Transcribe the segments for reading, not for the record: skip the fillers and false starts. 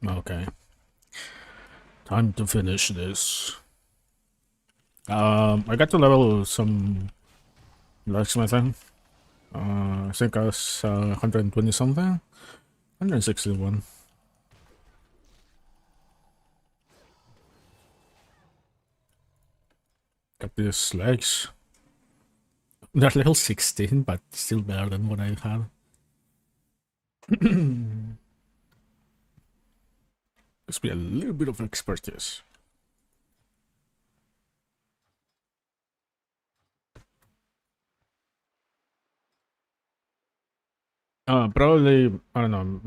Okay. Time to finish this. I got to level some blacksmithing. I think I was 120 something. 161. Got these legs. They're level 16, but still better than what I had. Must be a little bit of expertise. Probably, I don't know.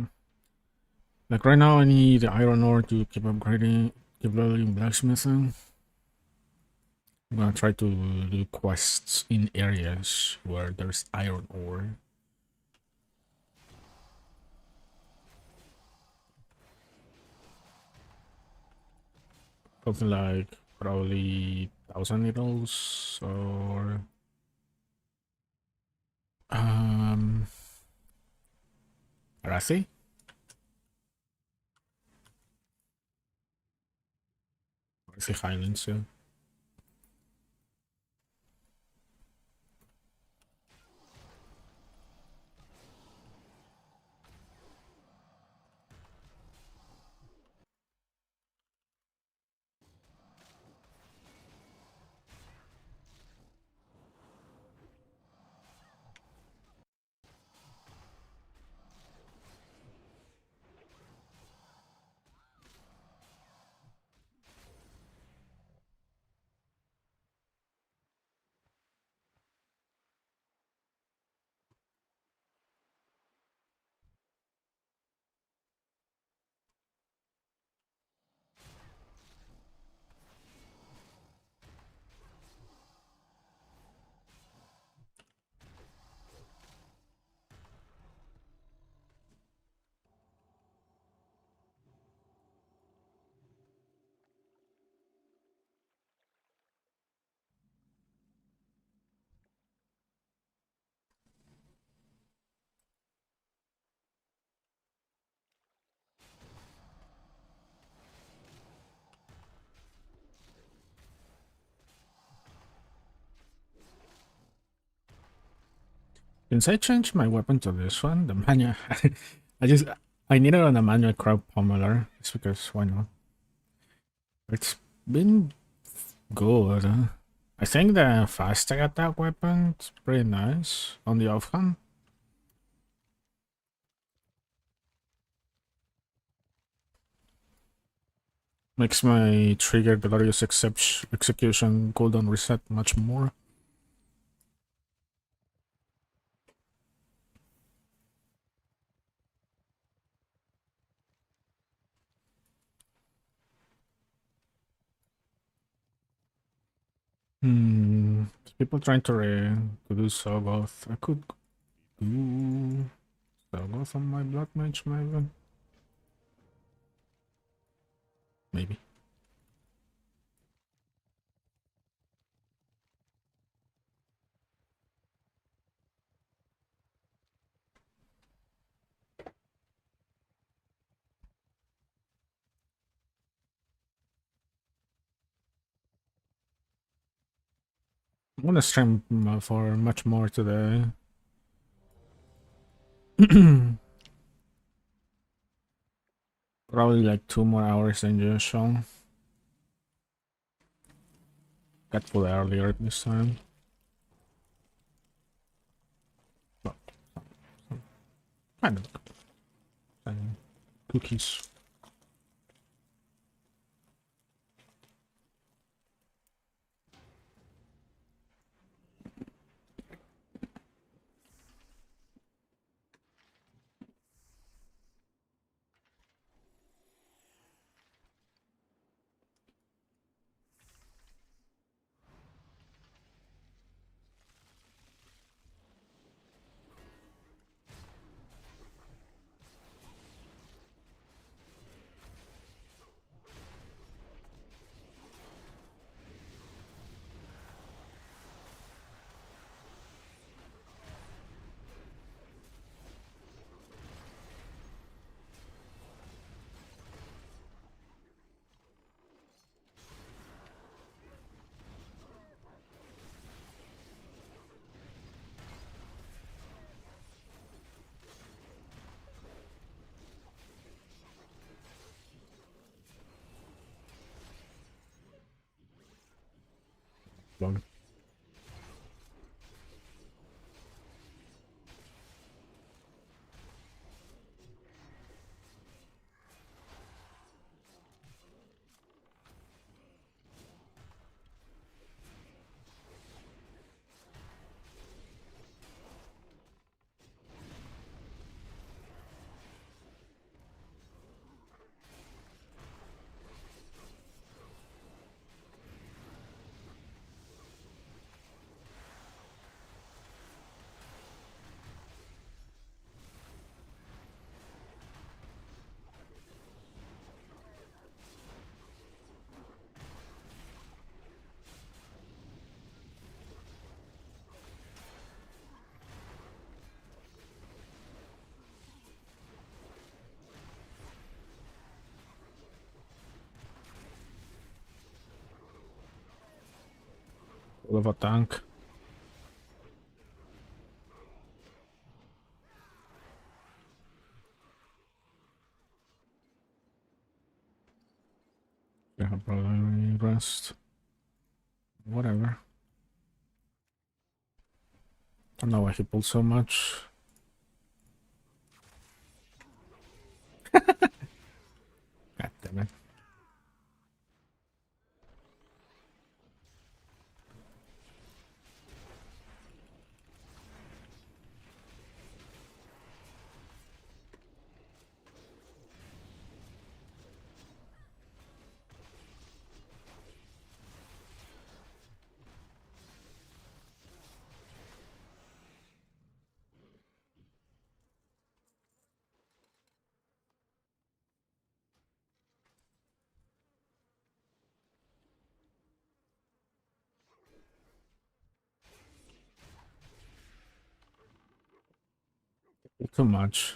Like right now I need iron ore to keep upgrading, keep leveling blacksmithing. I'm gonna try to do quests in areas where there's iron ore. Something like probably 1,000 needles or Arathi? Arathi Highlands, yeah. Since I changed my weapon to this one, the manual, I need it on a manual crab pummeler, just because why not? It's been good. I think the fast attack weapon is pretty nice on the offhand. Makes my trigger glorious execution cooldown reset much more. People trying to do Sagoth. I could do Sagoth on my Bloodmage maybe. Maybe. I'm gonna stream for much more today. Probably like 2 more hours than usual. Got full earlier this time. Well, kind of. Cookies. Lol. Full of a tank. Yeah, probably rest. Whatever. Don't know why he pulled so much. God damn it. Too much.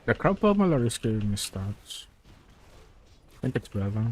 The crowd pummeler is giving me stats. I think it's better.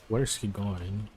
Where is he going?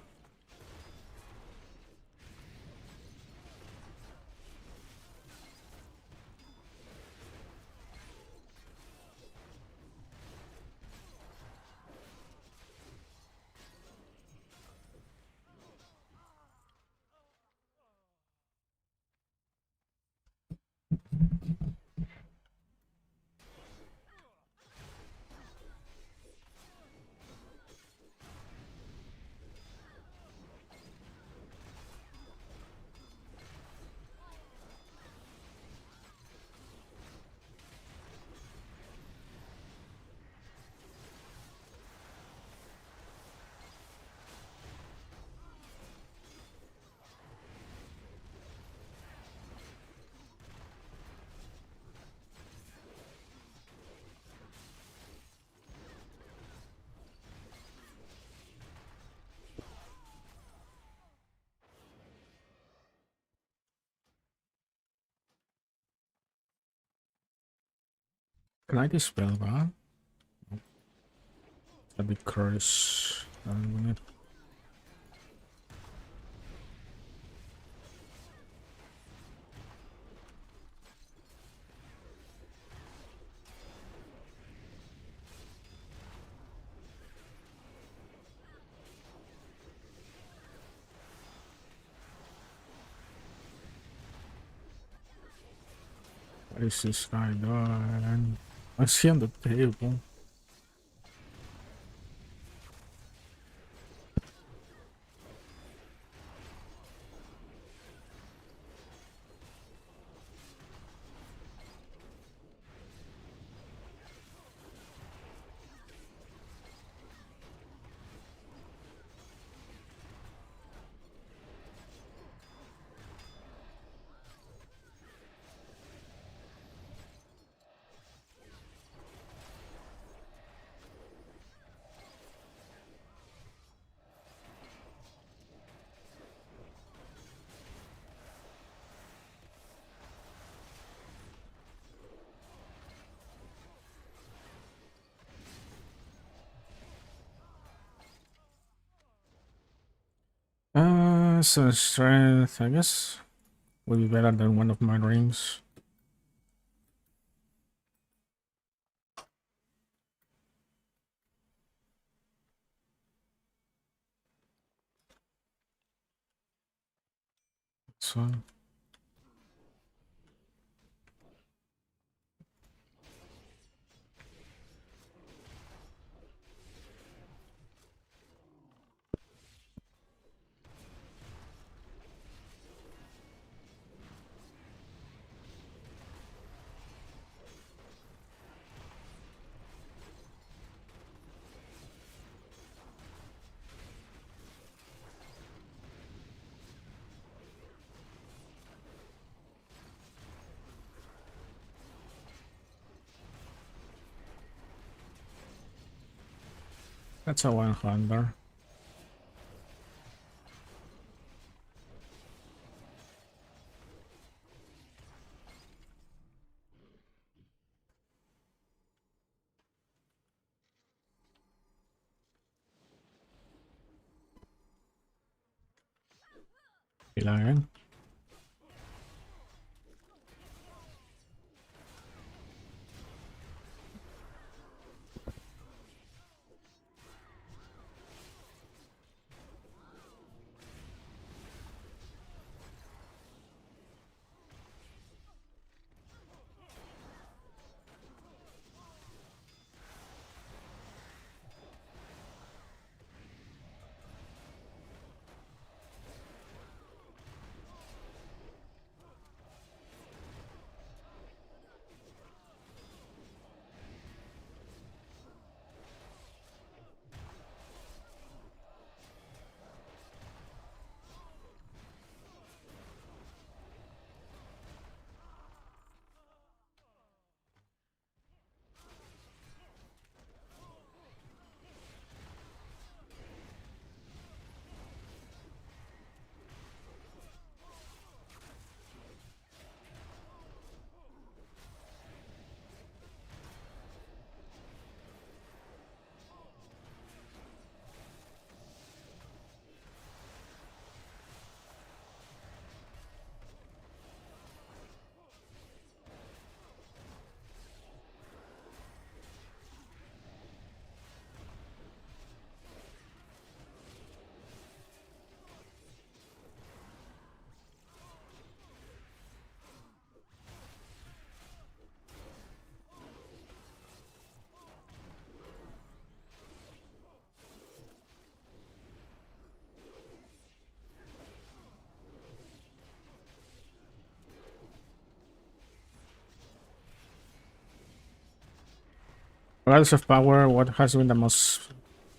Can I dispel that? That'd be curse. What is this guy doing? I see on the table. So strength, I guess, will be better than one of my rings. So that's a 100. Kailangan. Regardless of power, what has been the most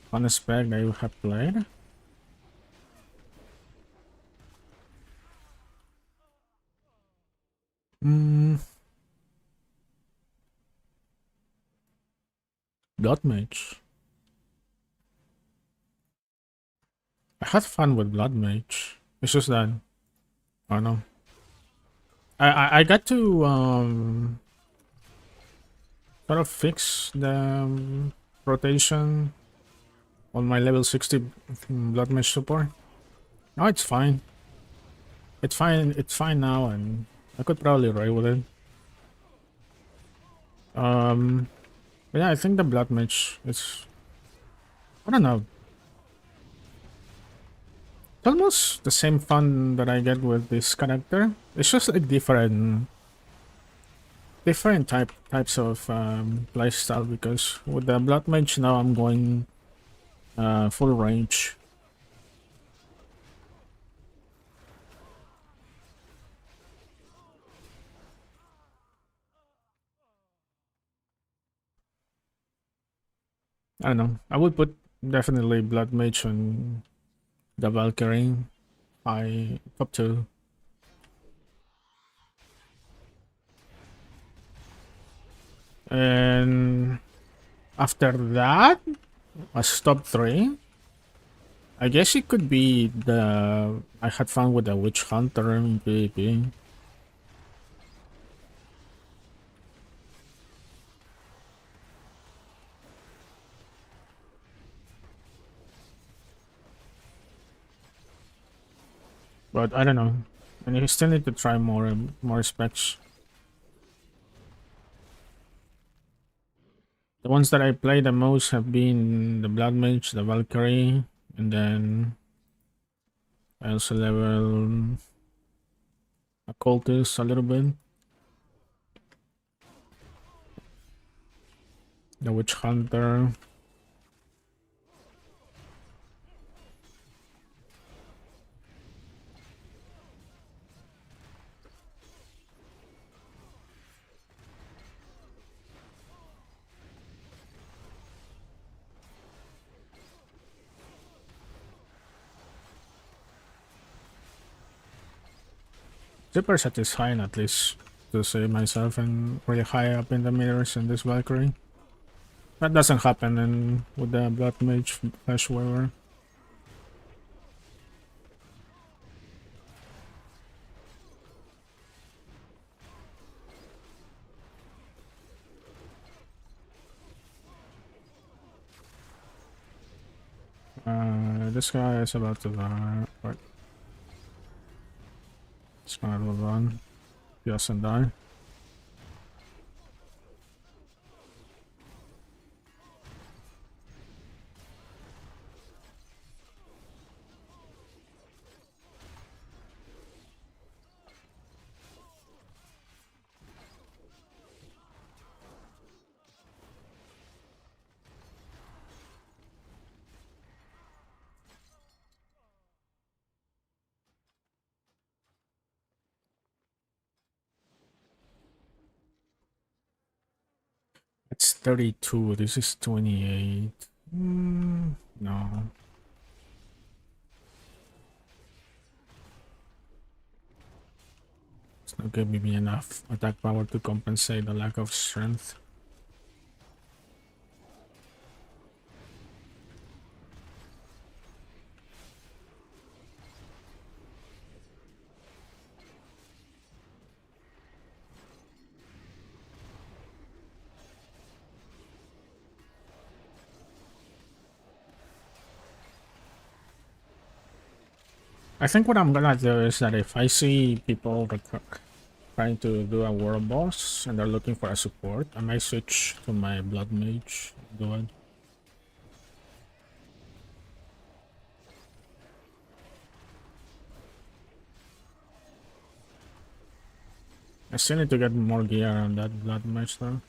fun spec that you have played? Bloodmage. I had fun with Bloodmage. It's just that I don't know. I got to sort of fix the rotation on my level 60 Bloodmage support. No, it's fine. It's fine. It's fine now, and I could probably raid with it. But yeah, I think the Bloodmage is. I don't know. It's almost the same fun that I get with this character. It's just like different types of playstyle, because with the Blood Mage now I'm going full range. I don't know. I would put definitely Blood Mage on the Valkyrie. Top 2. And after that, as top 3, I guess it could be the. I had fun with the Witch Hunter in PvP. But I don't know. And you still need to try more specs. The ones that I play the most have been the Blood Mage, the Valkyrie, and then I also level Occultist a little bit. The Witch Hunter. Super satisfying, at least to see myself and really high up in the mirrors in this Valkyrie. That doesn't happen with the Blood Mage Flash Weaver. This guy is about to die. Right. It's gonna move on. He doesn't die. It's 32. This is 28. No. It's not giving me enough attack power to compensate the lack of strength. I think what I'm gonna do is that if I see people trying to do a world boss and they're looking for a support, I might switch to my Blood Mage. Do it. I still need to get more gear on that Blood Mage though.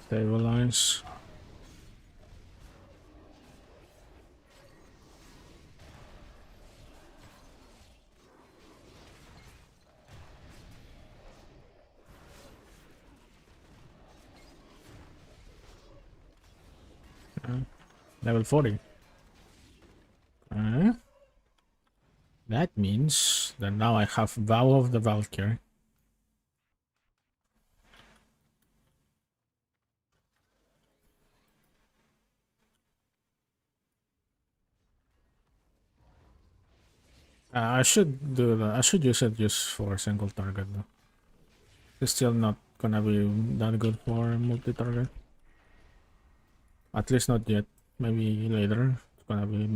Stabilize. Level 40. That means that now I have Vow of the Valkyrie. I should do that. I should use it just for a single target though. It's still not gonna be that good for multi-target. At least not yet. Maybe later. It's gonna be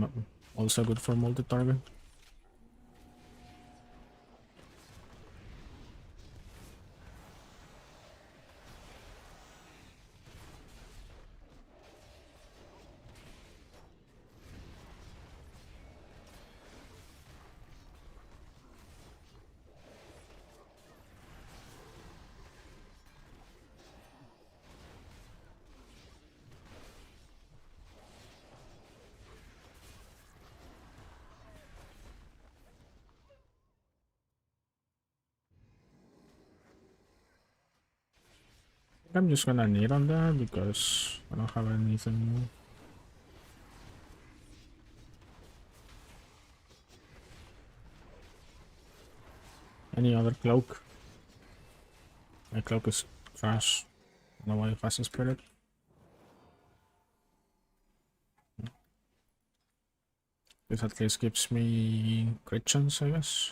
also good for multi-target. I'm just gonna need on that because I don't have anything. Any other cloak? My cloak is trash. I don't know why it has a spirit. This at least gives me crit chance, I guess.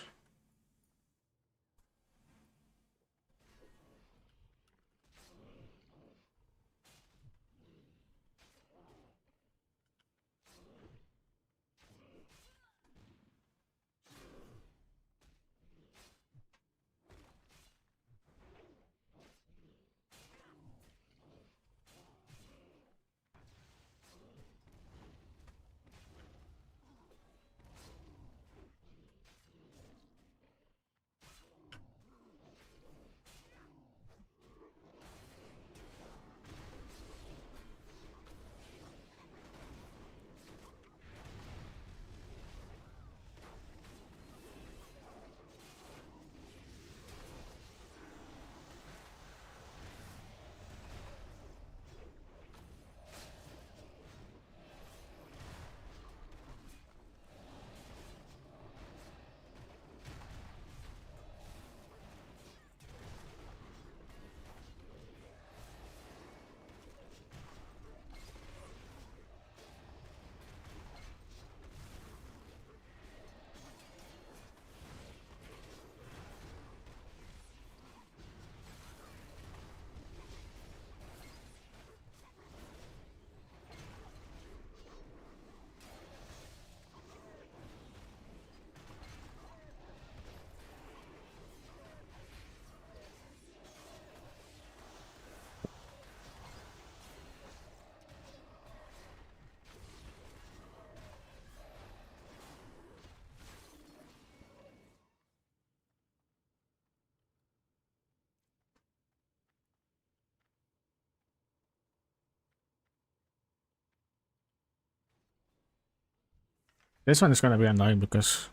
This one is gonna be annoying because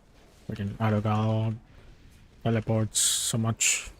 freaking Autogal teleports so much.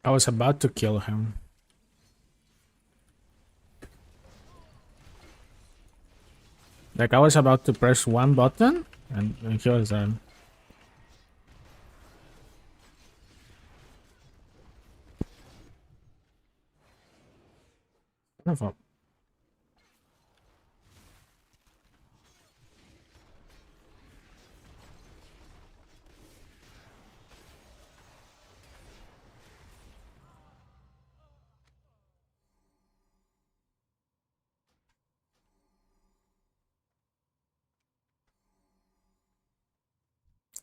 I was about to kill him. Like I was about to press one button and he was done. No fault.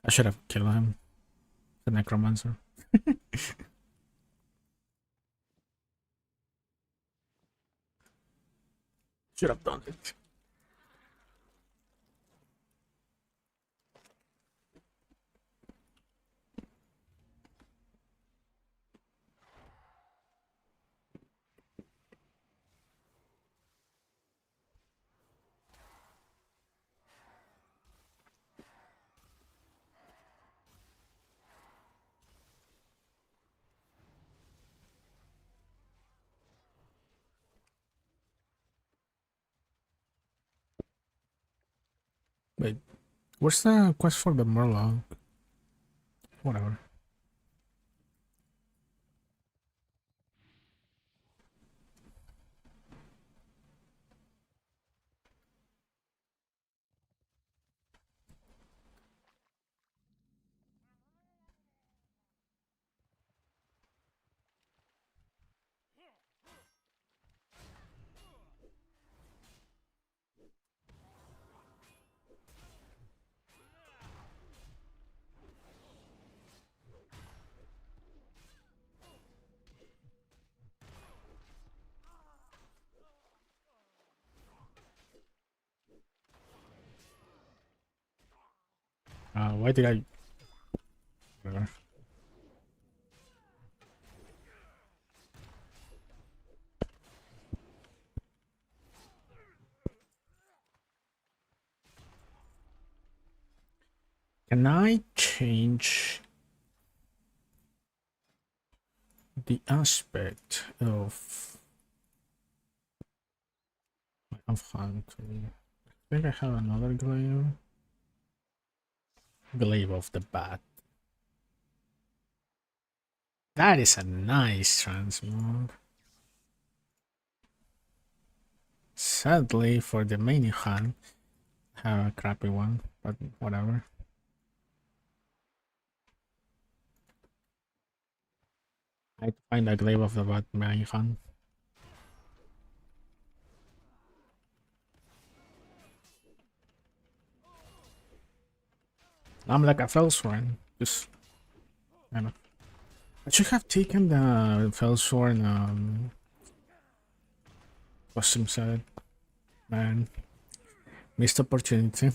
I should have killed him. The necromancer. Should have done it. Wait, where's the quest for the Murloc? Whatever. Why did I... Whatever. Can I change the aspect of Hunter? I think I have another glaive. Glaive of the Bat. That is a nice transmog. Sadly, for the main hunt, I have a crappy one, but whatever. I'd find a glaive of the Bat main hunt. I'm like a Fellsworn. Just, I don't know. I should have taken the Fellsworn custom set. Man, missed opportunity.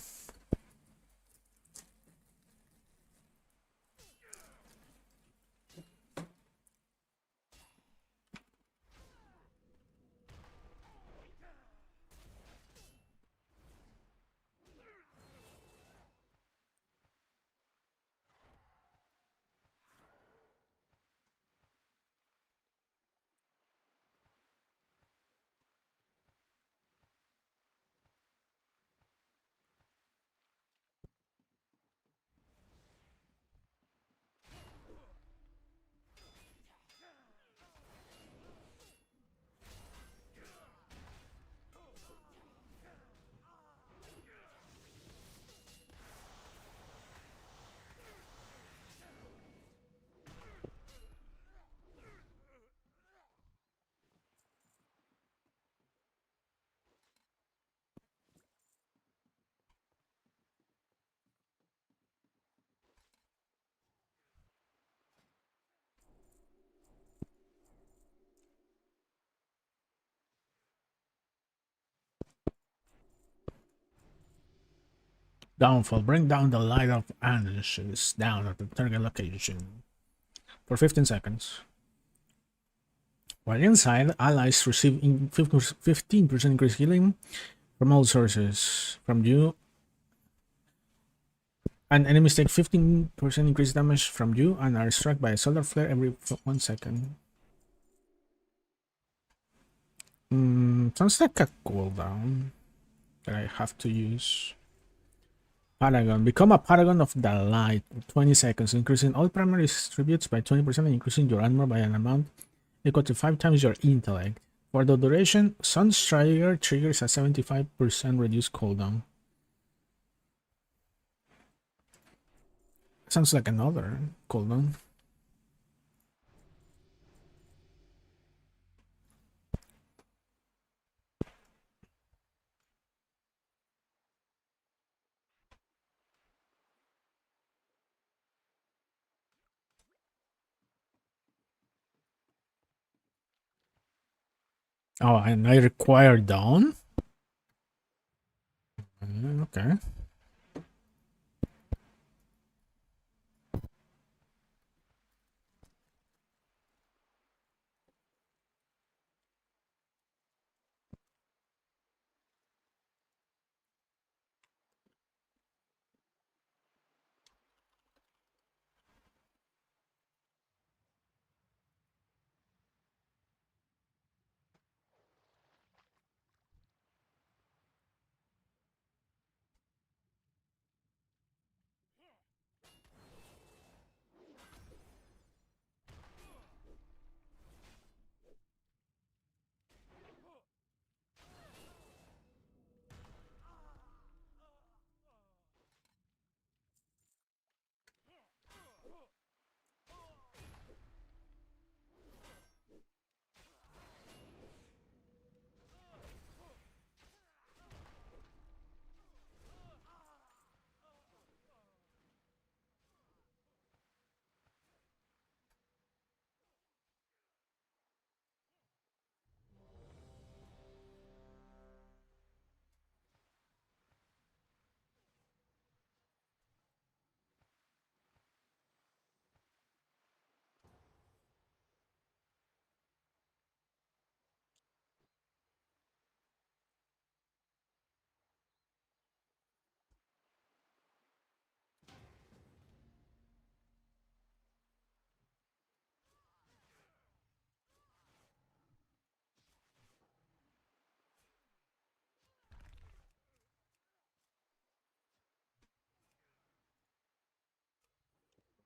Downfall. Bring down the light of ashes down at the target location for 15 seconds. While inside, allies receive 15% increased healing from all sources from you, and enemies take 15% increased damage from you and are struck by a solar flare every 1 second. Sounds like a cooldown that I have to use. Paragon. Become a Paragon of the Light for 20 seconds, increasing all primary attributes by 20% and increasing your armor by an amount equal to 5 times your intellect. For the duration, Sunstriker triggers a 75% reduced cooldown. Sounds like another cooldown. Oh, and I require dawn? Okay.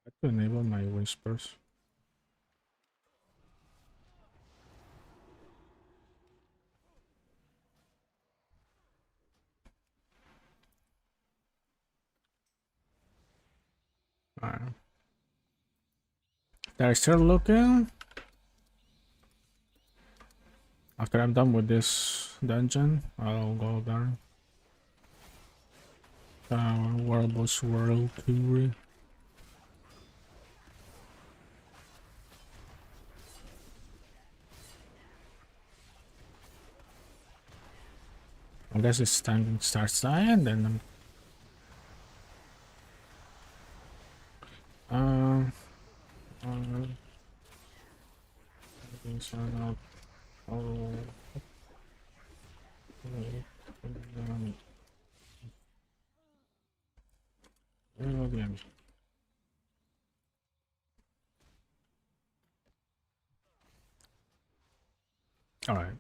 I have to enable my whispers. Alright. They're still looking. After I'm done with this dungeon, I'll go there. Werewolf's World Tour. Unless it's time starts dying, then all right.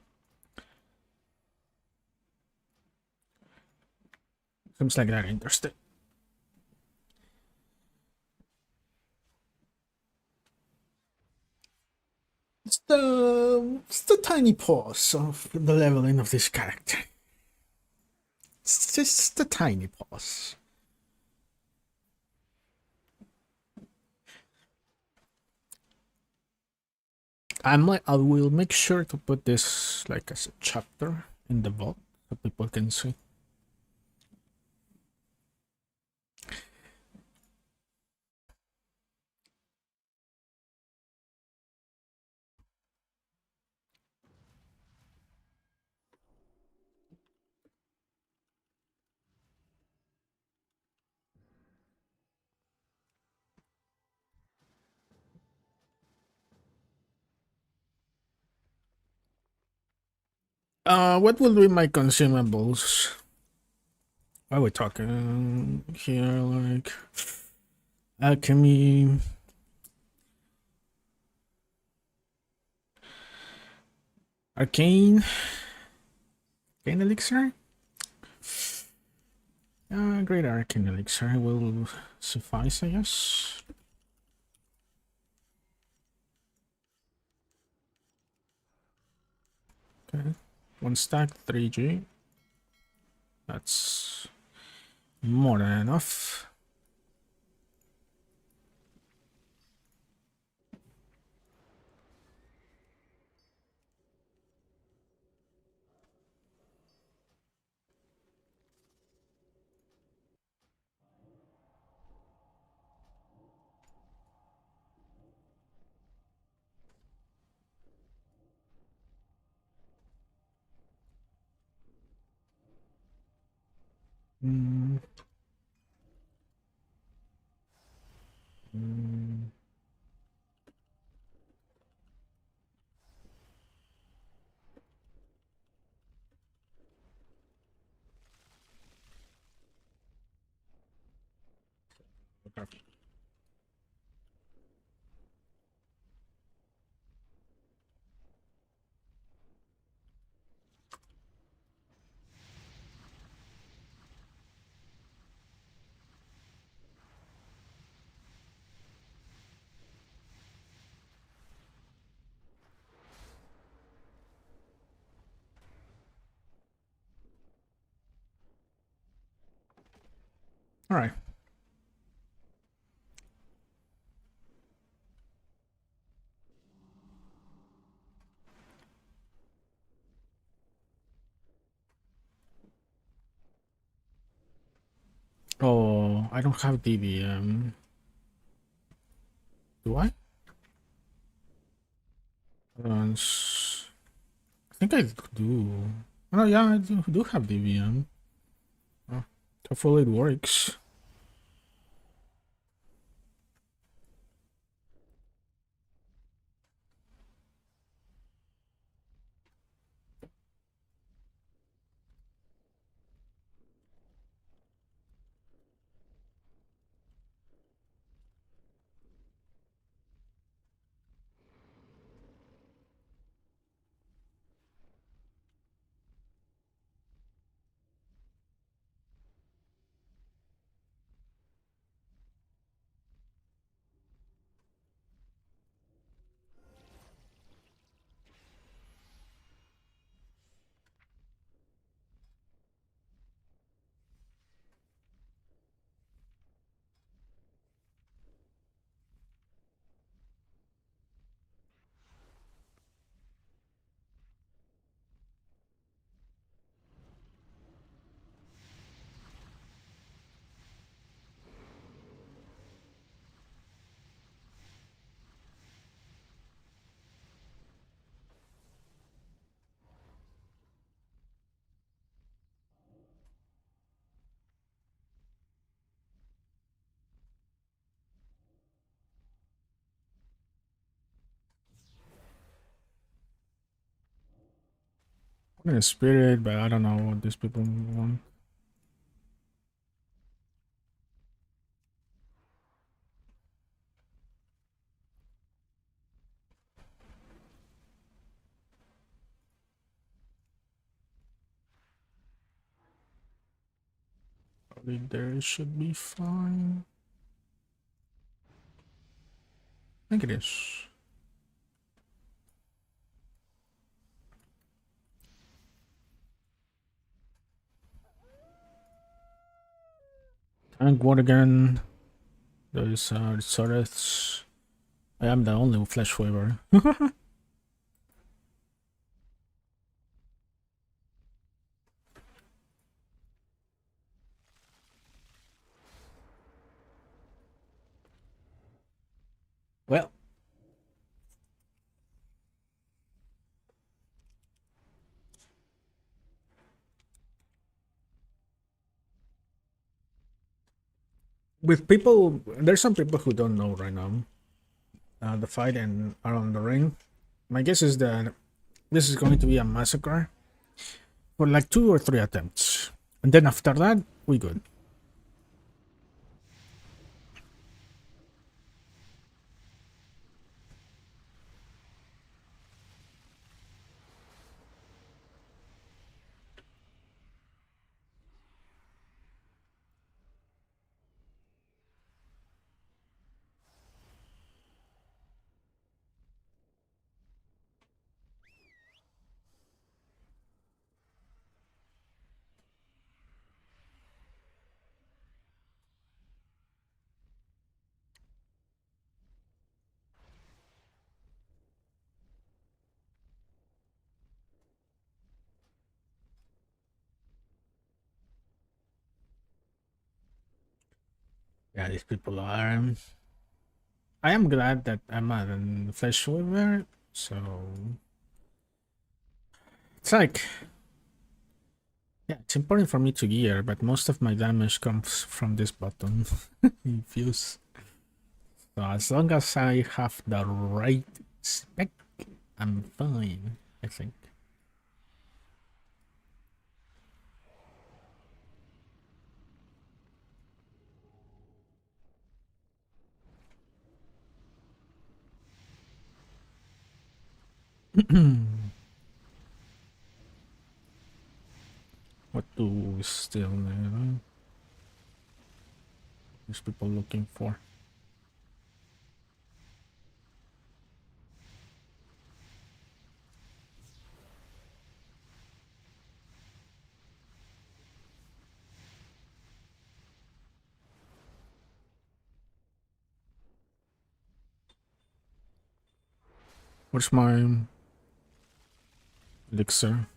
Seems like that interesting. It's the tiny pause of the leveling of this character. It's just the tiny pause. I will make sure to put this like as a chapter in the vault so people can see. What will be my consumables? What are we talking here? Like alchemy, arcane elixir. Great arcane elixir will suffice, I guess. Okay. One stack, 3G. That's more than enough. Mm. Mm. Okay. All right. Oh, I don't have DVM. Do I? I think I do. Oh yeah, I do have DVM. Oh, hopefully it works. I'm in a spirit, but I don't know what these people want. Probably there should be fine. I think it is. Tank what again? There's Soreths. I am the only flesh waver. Well, with people, there's some people who don't know right now the fight and around the ring. My guess is that this is going to be a massacre for like 2 or 3 attempts, and then after that, we good. Yeah, these people are. I am glad that I'm not in Flesh Weaver, so it's like, yeah, it's important for me to gear, but most of my damage comes from this button. Infuse. So as long as I have the right spec, I'm fine, I think. What do we still need? These people looking for? Where's my elixir?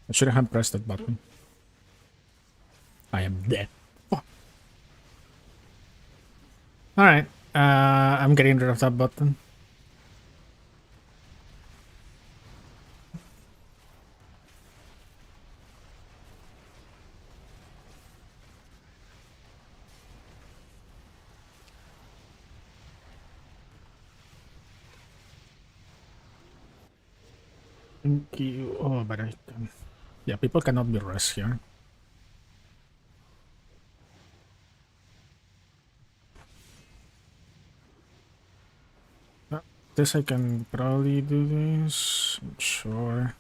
I should have pressed that button. I am dead. Fuck. Alright. I'm getting rid of that button. Thank you. Oh, but I can. Yeah, people cannot be rushed here. This I can probably do this. I'm sure.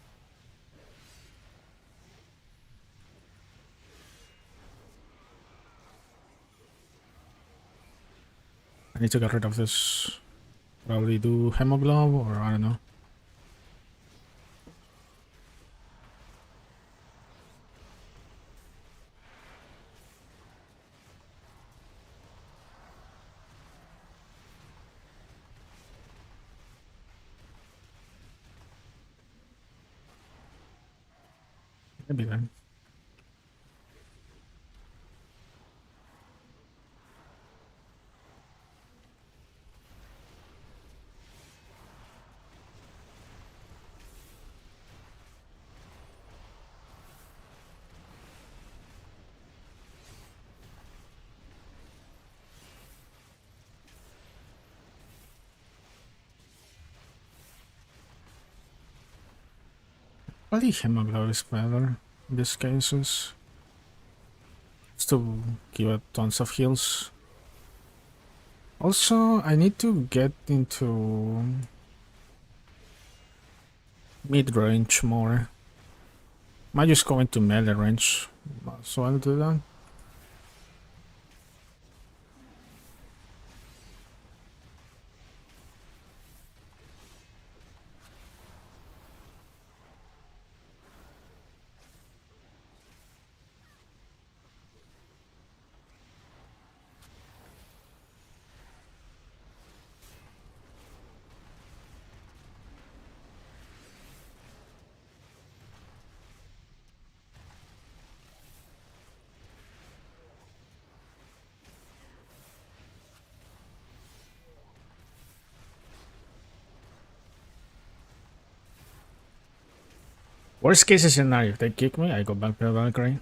I need to get rid of this. Probably do hemoglobin or I don't know. Maybe then. Probably hemoglobin is better in these cases. Just to give it tons of heals. Also, I need to get into mid-range more. Might just go into melee range, so I'll do that. Worst case scenario, if they kick me, I go back to Valkyrie.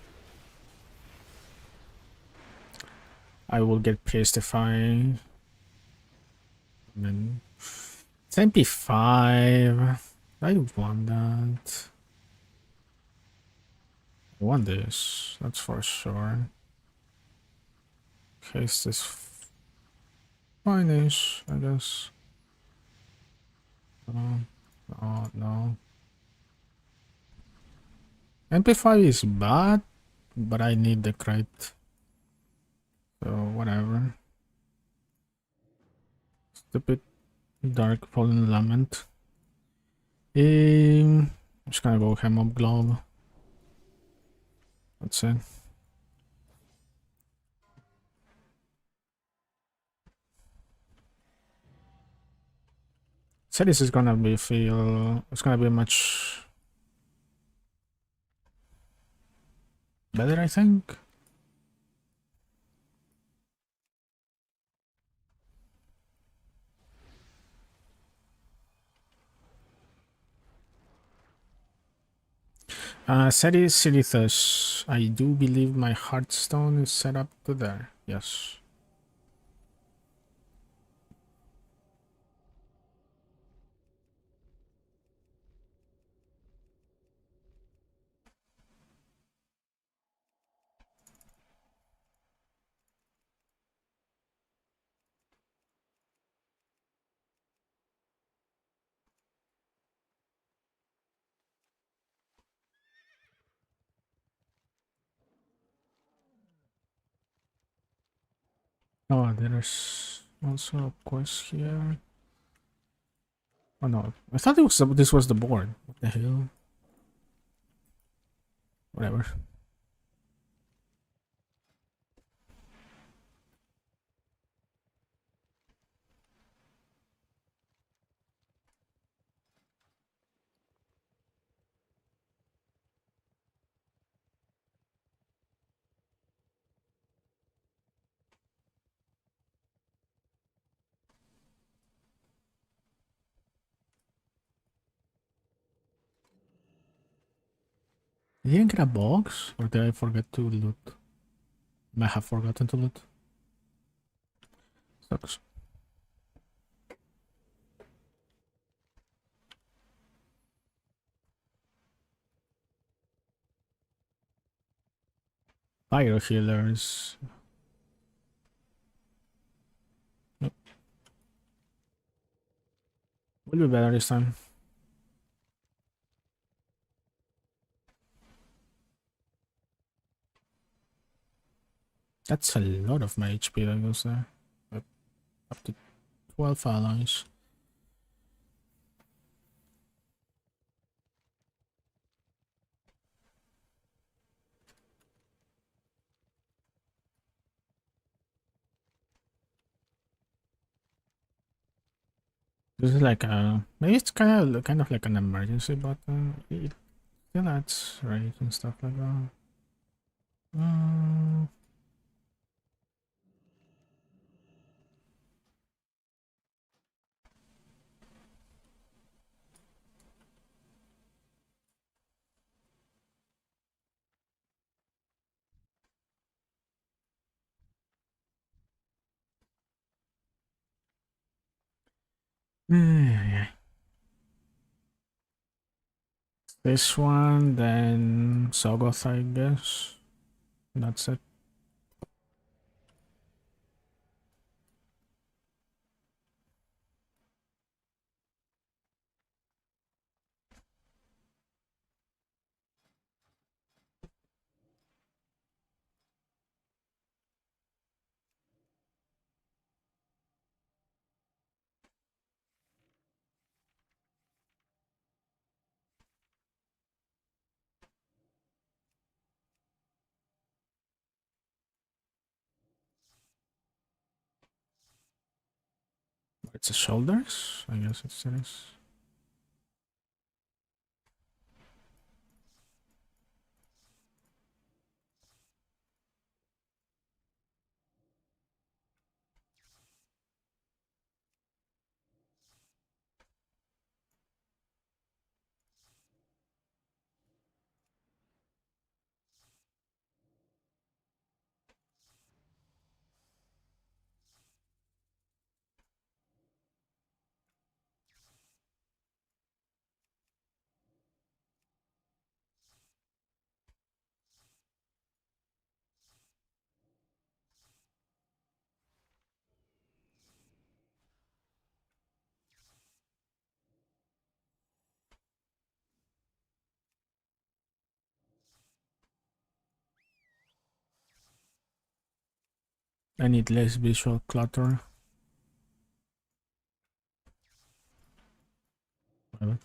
I will get pissed if I... Then... It's MP5. I want that. I want this, that's for sure. Case this fine-ish, I guess. Oh, no. MP5 is bad, but I need the crate. So, whatever. Stupid Dark Fallen Lament. I'm just gonna go Hemob Globe. That's it. So this is gonna be it's gonna be much better, I think. Ceres Silithus. I do believe my Hearthstone is set up to there. Yes. Oh, there's also a quest here. Oh no, I thought this was the board. What the hell? Whatever. Did you get a box? Or did I forget to loot? I have forgotten to loot. Sucks. Pyro healers. Nope. Will be better this time. That's a lot of my HP that goes there. Up to 12 allies. This is like a maybe it's kind of like an emergency button. It still adds rage and stuff like that. Yeah. This one, then Sogoth, I guess. That's it. It's the shoulders, I guess it's this. I need less visual clutter. Whatever.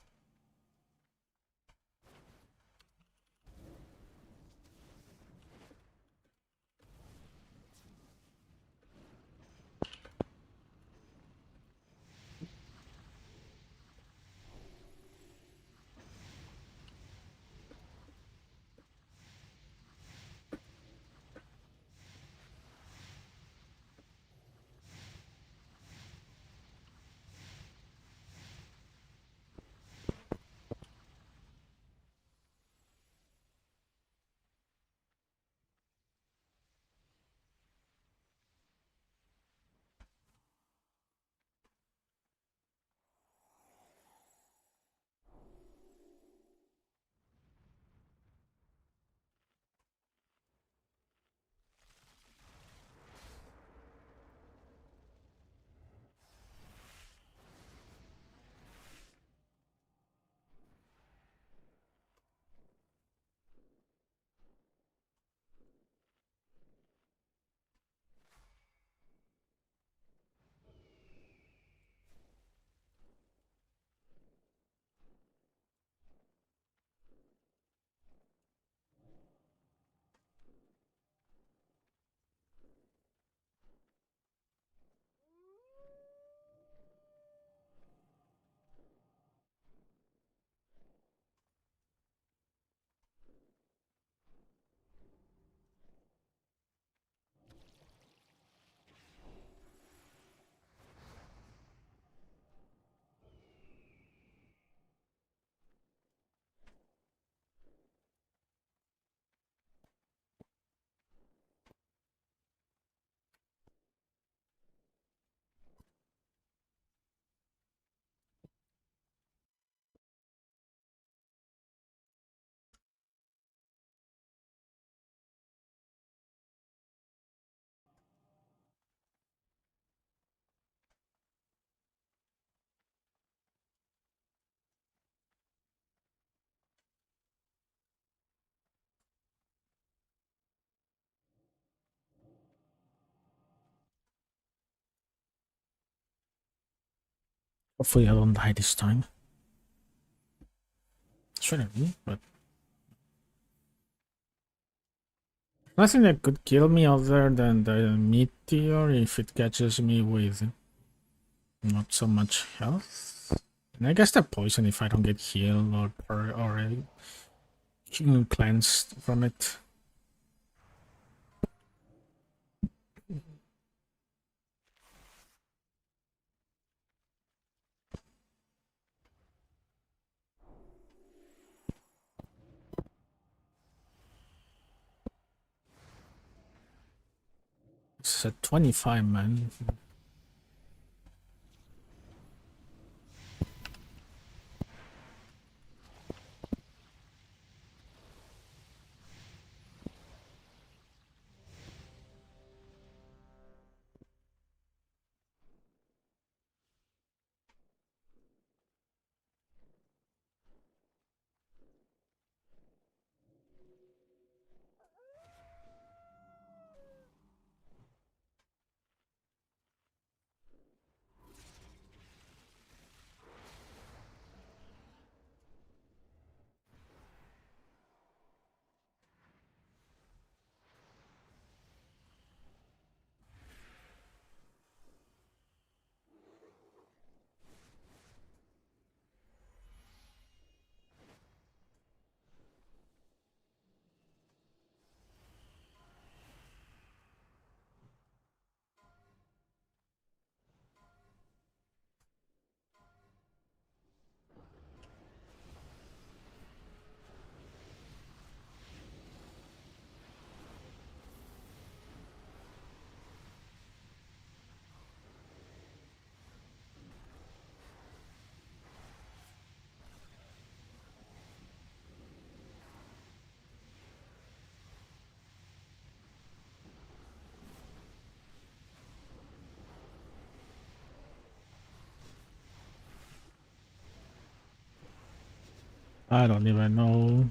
Hopefully I don't die this time. Shouldn't be, but nothing that could kill me other than the meteor if it catches me with not so much health. And I guess the poison if I don't get healed or cleansed from it. It's a 25, man. I don't even know.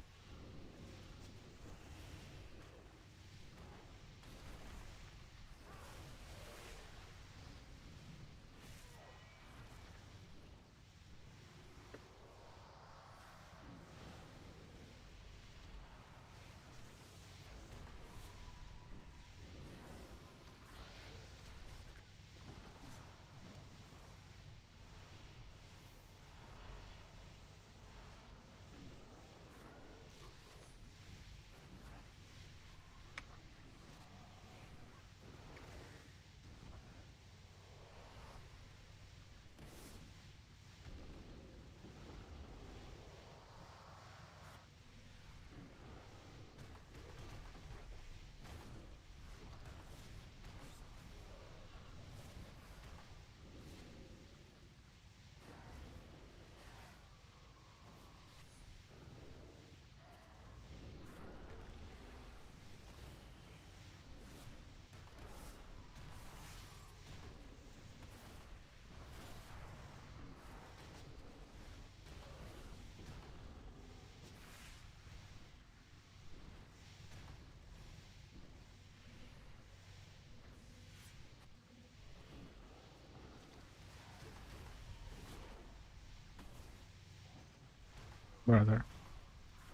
Brother.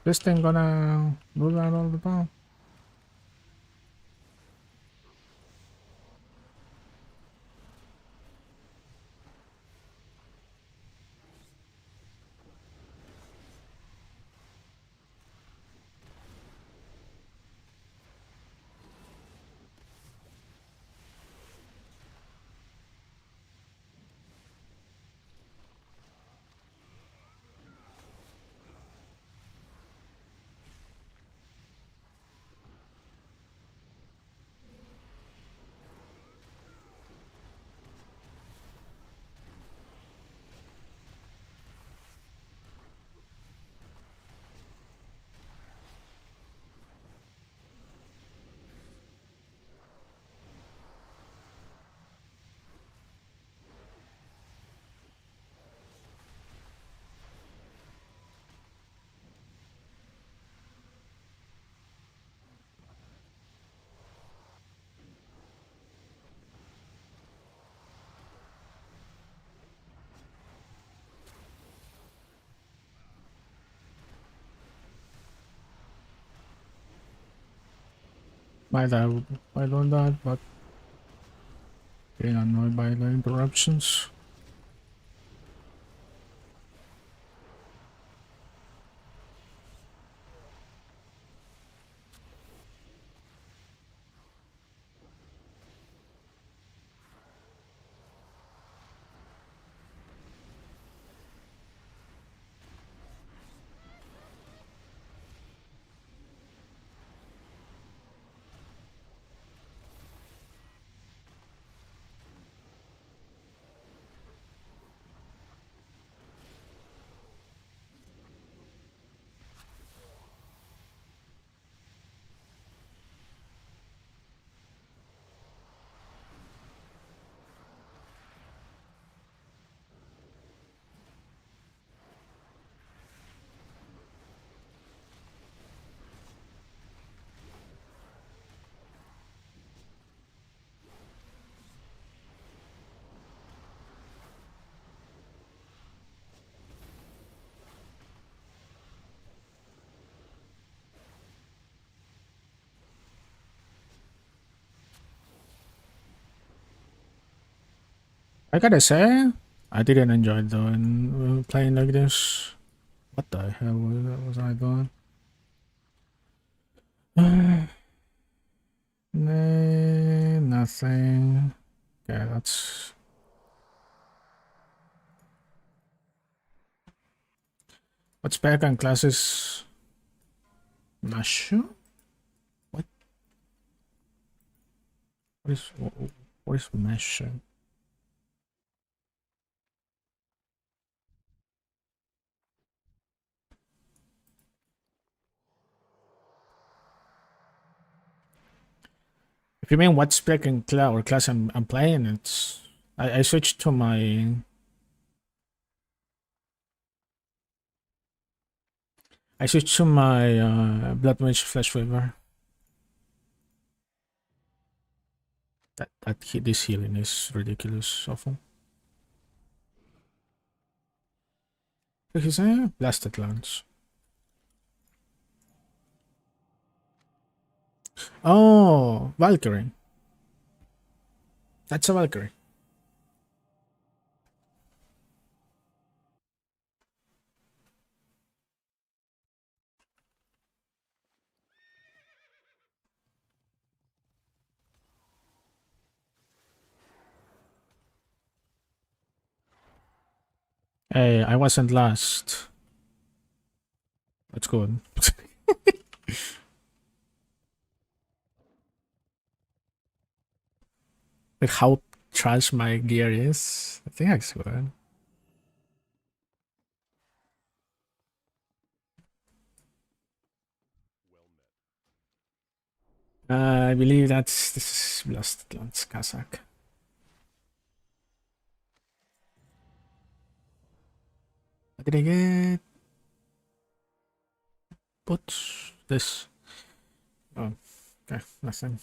This thing gonna do that all the time? Might have I learned that, but getting annoyed by the interruptions. I gotta say, I didn't enjoy doing playing like this. What the hell was I doing? Nah, nothing. Okay, that's what's back on classes. Not sure. What? What is mesh? If you mean what spec in class I'm playing, it's I switched to my I switched to my Bloodmage Flesh Weaver. This healing is ridiculous awful. Look, he's a blasted lance. Oh, Valkyrie. That's a Valkyrie. Hey, I wasn't last. That's good. Like how trash my gear is. I think that's good. I believe this is Blasted Lance Kazakh. What did I get? Put this. Oh, okay, nothing.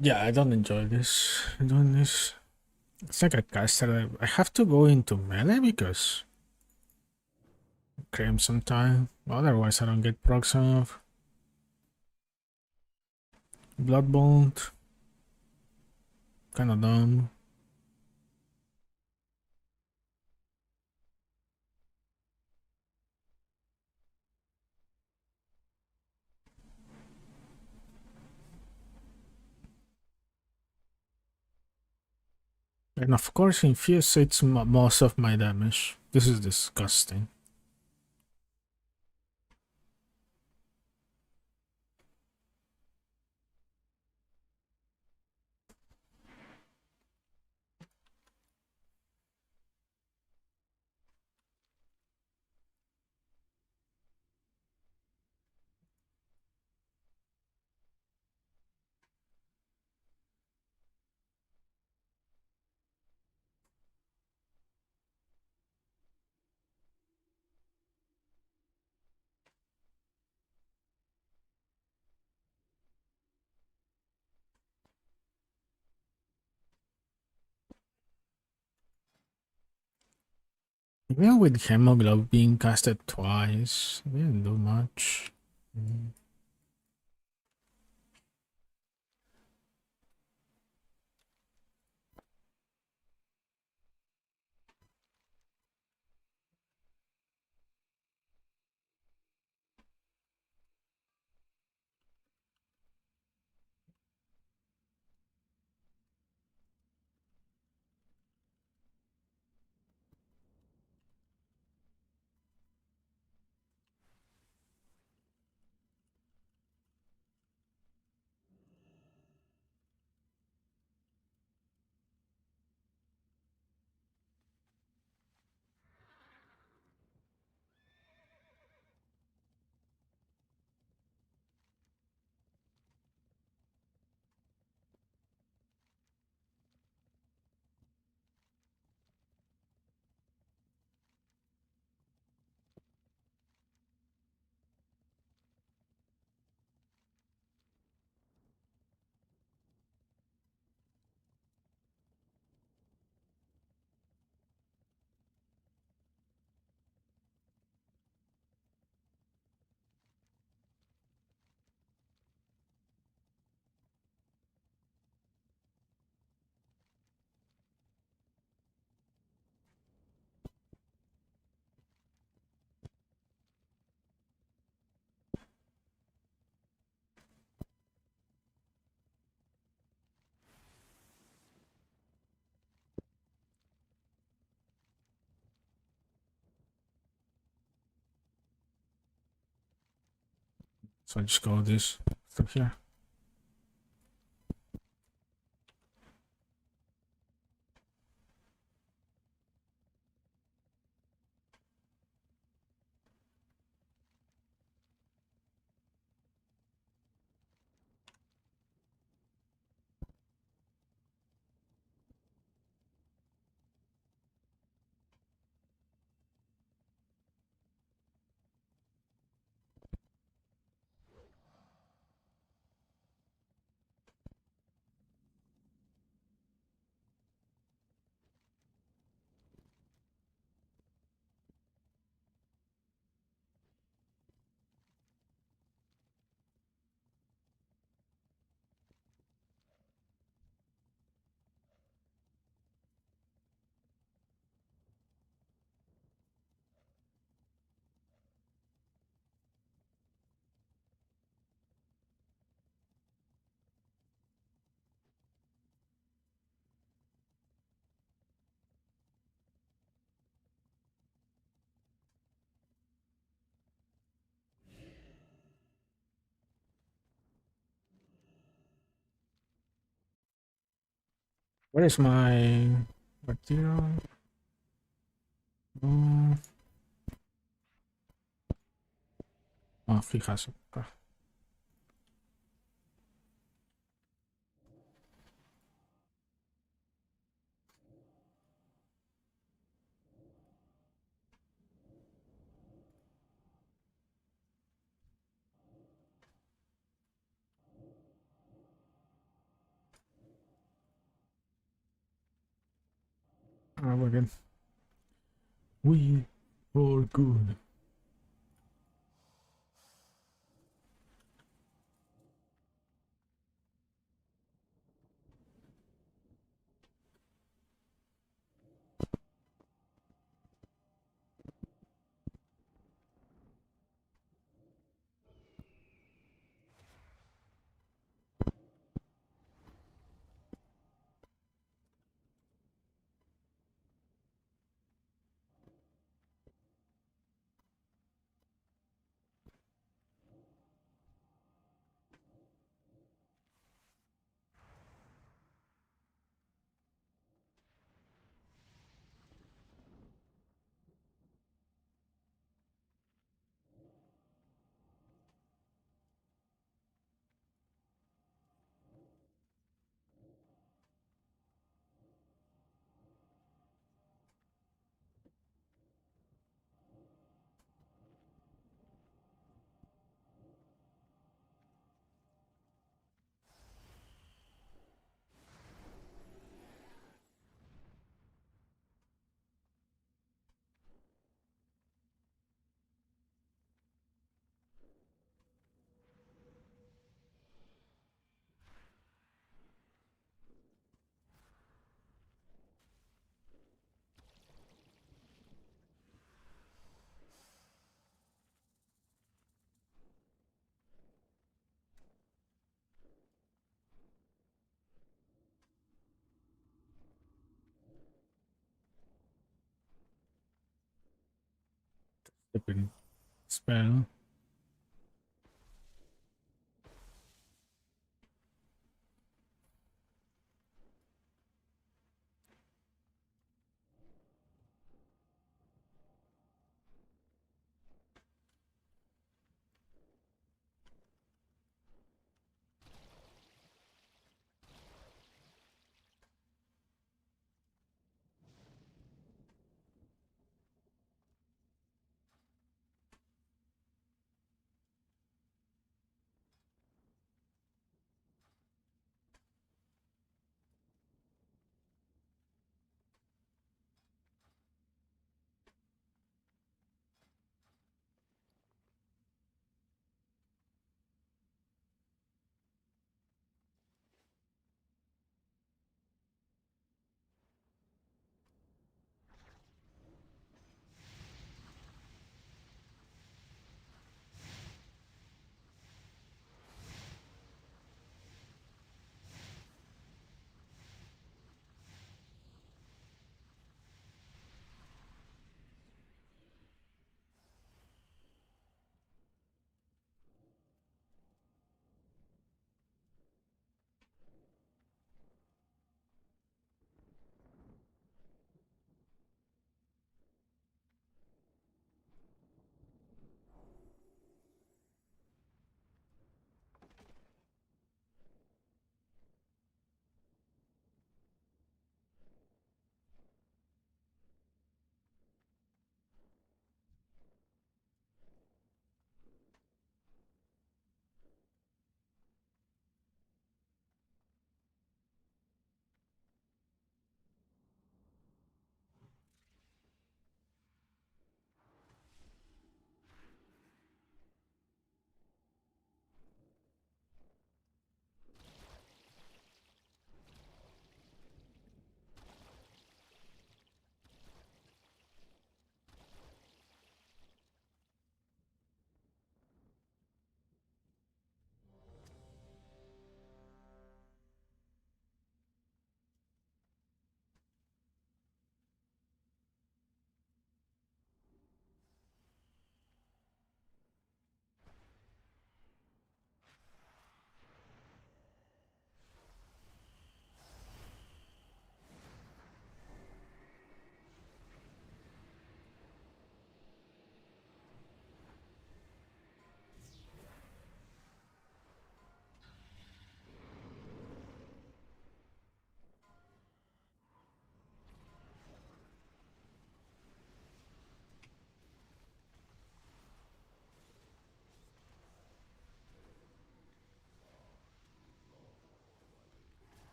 Yeah, I don't enjoy this. Doing this. It's like a caster. I have to go into melee because Crimson time. Otherwise, I don't get procs off. Bloodbolt. Kinda dumb. And of course, Infuse hits most of my damage. This is disgusting. Even with Hemoglove being casted twice, it didn't do much. So I just go this through here. Where is my material? Mm. Oh, fijas. Okay. We're good. We are good. Flipping spell.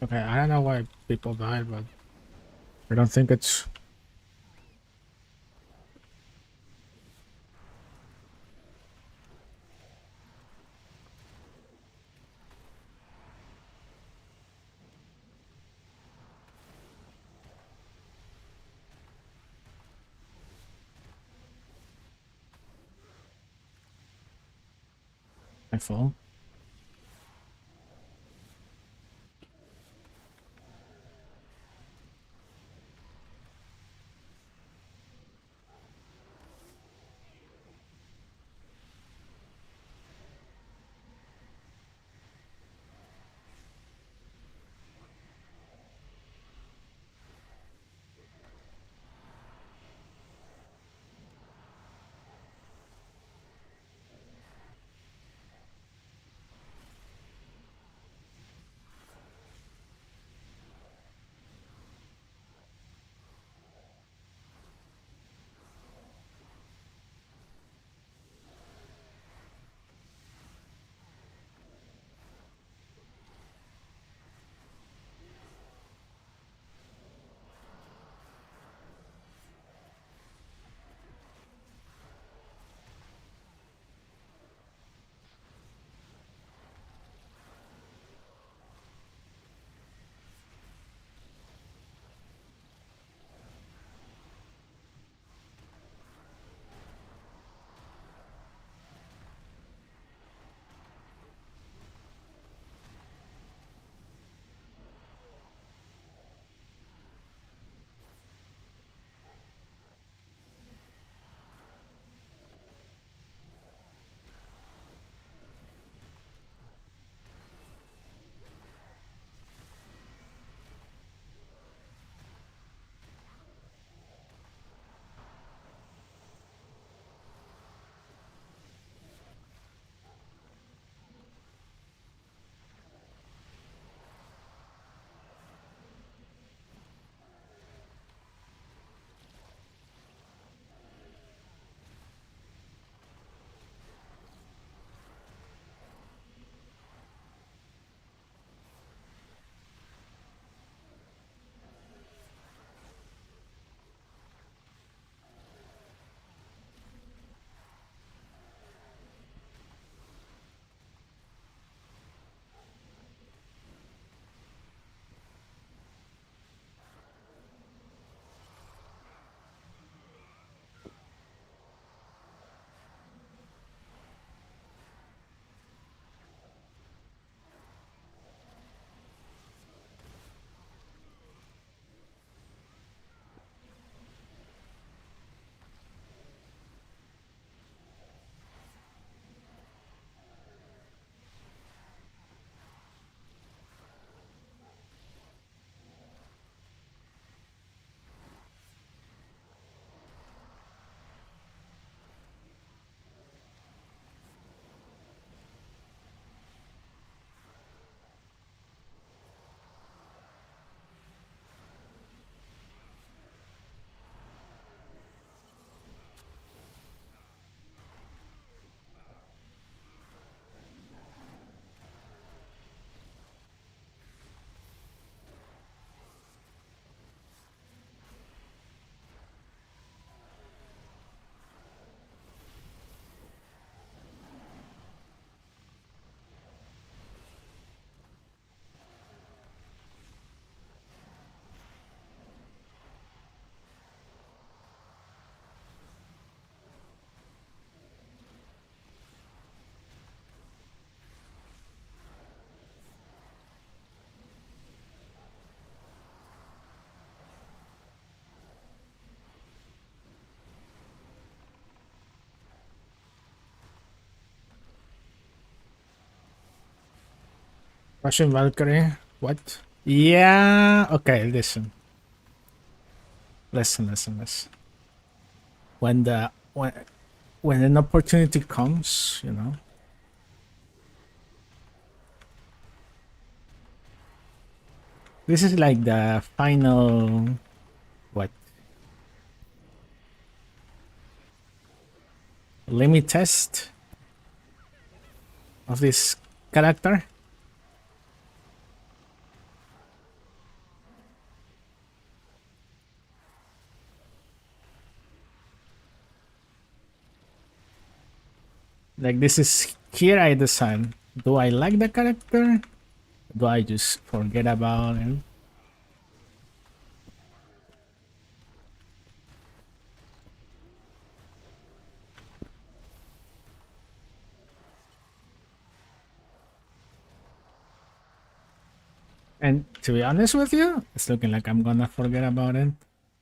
Okay, I don't know why people died, but I don't think it's... my fault. Russian Valkyrie? What? Yeah, okay, listen. Listen. When the when an opportunity comes, you know. This is like the final what? Limit test of this character. Like this is here I decide. Do I like the character? Do I just forget about it? And to be honest with you, it's looking like I'm gonna forget about it.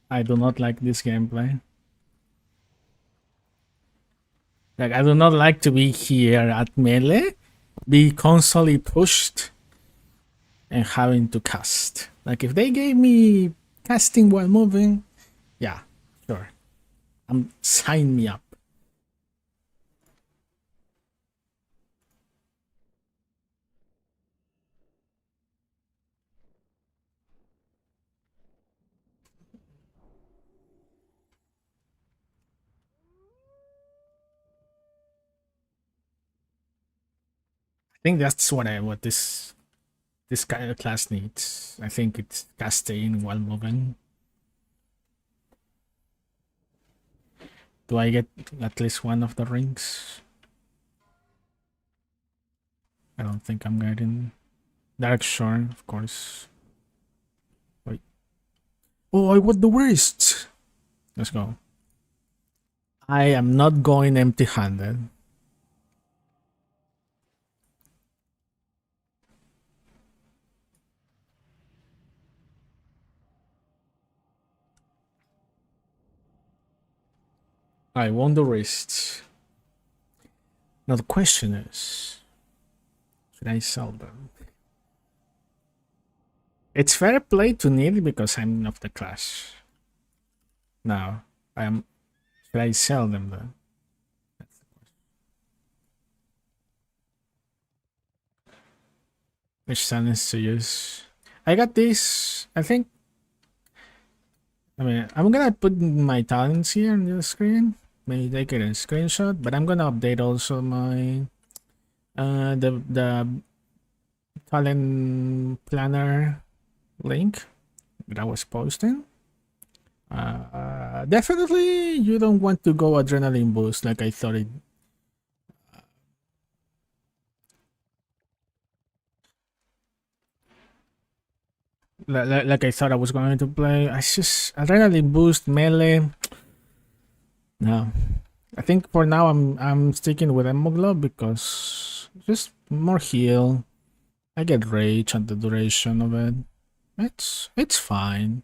I do not like this gameplay. Like I do not like to be here at melee, be constantly pushed and having to cast. Like if they gave me casting while moving, yeah, sure. Sign me up. I think that's what this kind of class needs. I think it's casting while moving. Do I get at least one of the rings? I don't think I'm getting Dark Shore, of course. Wait. Oh, I want the wrist. Let's go. I am not going empty-handed. I want the wrists. Now the question is, should I sell them? It's fair play to need because I'm of the class. Now, should I sell them then? Which talents to use? I got this. I think. I mean, I'm gonna put my talents here on the screen. Maybe take it a screenshot, but I'm gonna update also my the talent planner link that I was posting. Definitely, you don't want to go adrenaline boost like I thought it. Like I thought I was going to play. I just adrenaline boost melee. No, I think for now I'm sticking with Hemoglob because just more heal. I get rage and the duration of it. It's fine.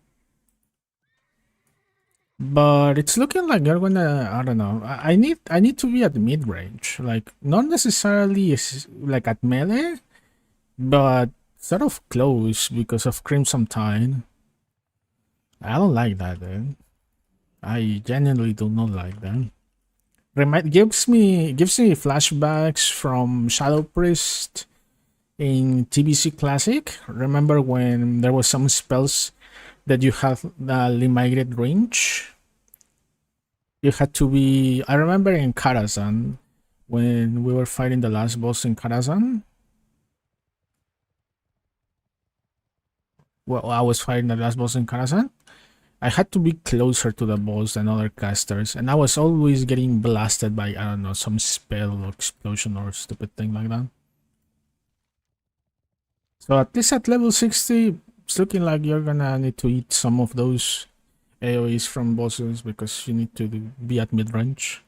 But it's looking like you're gonna, I don't know. I need to be at mid range. Like not necessarily like at melee, but sort of close because of Crimson Tide. I don't like that, dude. I genuinely do not like that. Gives me flashbacks from Shadow Priest in TBC Classic. Remember when there was some spells that you have the limited range? You had to be. I remember in Karazhan when we were fighting the last boss in Karazhan. Well, I was fighting the last boss in Karazhan. I had to be closer to the boss than other casters, and I was always getting blasted by, I don't know, some spell or explosion or stupid thing like that. So at least at level 60, it's looking like you're gonna need to eat some of those AoEs from bosses because you need to be at mid-range.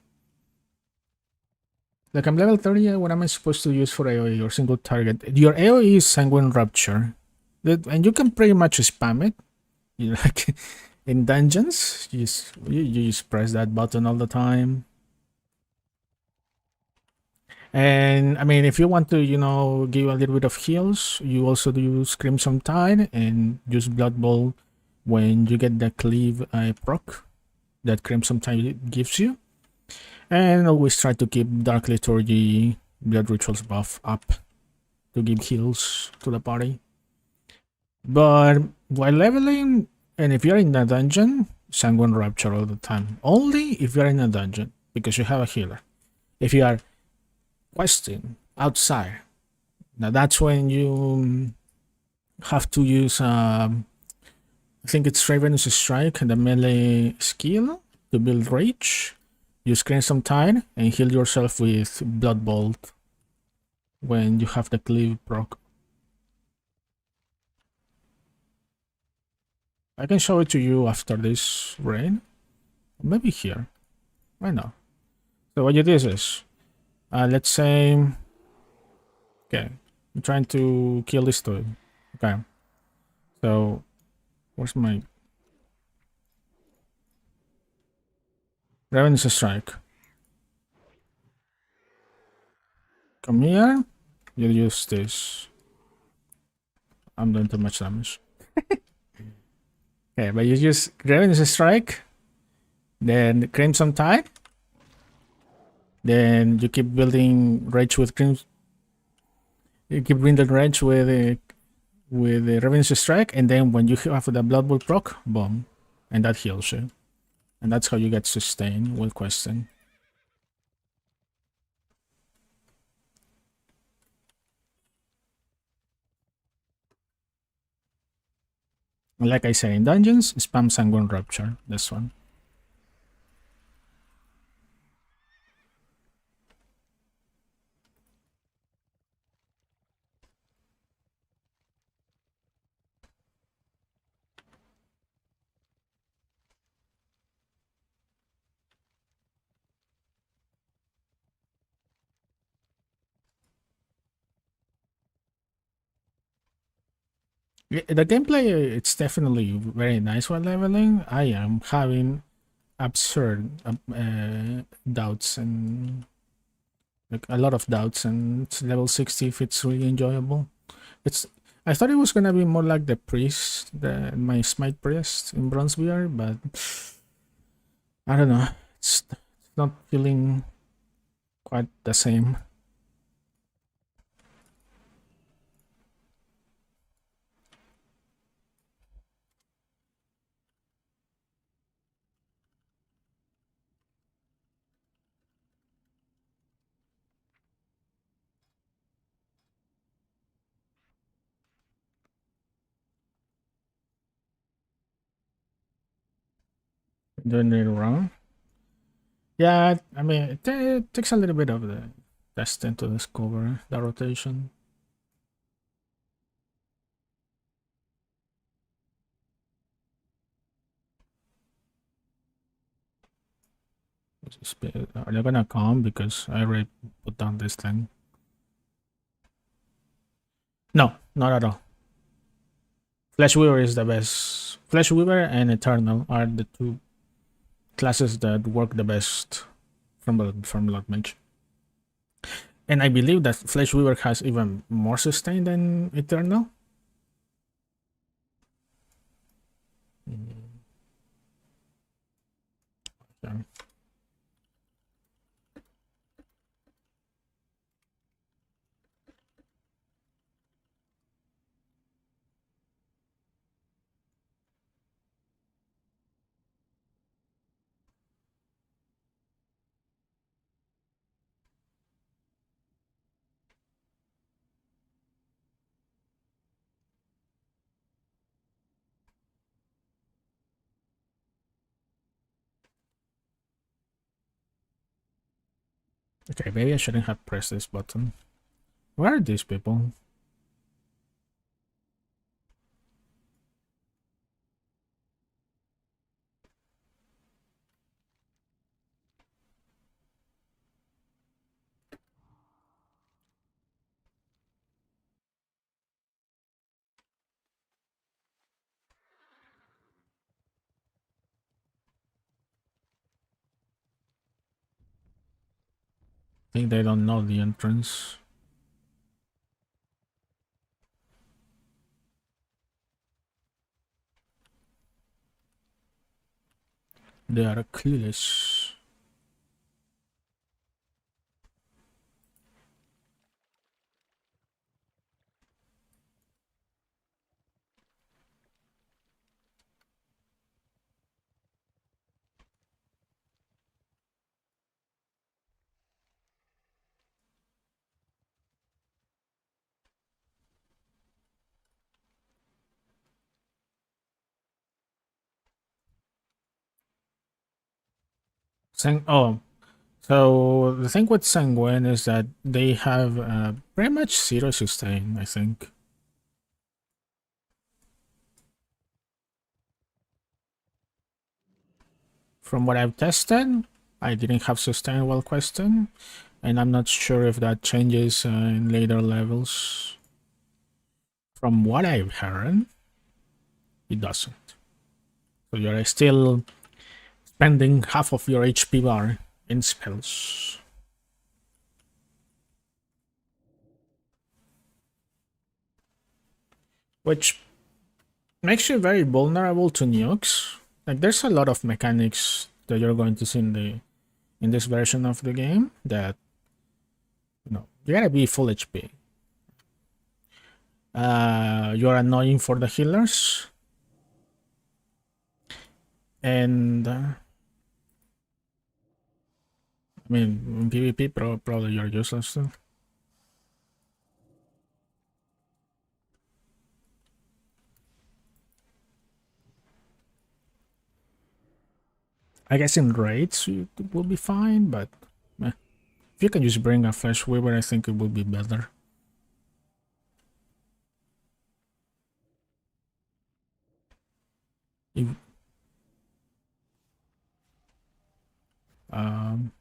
Like I'm level 30, what am I supposed to use for AoE or single target? Your AoE is Sanguine Rupture, and you can pretty much spam it. You like in dungeons, you just press that button all the time. And I mean, if you want to, give a little bit of heals, you also use Crimson Tide and use Blood Bowl when you get the cleave proc that Crimson Tide gives you. And always try to keep Dark Liturgy Blood Rituals buff up to give heals to the party. But while leveling, and if you're in a dungeon, Sanguine Rupture all the time. Only if you're in a dungeon, because you have a healer. If you are questing outside, now that's when you have to use, I think it's Ravenous Strike and the melee skill to build Rage. You screen some tide and heal yourself with Blood Bolt when you have the cleave proc. I can show it to you after this raid. Maybe here. Why not? So what you do is, let's say, okay, I'm trying to kill this dude. Okay. So, where's my... Raven's Strike. Come here. You use this. I'm doing too much damage. Okay, but you use Raven's Strike. Then Crimson Tide. Then you keep building Rage with Crimson. You keep building Rage with the Raven's Strike. And then when you have the Blood Bolt proc, boom. And that heals you. And that's how you get sustain with questing. And like I said, in dungeons, spam Sanguine Rupture. This one. The gameplay, it's definitely very nice while leveling. I am having absurd doubts and like a lot of doubts, and it's level 60 if it's really enjoyable. It's I thought it was gonna be more like the priest, my smite priest in Bronzebeard, but I don't know. It's not feeling quite the same. Doing it wrong. Yeah, I mean, it takes a little bit of the testing to discover the rotation. Are they gonna come? Because I already put down this thing. No, not at all. Flesh Weaver is the best. Flesh Weaver and Eternal are the two classes that work the best from Bloodmage. And I believe that Flesh Weaver has even more sustain than Eternal. Yeah. Okay, maybe I shouldn't have pressed this button. Where are these people? I think they don't know the entrance. They are clueless. Saying, oh, So the thing with Sanguine is that they have pretty much zero sustain, I think. From what I've tested, I didn't have sustain while questing, and I'm not sure if that changes in later levels. From what I've heard, it doesn't. So you're still spending half of your HP bar in spells. Which makes you very vulnerable to nukes. Like there's a lot of mechanics that you're going to see in this version of the game that you gotta be full HP. You're annoying for the healers. And I mean in PvP probably you're useless too. I guess in raids it will be fine, but if you can just bring a Flesh Weaver, I think it would be better. If, um,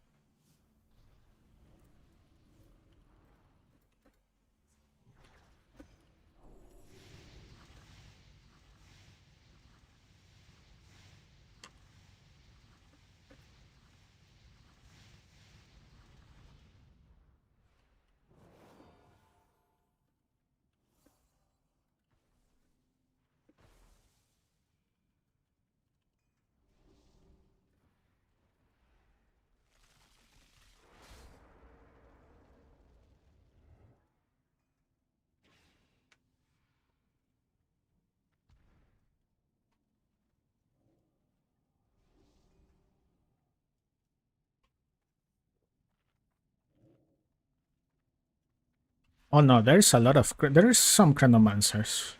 oh no, there's a lot of there's some Chronomancers,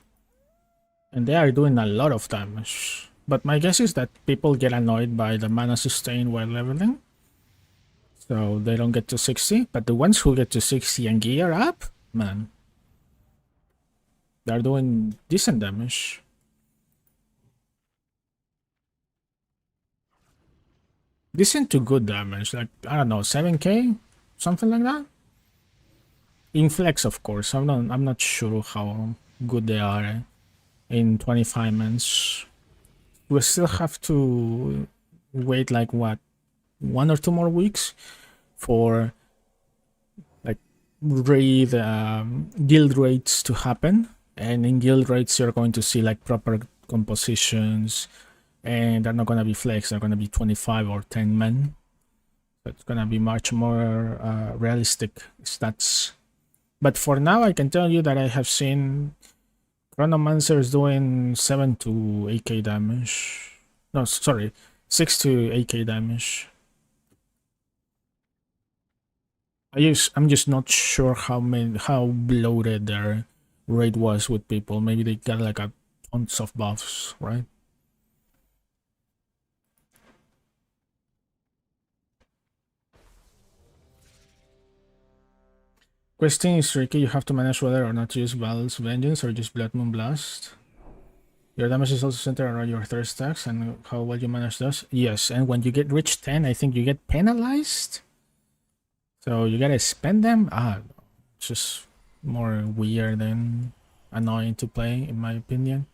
and they are doing a lot of damage. But my guess is that people get annoyed by the mana sustain while leveling, so they don't get to 60. But the ones who get to 60 and gear up, man, they're doing decent damage. Decent to good damage, like I don't know, 7k, something like that. In flex, of course. I'm not sure how good they are in 25 months. We still have to wait like what, 1 or 2 more weeks for like raid guild raids to happen, and in guild raids you're going to see like proper compositions, and they're not gonna be flex, they're gonna be 25 or 10 men. So it's gonna be much more realistic stats. But for now, I can tell you that I have seen Chronomancer is doing 7 to 8k damage. No, sorry, 6 to 8k damage. I'm just not sure how bloated their raid was with people. Maybe they got like a tons of buffs, right? Questing is tricky. You have to manage whether or not to use Val's Vengeance or just Blood Moon Blast. Your damage is also centered around your third stacks and how well you manage those. Yes, and when you get reach 10, I think you get penalized. So you gotta spend them. It's just more weird and annoying to play, in my opinion.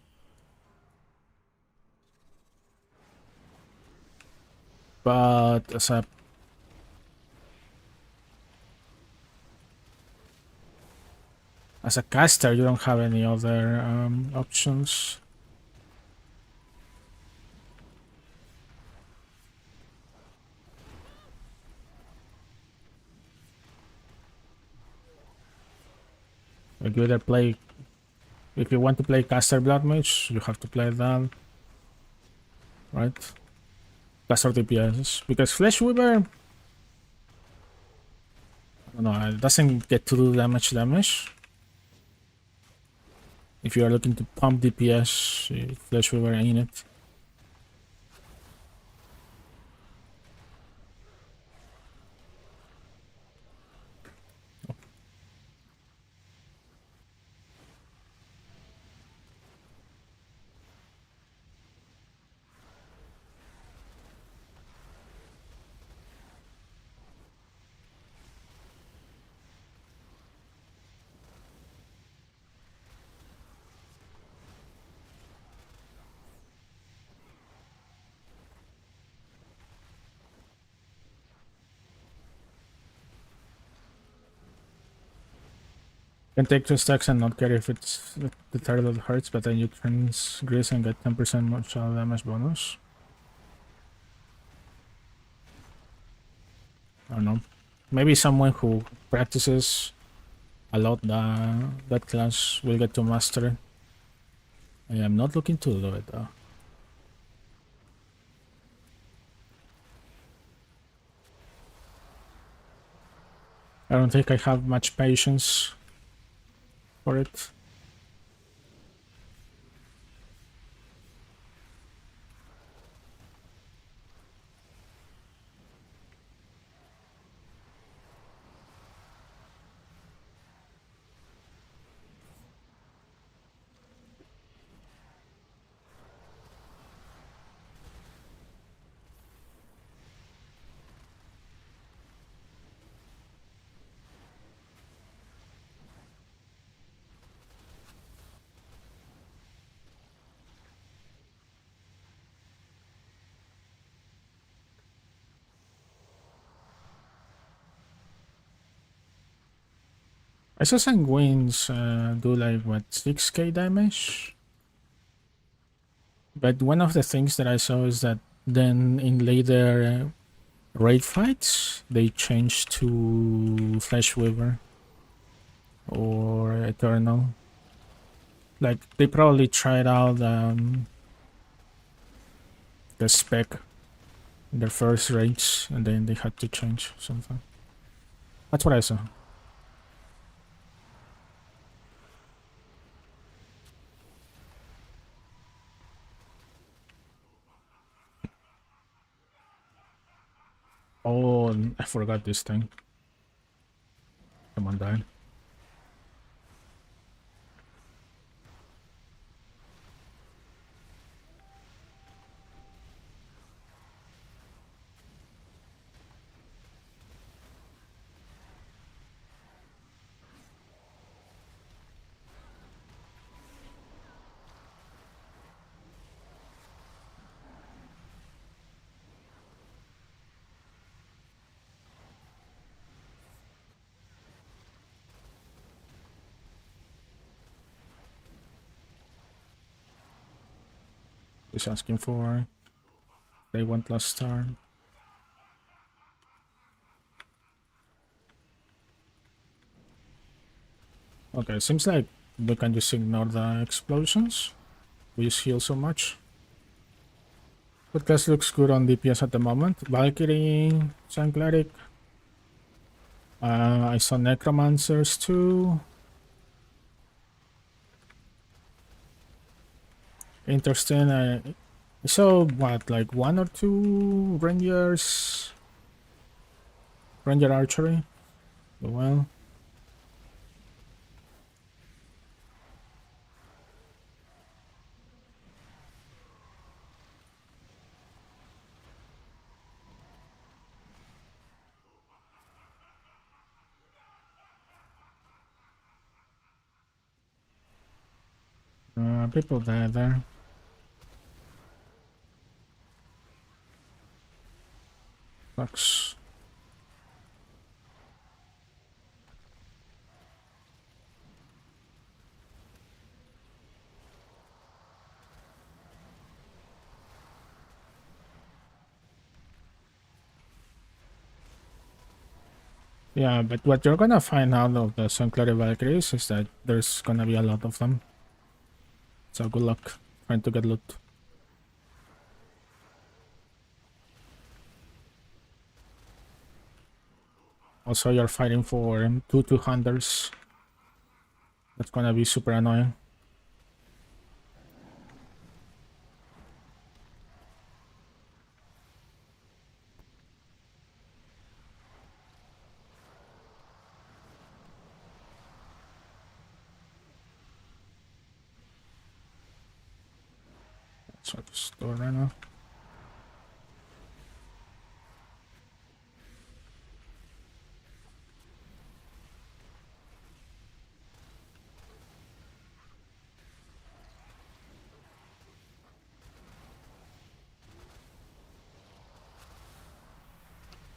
But as a caster, you don't have any other options. Like you either play, if you want to play caster Bloodmage, you have to play that, right? Caster DPS, because Flesh Weaver, I don't know, it doesn't get to do that much damage. If you are looking to pump DPS, Flesh Weaver ain't it. Can take 2 stacks and not care if it's the turtle that hurts, but then you transgress and get 10% more child damage bonus. I don't know. Maybe someone who practices a lot that class will get to master it. I am not looking to do it though. I don't think I have much patience for it. I saw sanguines do like what 6k damage, but one of the things that I saw is that then in later raid fights they changed to Flesh Weaver or Eternal. Like they probably tried out the spec in their first raids and then they had to change something. That's what I saw. Oh, I forgot this thing. Someone died. He's asking for they want last turn. Okay, seems like we can just ignore the explosions. We just heal so much. But class looks good on DPS at the moment. Valkyrie, cleric. I saw necromancers too. Interesting. I saw what, like 1 or 2 rangers, ranger archery. Well, people there. Sucks. Yeah, but what you're gonna find out of the Sanctuary Valkyries is that there's gonna be a lot of them. So good luck trying to get loot. Also, you're fighting for 2 200s. That's gonna be super annoying. That's what the store right now.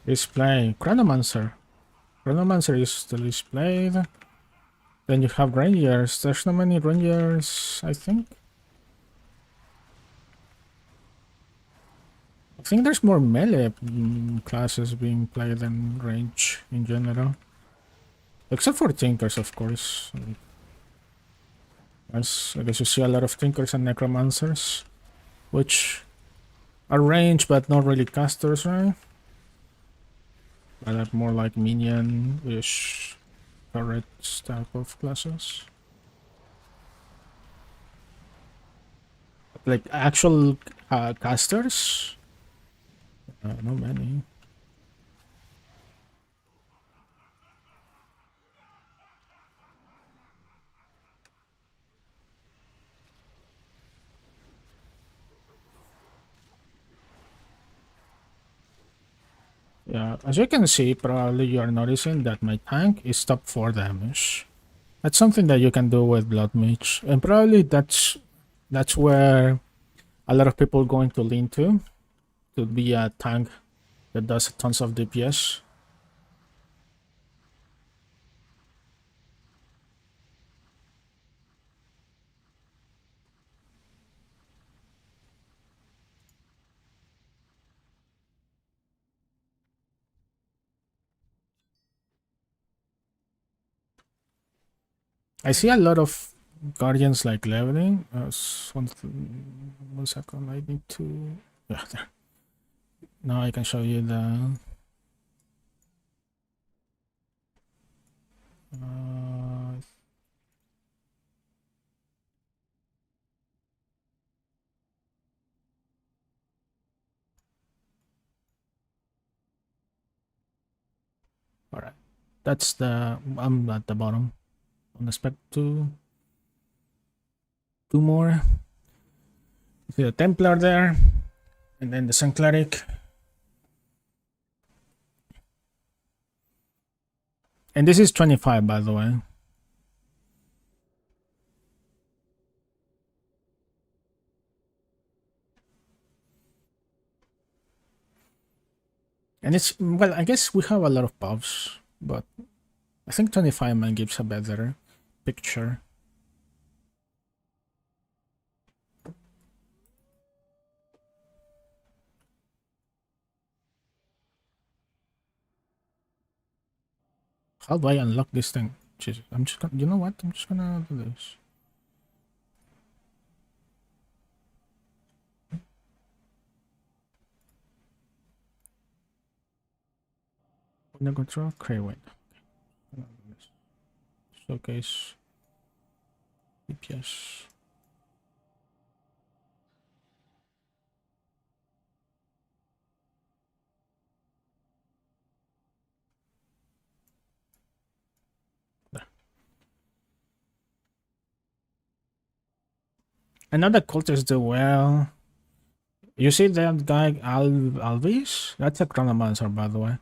Display Chronomancer. Chronomancer is still displayed. Then you have rangers. There's not many rangers, I think. I think there's more melee classes being played than range in general. Except for Tinkers, of course. I guess you see a lot of Tinkers and Necromancers, which are range but not really casters, right? But are more like minion-ish turrets type of classes. Like actual casters? Not many. Yeah, as you can see, probably you are noticing that my tank is top 4 damage. That's something that you can do with Bloodmage, and probably that's where a lot of people are going to lean to be a tank that does tons of DPS. I see a lot of guardians like leveling. One second, I need to. Yeah, there. Now I can show you the. All right, that's the. I'm at the bottom. On the spec two more. See the Templar there, and then the Sun Cleric. And this is 25, by the way. And it's, well, I guess we have a lot of buffs, but I think 25 man gives a better picture. How do I unlock this thing? Jesus, I'm just gonna, you know what? I'm just gonna do this. Window control, Craywind. Showcase. DPS. There. Another cultist do well. You see that guy Alvis? That's a Chronomancer, by the way.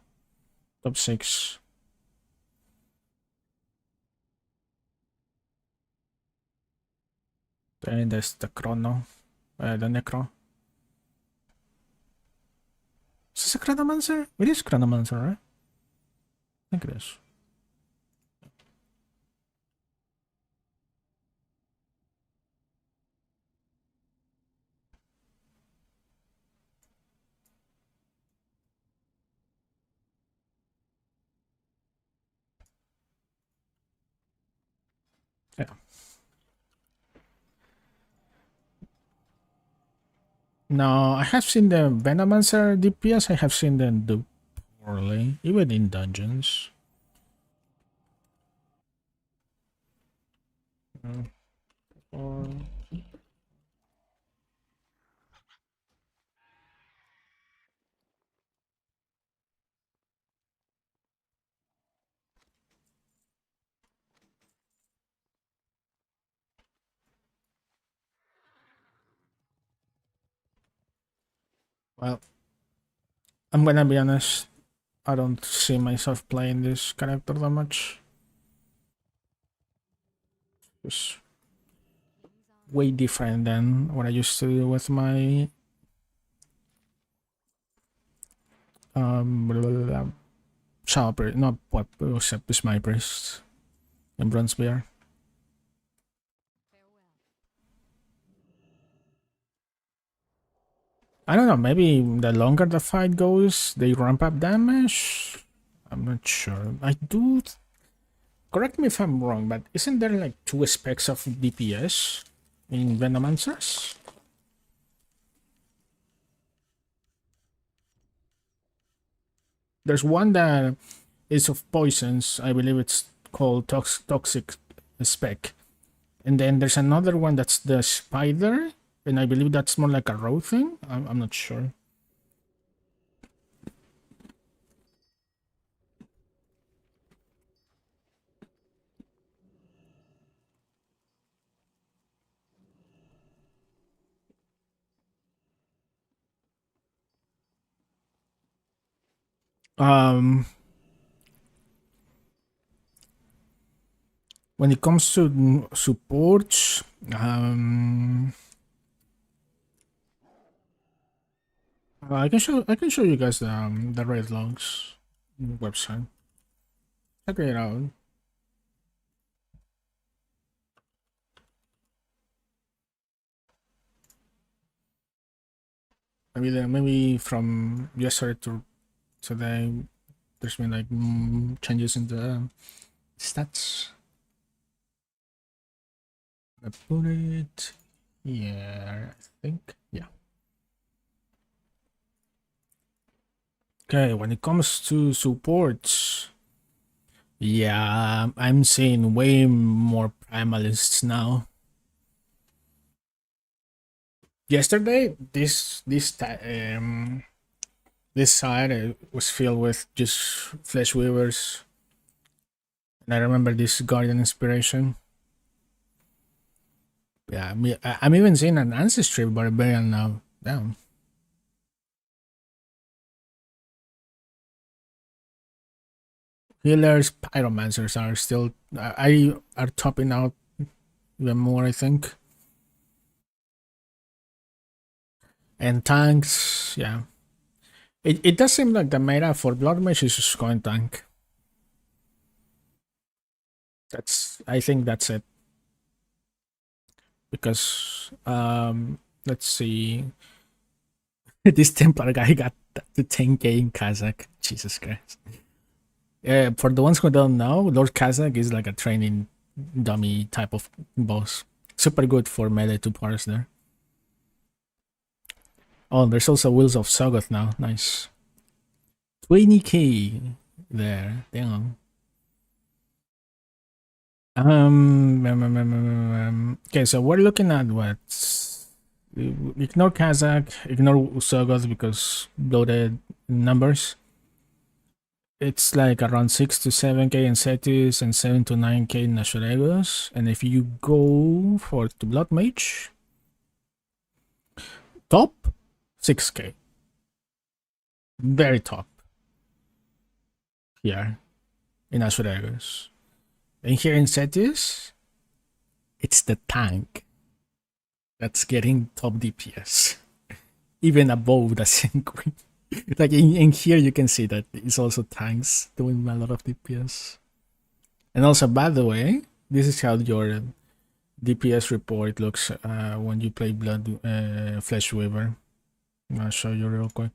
Top 6. Then there's the Chrono. The Necro. Is this a Chronomancer? It is Chronomancer, right? I think it is. Yeah. No, I have seen the Venomancer DPS. I have seen them do poorly, even in dungeons. Well, I'm gonna be honest. I don't see myself playing this character that much. It's way different than what I used to do with my Shadow Priest, not what was it, my priest in Bronze Bear. I don't know, maybe the longer the fight goes, they ramp up damage? I'm not sure. I do... Correct me if I'm wrong, but isn't there like 2 specs of DPS in Venomancers? There's one that is of poisons. I believe it's called Toxic Spec. And then there's another one that's the Spider. And I believe that's more like a row thing. I'm not sure. When it comes to supports, I can show you guys the raid logs website. Check it out. Maybe from yesterday to today, there's been like changes in the stats. I put it here, I think. Yeah. Okay, when it comes to supports, yeah, I'm seeing way more primalists now. Yesterday, this side was filled with just flesh weavers, and I remember this guardian inspiration. Yeah, I'm even seeing an ancestry barbarian now. Damn. Healers, pyromancers are still are topping out even more, I think. And tanks, yeah. It does seem like the meta for Bloodmage is just going tank. I think that's it. Because let's see. This Templar guy got the 10k in Kazakh. Jesus Christ. Yeah, for the ones who don't know, Lord Kazakh is like a training dummy type of boss. Super good for melee 2 parts there. Oh, there's also Wheels of Sagoth now. Nice. 20k there. Damn. Okay, so we're looking at what? Ignore Kazakh, ignore Sagoth because loaded numbers. It's like around 6 to 7k in Cetus and 7 to 9k in Nashoregos. And if you go for the Bloodmage, top 6k. Very top. Here in Nashoregos. And here in Cetus, it's the tank that's getting top DPS. Even above the Sync. Like in here you can see that it's also tanks doing a lot of DPS. And also, by the way, this is how your DPS report looks when you play Flesh Weaver. I'll show you real quick.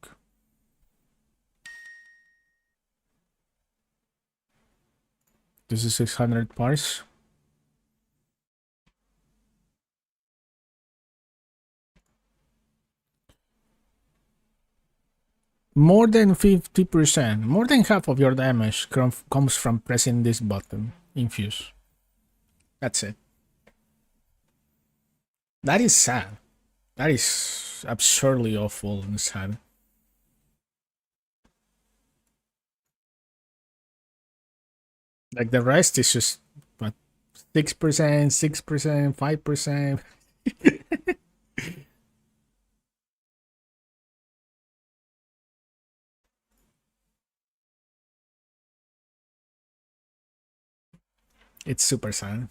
This is 600 parse. More than 50%, more than half of your damage comes from pressing this button, infuse. That's it. That is sad. That is absurdly awful and sad. Like the rest is just what 6%, 6%, 5%. It's super sad.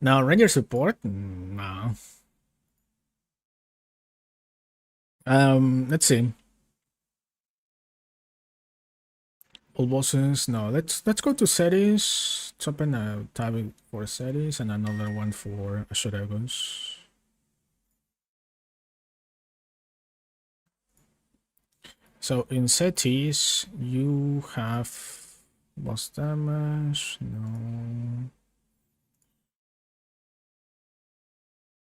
Now Ranger support? No. Let's see. All bosses. No, let's go to settings. Let's open a tab for settings and another one for Ashoregos. So in cities, you have boss damage. No,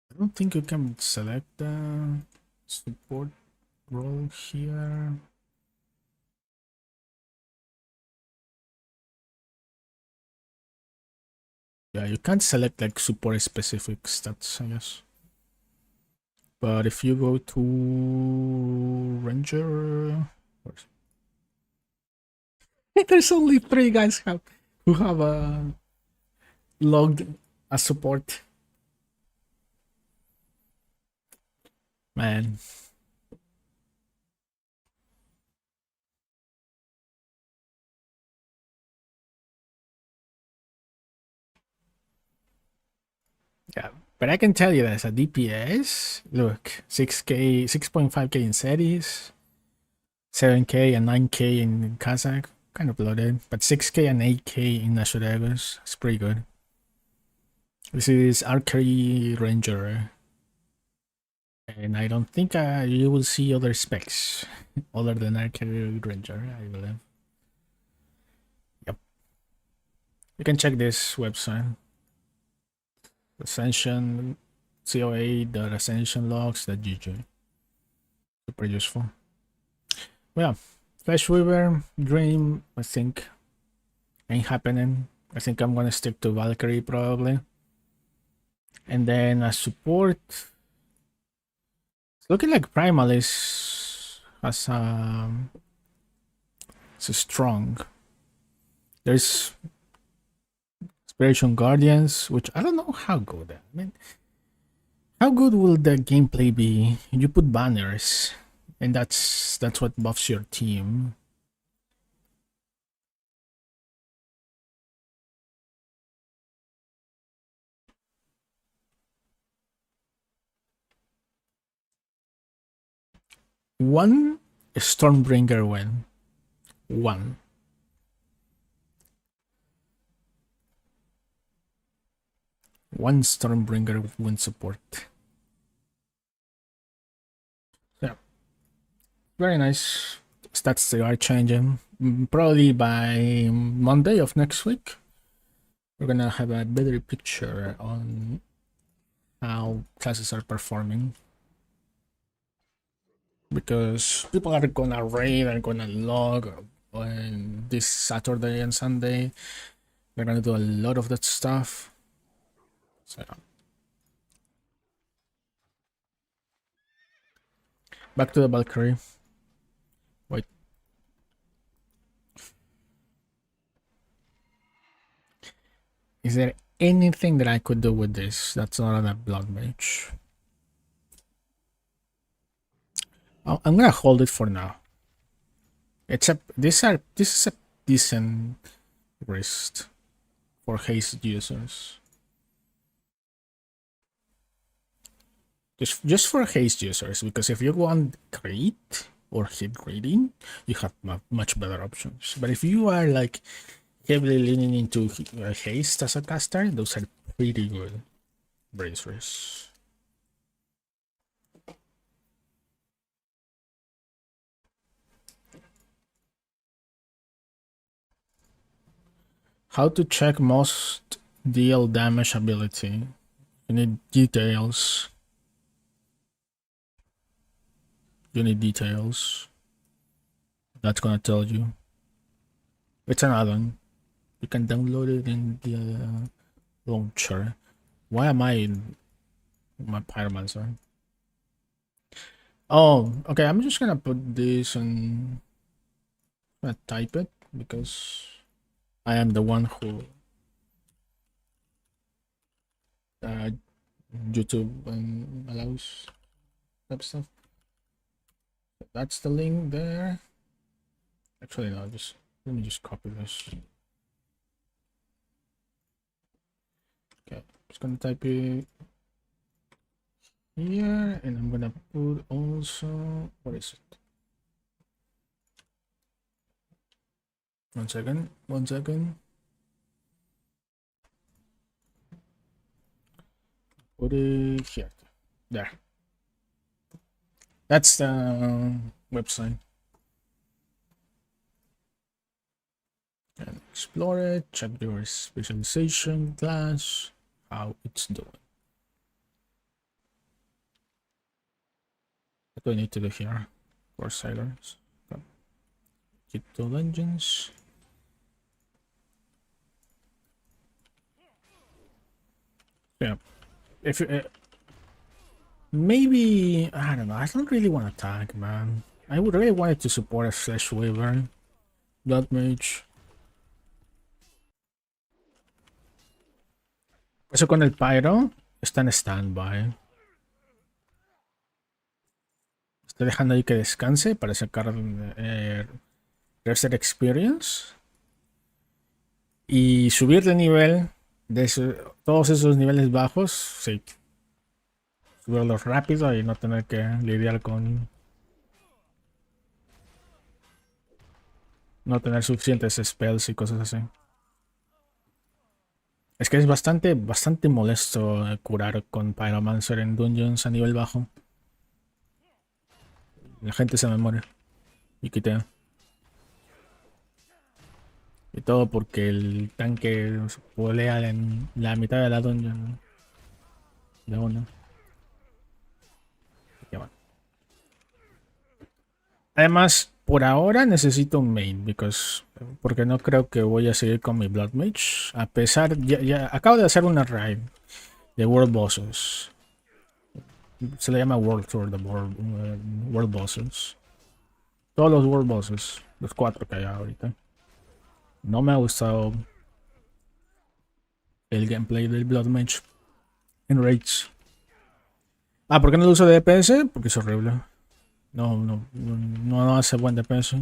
I don't think you can select the support role here. Yeah, you can't select like support specific stats, I guess. But if you go to Ranger, there's only 3 guys who have logged a support. Man. Yeah, but I can tell you this, a DPS, look, 6k, 6.5k in Ceres, 7k and 9k in Kazakh, kind of loaded, but 6k and 8k in Ashoregos, it's pretty good. This is Valkyrie Ranger, and I don't think you will see other specs other than Valkyrie Ranger, I believe. Yep. You can check this website. Ascension CoA Ascension logs.gg. Super useful. Well, yeah, Flash Weaver Dream, I think ain't happening. I think I'm gonna stick to Valkyrie probably. And then as support, it's looking like Primal is has it's strong. There's Inspiration Guardians, which I don't know how good. I mean, how good will the gameplay be? You put banners, and that's what buffs your team. One Stormbringer win. One. One Stormbringer win support. Yeah. Very nice. Stats they are changing. Probably by Monday of next week, we're gonna have a better picture on how classes are performing. Because people are gonna raid, are gonna log on this Saturday and Sunday. They're gonna do a lot of that stuff. So back to the Valkyrie. Wait. Is there anything that I could do with this that's not on a Bloodmage? I'm gonna hold it for now. This is a decent wrist for haste users. Just for haste users, because if you want crit or hit rating, you have much better options. But if you are like heavily leaning into haste as a caster, those are pretty good bracers. How to check most deal damage ability? You need details. You need details. That's gonna tell you. It's an add-on. You can download it in the launcher. Why am I in my Pyromancer? Oh, okay. I'm just gonna put this and type it because I am the one who YouTube allows that stuff. That's the link there. Actually, no. Let me just copy this. Okay, just gonna type it here, and I'm gonna put also. What is it? 1 second. 1 second. Put it here. There. That's the website. Explore it, check your specialization class, how it's doing. What do I need to do here? For sailors. Okay. Get to dungeons. Yeah. If you, maybe I don't know. I don't really want to tag, man. I would really want it to support a Flesh Wyvern, Bloodmage. Eso con el Pyro está en standby. Estoy dejando ahí que descanse para sacar Reset Experience y subir de nivel de todos esos niveles bajos. Sí, subirlos rápido y no tener que lidiar con no tener suficientes spells y cosas así. Es que es bastante molesto curar con Pyromancer en dungeons a nivel bajo. La gente se me muere y quitea. Y todo porque el tanque polea en la mitad de la dungeon de una. Además, por ahora necesito un main, porque no creo que voy a seguir con mi Bloodmage. A pesar, ya acabo de hacer una raid de World Bosses. Se le llama World Tour de World Bosses. Todos los World Bosses, los 4 que hay ahorita. No me ha gustado el gameplay del Bloodmage en raids. Ah, ¿por qué no lo uso de DPS? Porque es horrible. No hace buen DPS.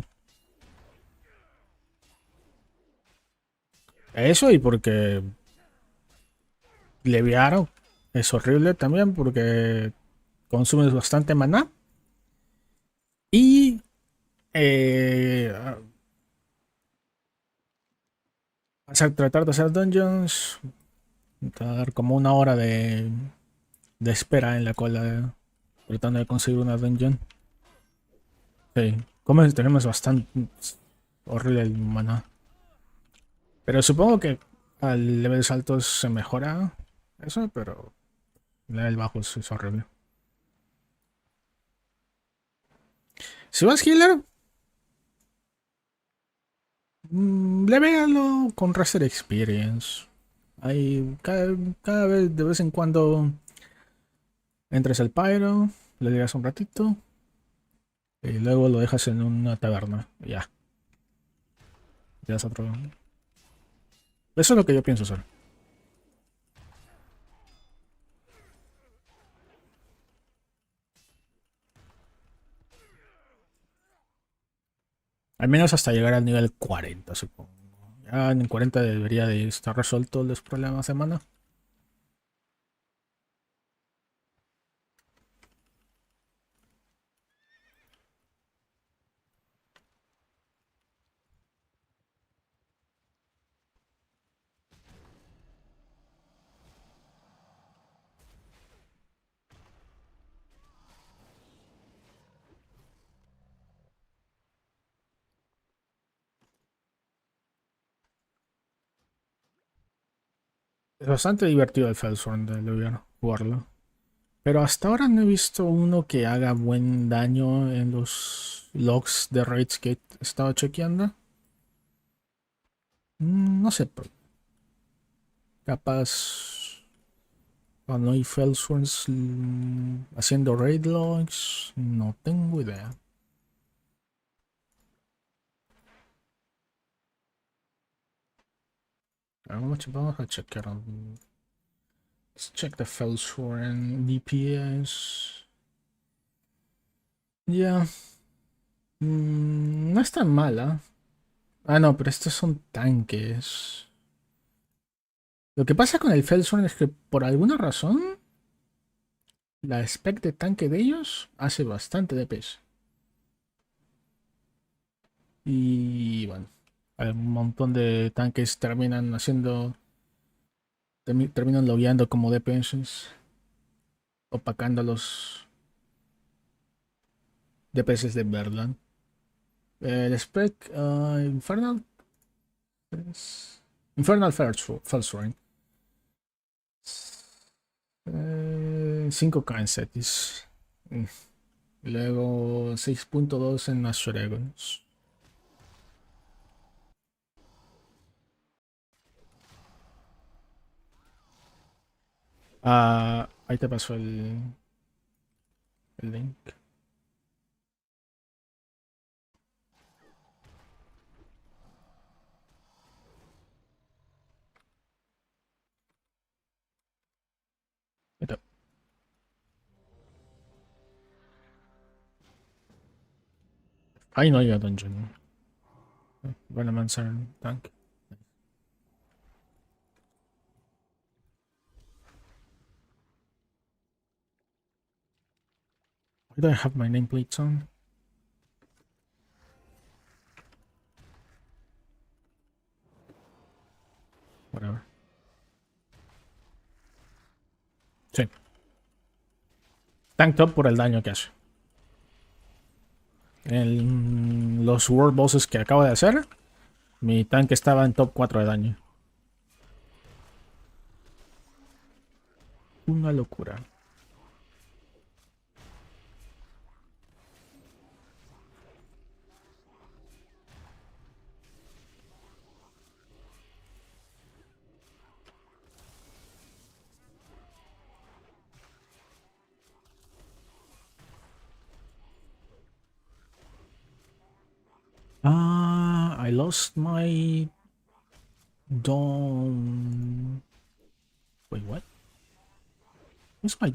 Eso y porque Leviaro es horrible también porque consumes bastante maná. Y tratar de hacer dungeons, dar como una hora de espera en la cola tratando de conseguir una dungeon. Sí, como tenemos bastante horrible el maná. Pero supongo que a levels altos se mejora eso, pero level bajos es horrible. Si vas healer, levéalo con Raster Experience. Ahí cada vez, de vez en cuando, entres al Pyro, le digas un ratito y luego lo dejas en una taberna. Y ya. Ya es otro. Eso es lo que yo pienso hacer. Al menos hasta llegar al nivel 40, supongo. Ya en 40 debería de estar resuelto los problemas de mana. Es bastante divertido el Felsworn de Leviar, jugarlo. Pero hasta ahora no he visto uno que haga buen daño en los logs de raids que he estado chequeando. No sé, capaz cuando hay Felsworns haciendo raid logs, no tengo idea. Vamos a chequear. Let's check the Felsworn DPS. Ya. No es tan mala. Ah, no, pero estos son tanques. Lo que pasa con el Felsworn es que por alguna razón la spec de tanque de ellos hace bastante DPS. Y bueno, hay un montón de tanques terminan haciendo. Terminan logueando como DPS. Opacando los DPS de verdad. El spec Infernal Infernal False Rain. 5K en Cetis. Luego 6.2 en Asheregons. Ahí te pasó el link. Ahí no hay a dungeon. Valkyrie tank. Why do I have my nameplates on? Whatever. Sí. Tank top por el daño que hace. Los World Bosses que acabo de hacer, mi tanque estaba en top 4 de daño. Una locura. I lost my dome. Wait, what? Where's my...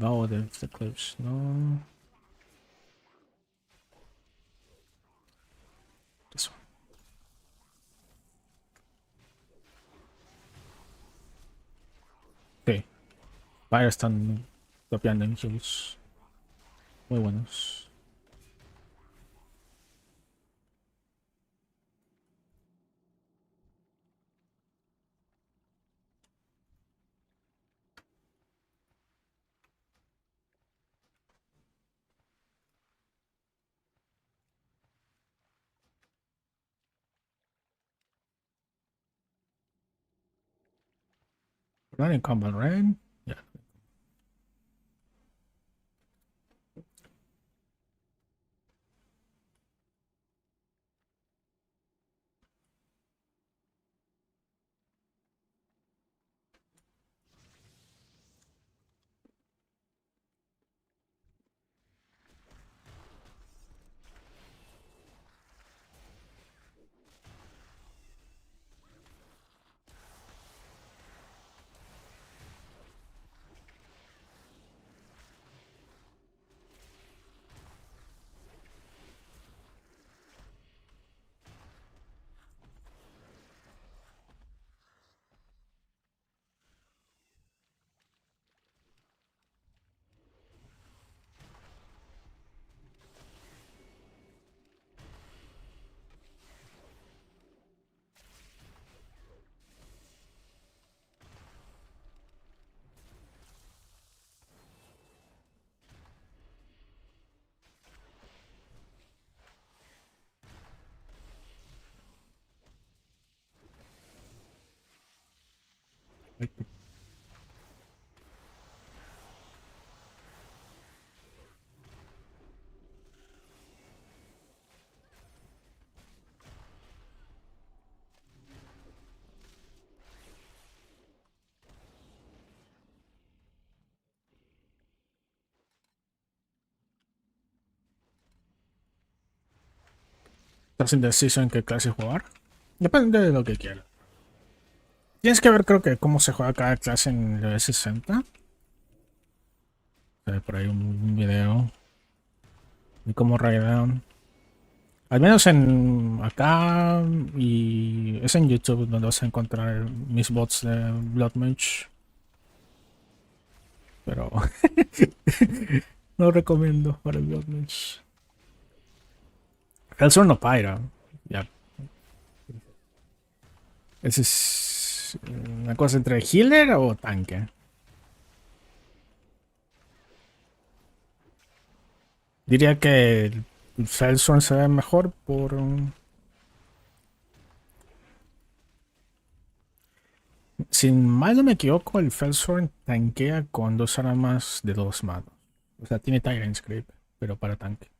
Oh, the clips. No. This one. Ok. Varios están topeando en kills. Muy buenos. Running combat, right? Yeah. ¿Estás indeciso en qué clase jugar? Depende de lo que quieras. Tienes que ver, creo que, cómo se juega cada clase en el 60. Por ahí un video de cómo raidean. Al menos en acá, y es en YouTube donde vas a encontrar mis bots de Bloodmage. Pero no recomiendo para el Bloodmage. El sur no Pyro. Ya. Ese es una cosa entre healer o tanque. Diría que el Felsworn se ve mejor por Si mal no me equivoco, el Fellsworn tanquea con 2 armas de 2 manos. O sea, tiene Tyrant Script, pero para tanque.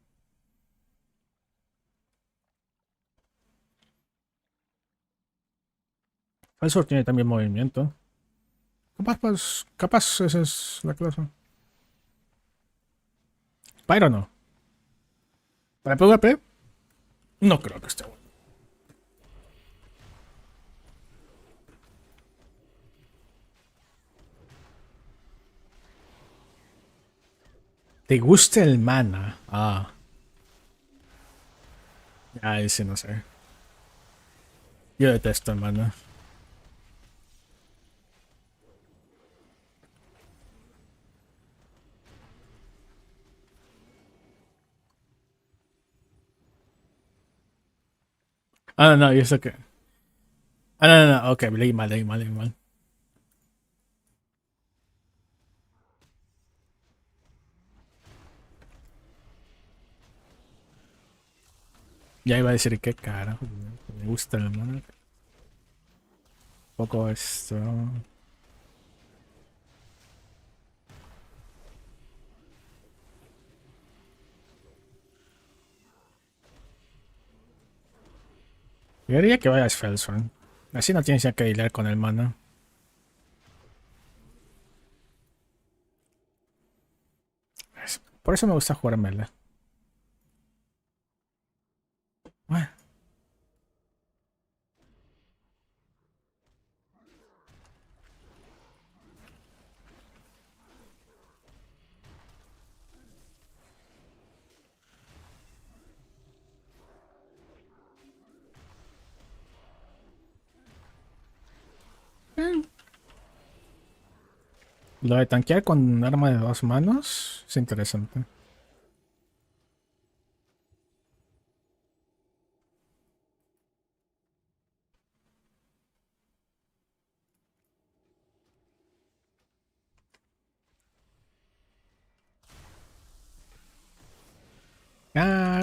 Fellsworn tiene también movimiento. Capaz esa es la clase. Pyro no. Para PvP, no creo que esté bueno. ¿Te gusta el mana? Ah, ese no sé. Yo detesto el mana. Ah, no, y eso que. Ah, no, no, no, ok, leí mal. Ya iba a decir que carajo, me gusta el mana. Poco esto. Yo diría que vayas Fellsworn. Así no tienes ya que lidiar con el mana. Por eso me gusta jugar Mele. Bueno, eh, lo de tanquear con arma de 2 manos es interesante.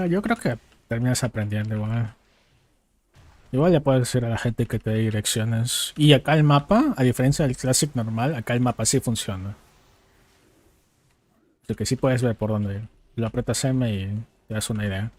Yo creo que terminas aprendiendo igual. Igual ya puedes decir a la gente que te dé direcciones. Y acá el mapa, a diferencia del Classic normal, acá el mapa sí funciona. Así que sí puedes ver por dónde ir. Lo apretas M y te das una idea.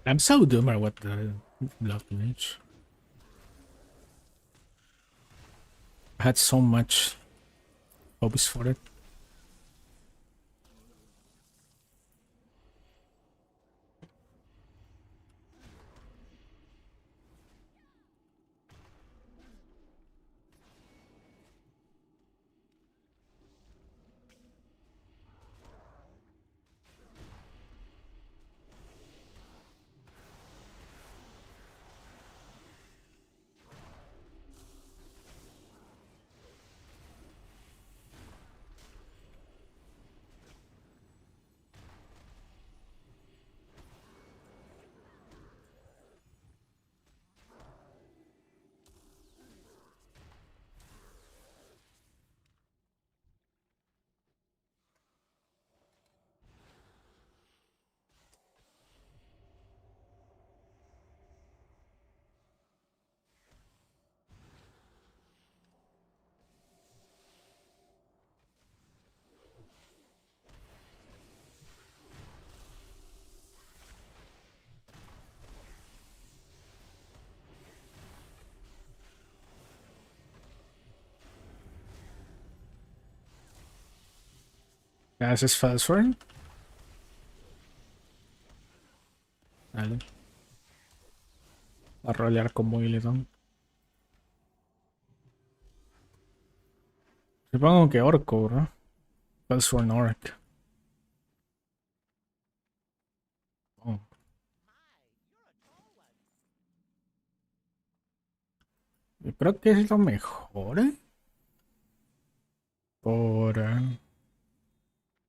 I'm so doomer with the Bloodmage. I had so much hopes for it. Haces Felsword. Dale. A rolear con movilidad. Supongo que orco, bro. Felsword orc. Oh. Yo creo que es lo mejor, por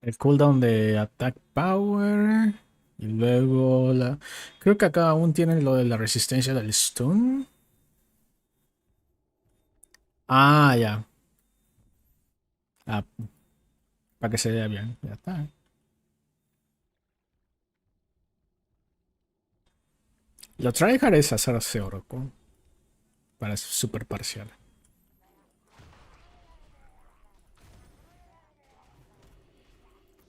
el cooldown de attack power. Y luego la... Creo que acá aún tienen lo de la resistencia del stun. Ah, ya. Ah, para que se vea bien. Ya está. Lo tryhard es hacerse orco. Para super parcial.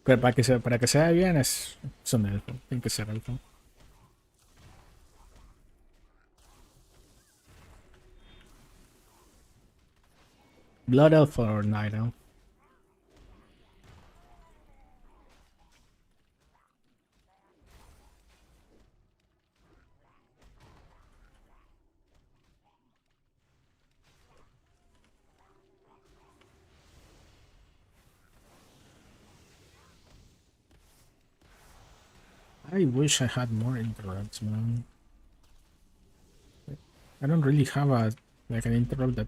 Pero para que se vea bien es un elfo. Tiene que ser elfo. Blood elf or night elf. I wish I had more interrupts, man. I don't really have like an interrupt that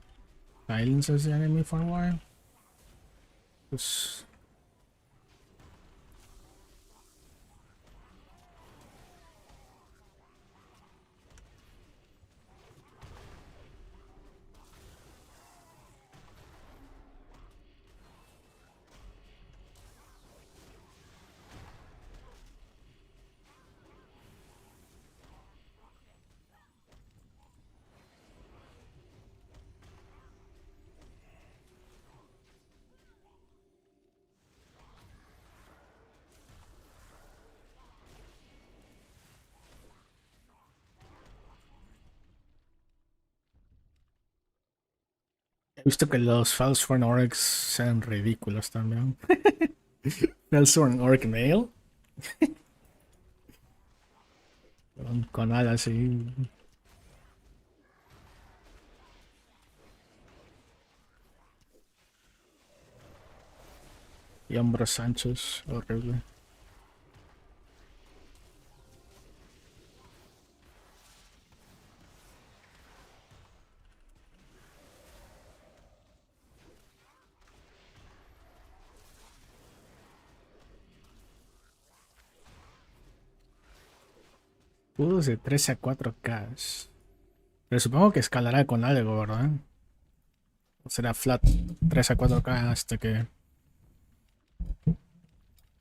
silences the enemy for a while. Just... He visto que los Falsworn Orcs sean ridículos también. Falsworn Orc Male. Con alas y... Y hombros anchos. Horrible. Escudos de 13 a 4K. Pero supongo que escalará con algo, ¿verdad? O será flat 3 a 4K hasta que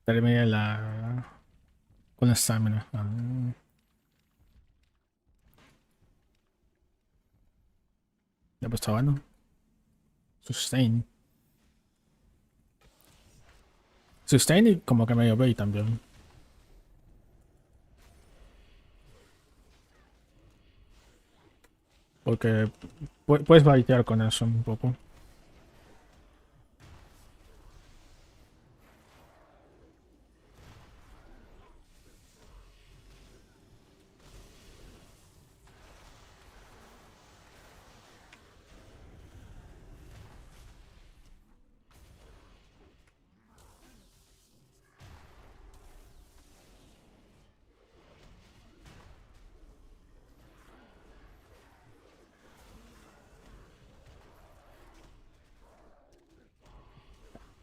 termine la... con la estamina. Ya pues está bueno. Sustain. Sustain y como que medio bait también. Porque puedes baitear con eso un poco.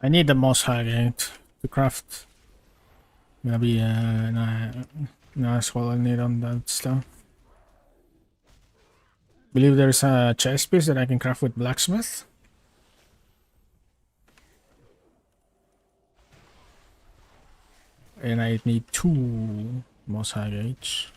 I need the moss agate to craft. Maybe nice what I need on that stuff. Believe there's a chest piece that I can craft with blacksmith. And I need 2 moss agates.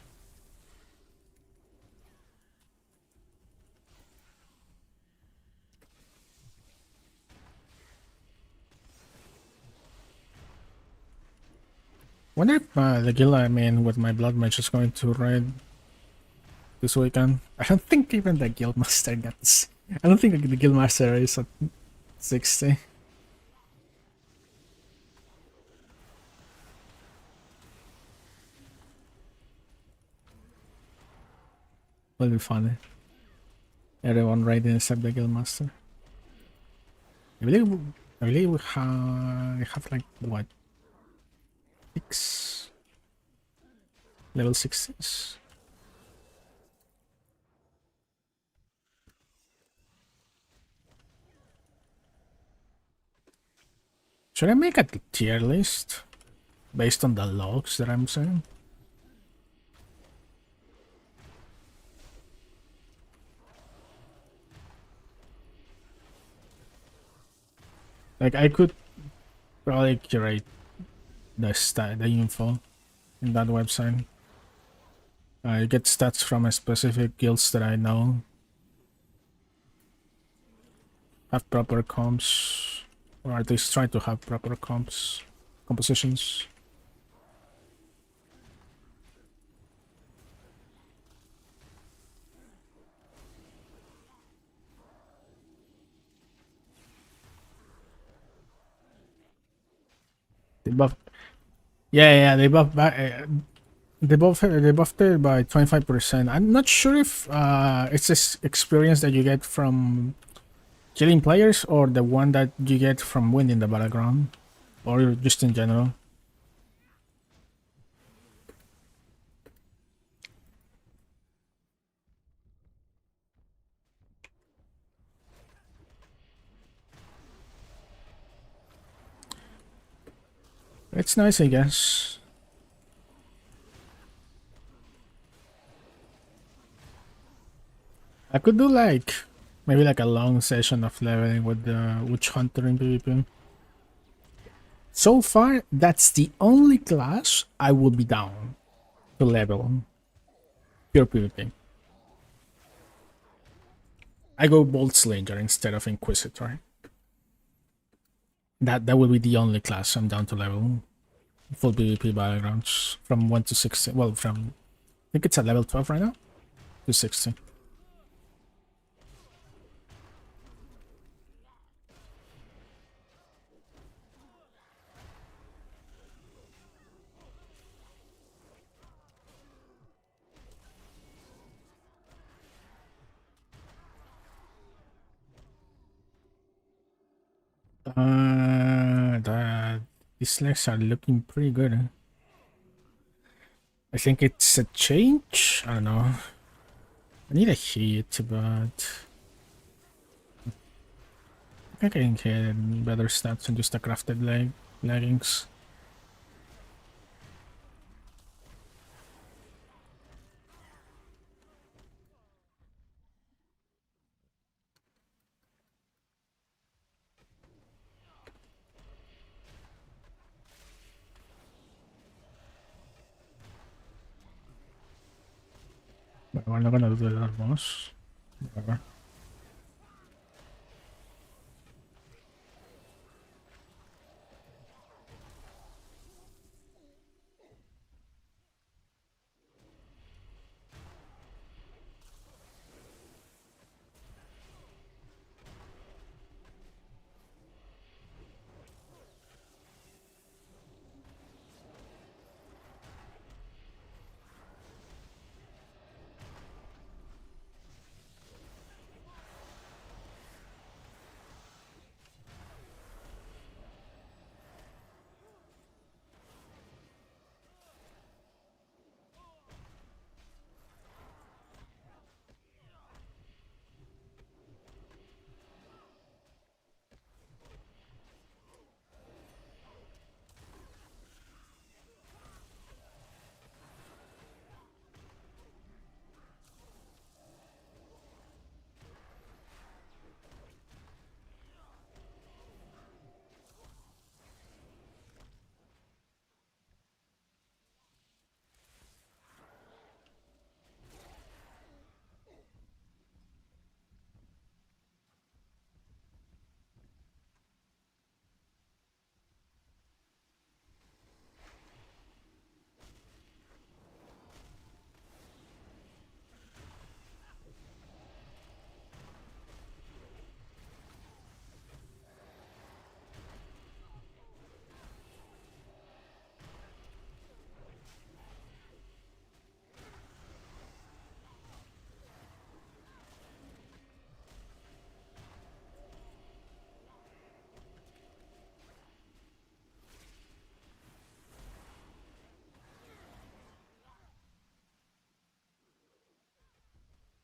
Wonder if the guild I'm in with my Bloodmage is going to raid this weekend. I don't think even the guildmaster gets. I don't think the guildmaster is at 60. That'll be funny. Everyone raiding except the guildmaster. I believe we have like what, 6 level 6s. Should I make a tier list based on the logs that I'm saying? Like I could probably curate the info in that website. I get stats from a specific guilds that I know. Have proper comps, or at least try to have proper compositions. They buff. Yeah, they buff back. They buffed it by 25%. I'm not sure if it's this experience that you get from killing players or the one that you get from winning the battleground, or just in general. It's nice, I guess. I could do like maybe like a long session of leveling with the Witch Hunter in PvP. So far, that's the only class I would be down to level pure PvP. I go Bolt Slinger instead of Inquisitor. That would be the only class I'm down to level. Full PvP battlegrounds from 1 to 60. Well, from I think it's at level 12 right now to 60. These legs are looking pretty good. Huh? I think it's a change. I don't know. I need a hit, but I think I can get better stats than just the crafted leggings. But we're not gonna do that almost. Whatever.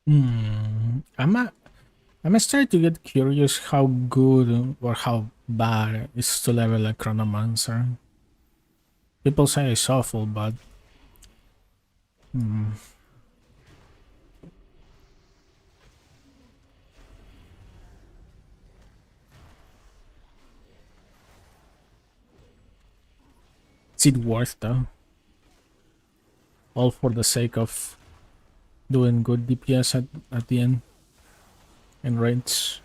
I'm starting to get curious how good or how bad it is to level a Chronomancer. People say it's awful, but is it worth though? All for the sake of doing good DPS at the end in raids.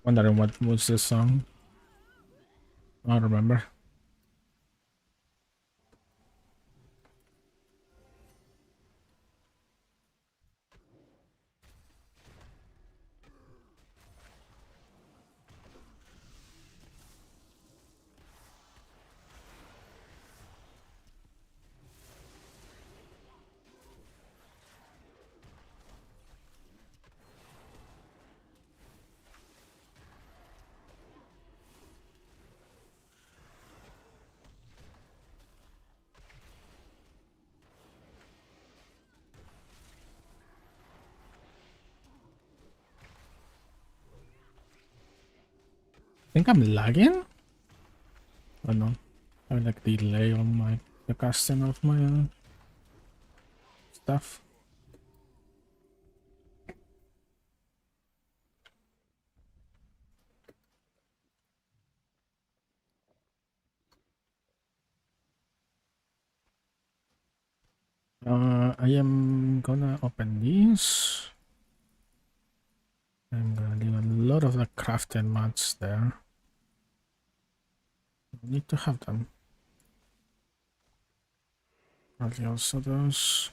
Wondering what was this song? I don't remember. I think I'm lagging? Oh no. I have like delay on my the casting of my stuff. I am gonna open these. I'm gonna leave a lot of the crafting mats there. I need to have them. Probably also those.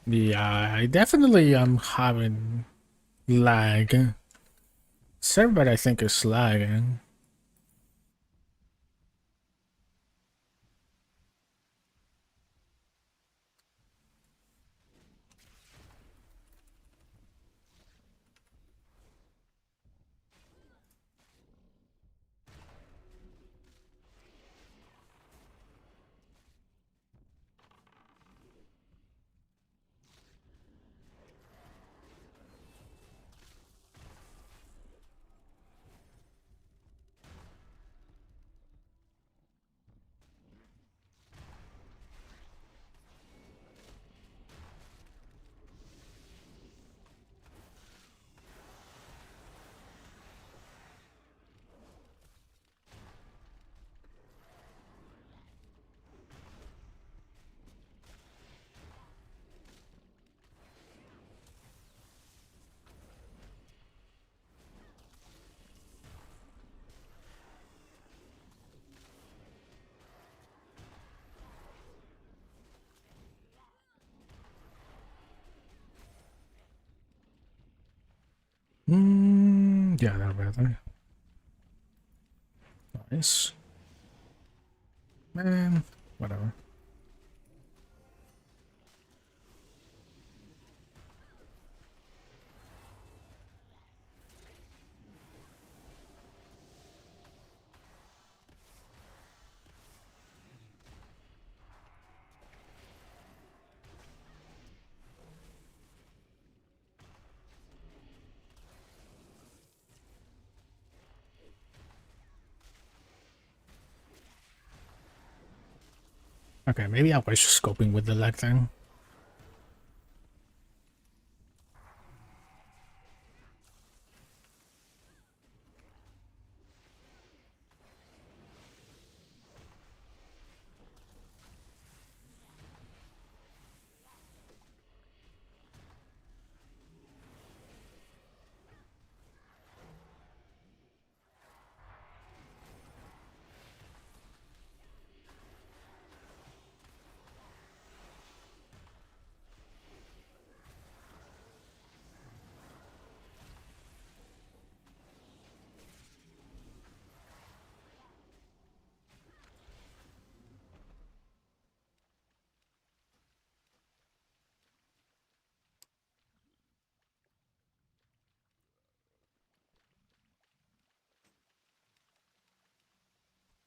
Yeah, I definitely am having lag. Server I think is lagging. Yeah, they're better. Nice. Man, whatever. Okay, maybe I was just scoping with the leg thing.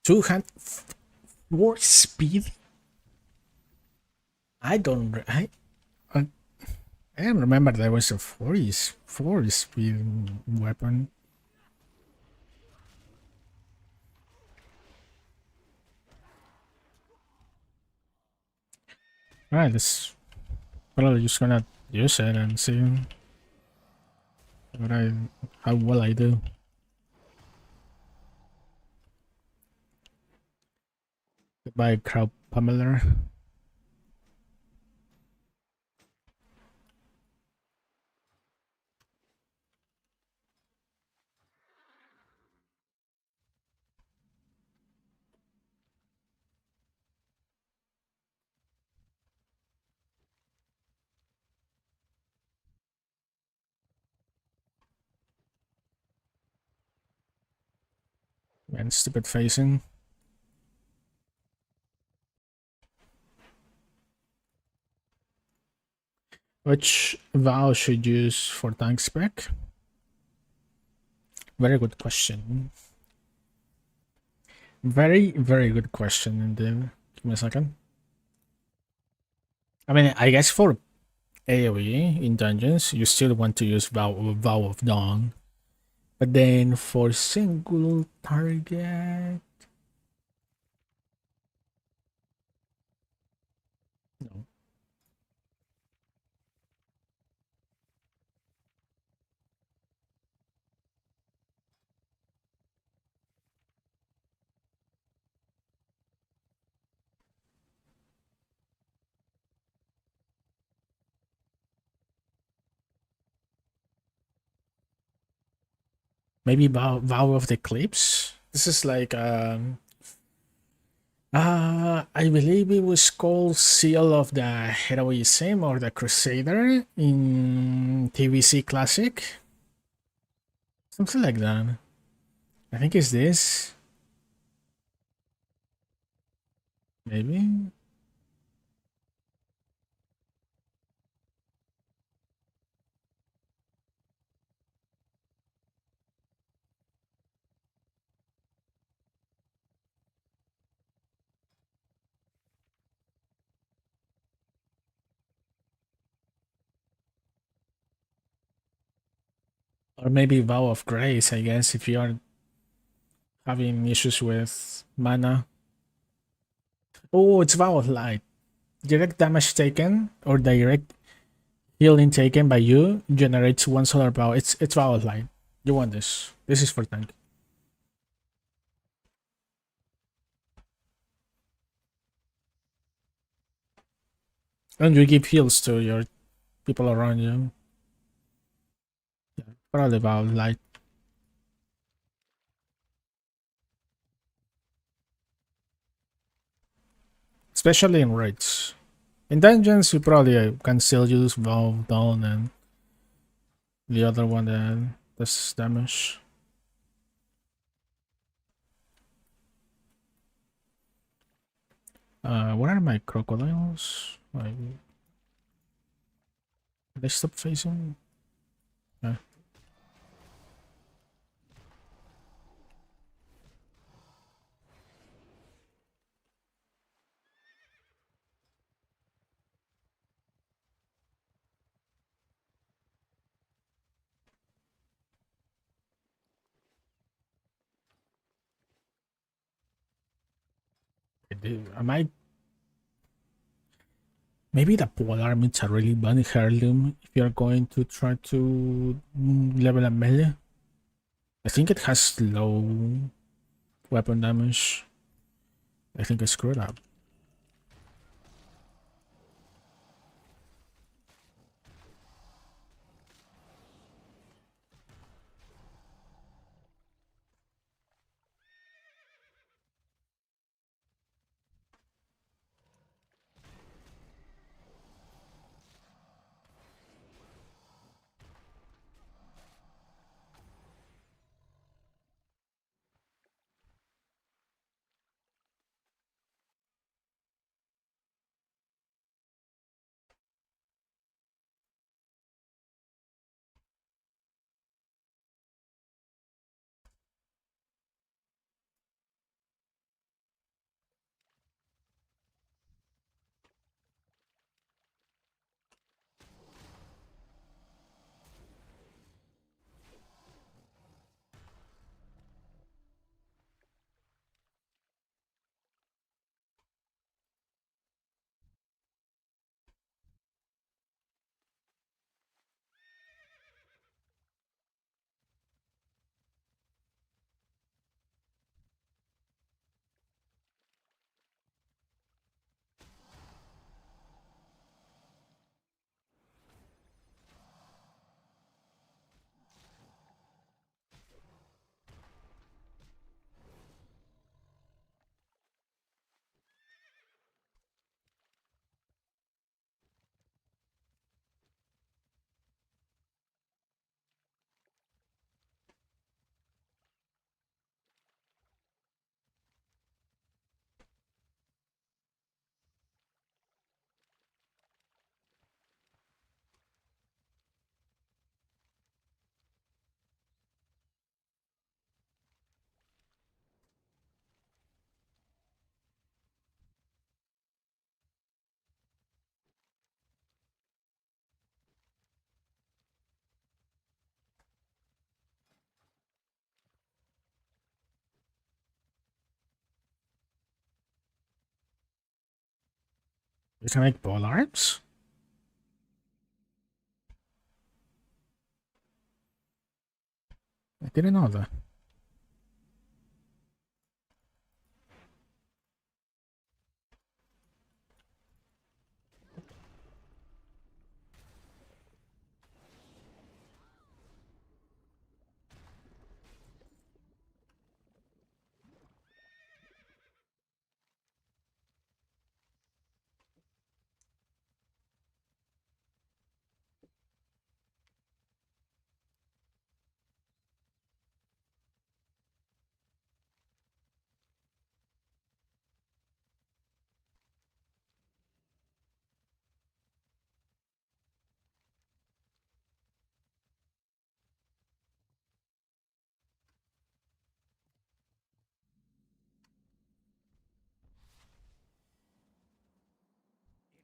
Two hand four speed. I don't. I don't remember there was a four speed weapon. Alright, let's probably just gonna use it and see what how well I do. Goodbye, crowd pummeler. Man, stupid facing. Which vow should use for tank spec? Very good question. Very, very good question indeed. Give me a second. I mean, I guess for AoE in dungeons, you still want to use Vow of Dawn. But then for single target... No. Maybe Vow of the Eclipse? This is like... I believe it was called Seal of the Heroism or the Crusader in TVC Classic. Something like that. I think it's this. Maybe? Or maybe Vow of Grace, I guess, if you are having issues with mana. Oh, it's Vow of Light. Direct damage taken or direct healing taken by you generates one solar power. It's Vow of Light. You want this. This is for tank. And you give heals to your people around you. Yeah, probably Vow of Light. Especially in raids. In dungeons, you probably can still use Vow of Dawn and the other one, this damage. What are my crocodiles? Like, they stop facing? Yeah. Am I? Maybe the polar means a really bad heirloom if you're going to try to level a melee. I think it has low weapon damage. I think I screwed up. You can make ball arms? I didn't know that.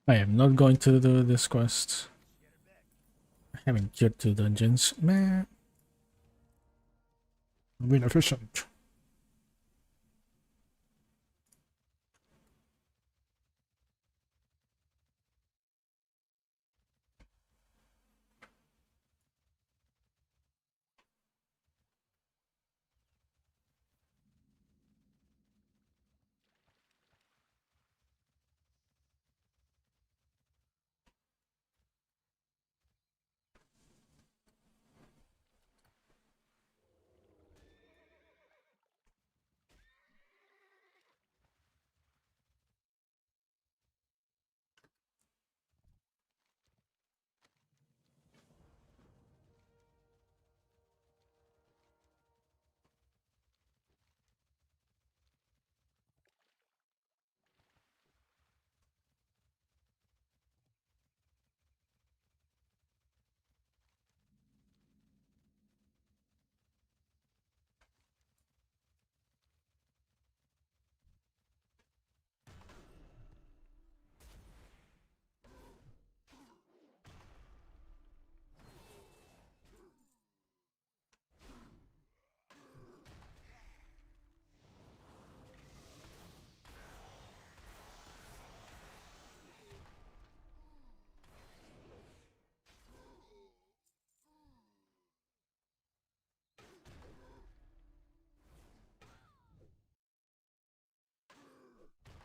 I am not going to do this quest. I haven't killed 2 dungeons. Man. I'm being efficient.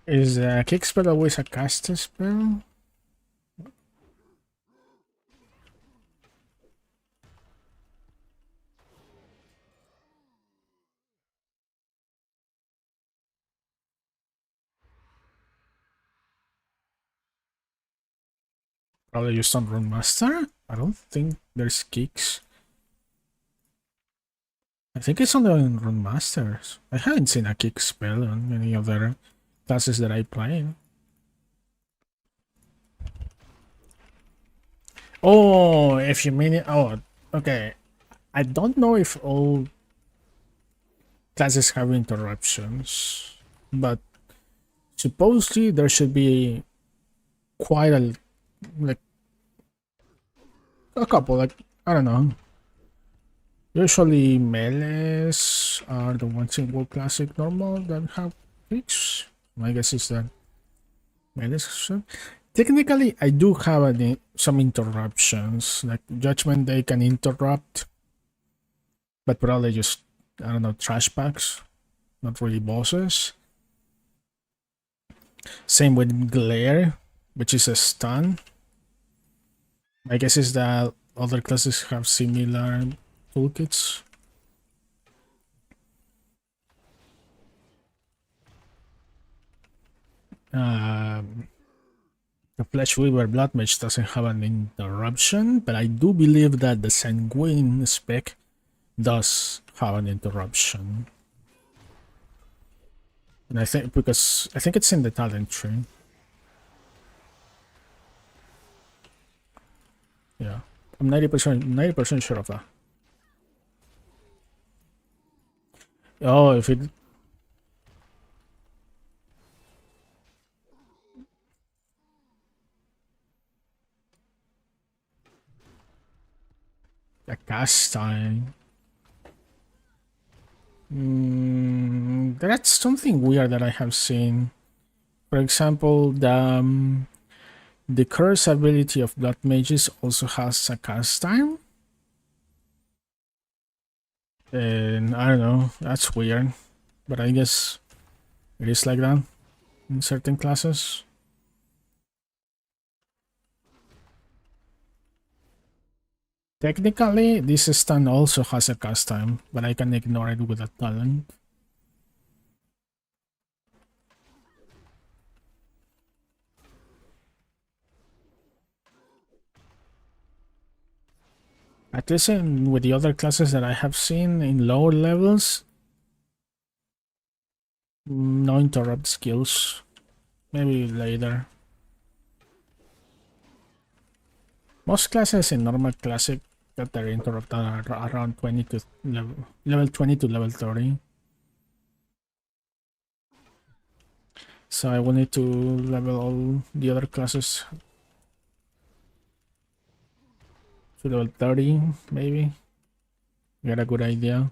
Is a kick spell always a caster spell? Probably just on Rune Master? I don't think there's kicks. I think it's only on Rune Masters. I haven't seen a kick spell on any other classes that I play. Oh, if you mean it. Oh, okay. I don't know if all classes have interruptions, but supposedly there should be quite a like a couple. Like I don't know. Usually melees are the ones in WoW Classic normal that have kicks. My guess is that melees. Technically, I do have some interruptions. Like Judgment Day can interrupt, but probably just I don't know trash packs, not really bosses. Same with Glare, which is a stun. My guess is that other classes have similar toolkits. The Flesh Weaver Bloodmage doesn't have an interruption, but I do believe that the Sanguine spec does have an interruption. And I think because I think it's in the talent tree. Yeah. I'm 90% sure of that. Oh, if it a cast time. That's something weird that I have seen. For example, the curse ability of Blood Mages also has a cast time. And I don't know, that's weird. But I guess it is like that in certain classes. Technically, this stun also has a cast time, but I can ignore it with a talent. At least with the other classes that I have seen in lower levels, no interrupt skills. Maybe later. Most classes in normal classic get their interrupt are around 20 to level 20 to level 30. So I will need to level all the other classes to level 30, maybe. Get a good idea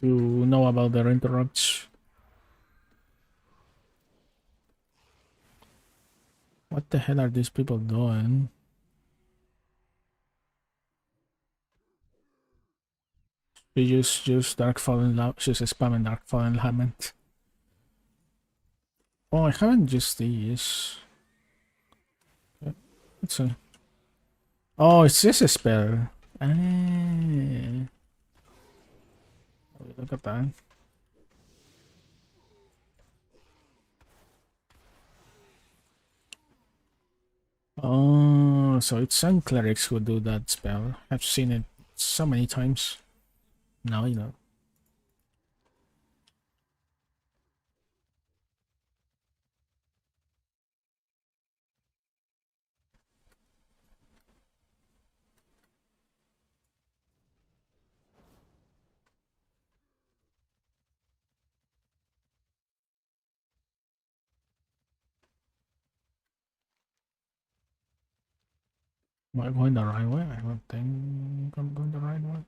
to know about their interrupts. What the hell are these people doing? They just Darkfallen, just spamming Darkfallen Lament. Oh, I haven't used these. Let's see. Oh, it's just a spell. Ah. Look at that. Oh, so it's some clerics who do that spell. I've seen it so many times. Now you know. Am I going the right way? I don't think I'm going the right way.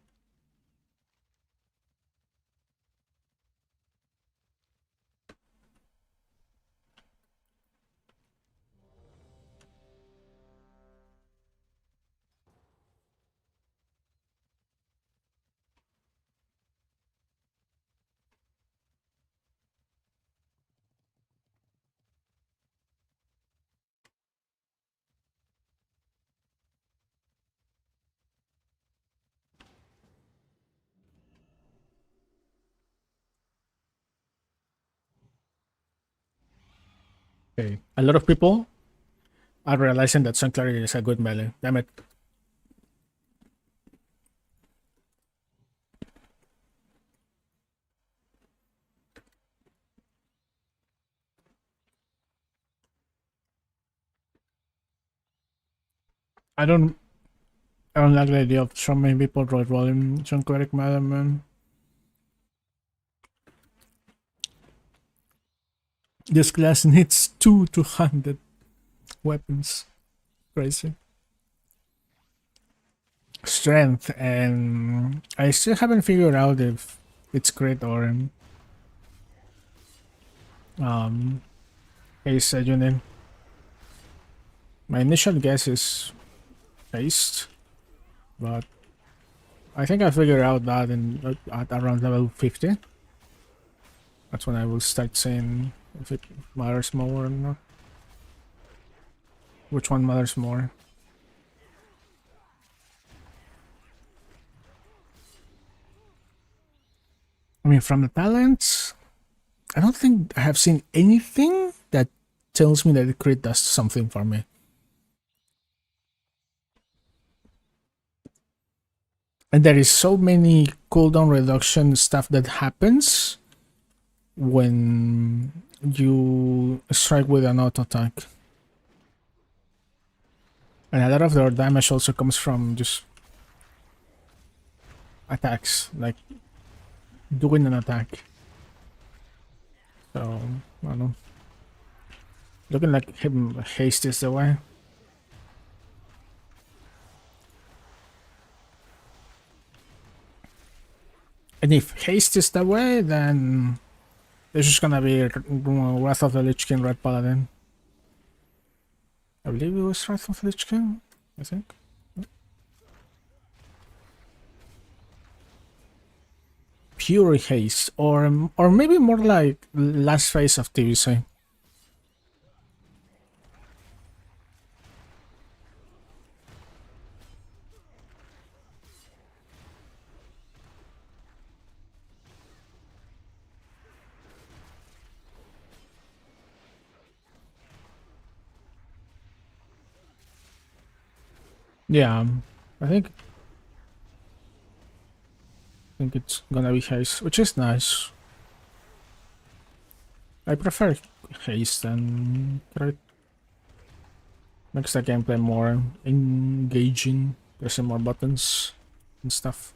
Okay. A lot of people are realizing that Sun Cleric is a good melee. Damn it. I don't like the idea of so many people rolling Sun Cleric melee, man. This class needs 200 weapons. Crazy. Strength, and I still haven't figured out if it's crit or haste unit. My initial guess is haste, but I think I figured out that at around level 50. That's when I will start saying if it matters more or not. Which one matters more? I mean, from the talents, I don't think I have seen anything that tells me that the crit does something for me. And there is so many cooldown reduction stuff that happens when you strike with an auto attack. And a lot of their damage also comes from just attacks, like doing an attack. So, I don't know. Looking like haste is the way. And if haste is the way, then this is gonna be Wrath of the Lich King Red Paladin. I believe it was Wrath of the Lich King, I think. Pure haste, or maybe more like last phase of TVC. Yeah, I think it's gonna be haste, which is nice. I prefer haste than crit. Makes the gameplay more engaging, pressing more buttons and stuff.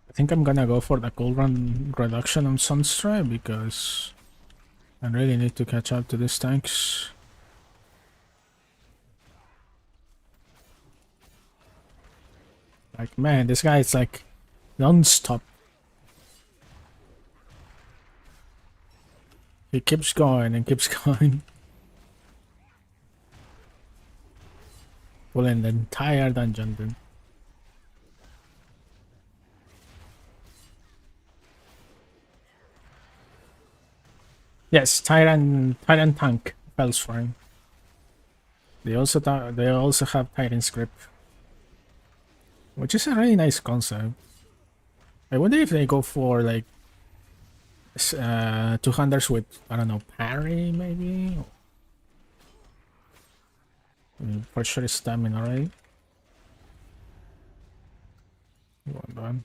I think I'm gonna go for the cooldown reduction on Sunstrike because I really need to catch up to these tanks. Like, man, this guy is like non-stop. He keeps going and keeps going. Pulling the entire dungeon, dude. Yes, Tyrant tank spells for him. They also have Tyrant script, which is a really nice concept. I wonder if they go for like 200s with, I don't know, parry maybe. For sure, stamina, right? Hold on.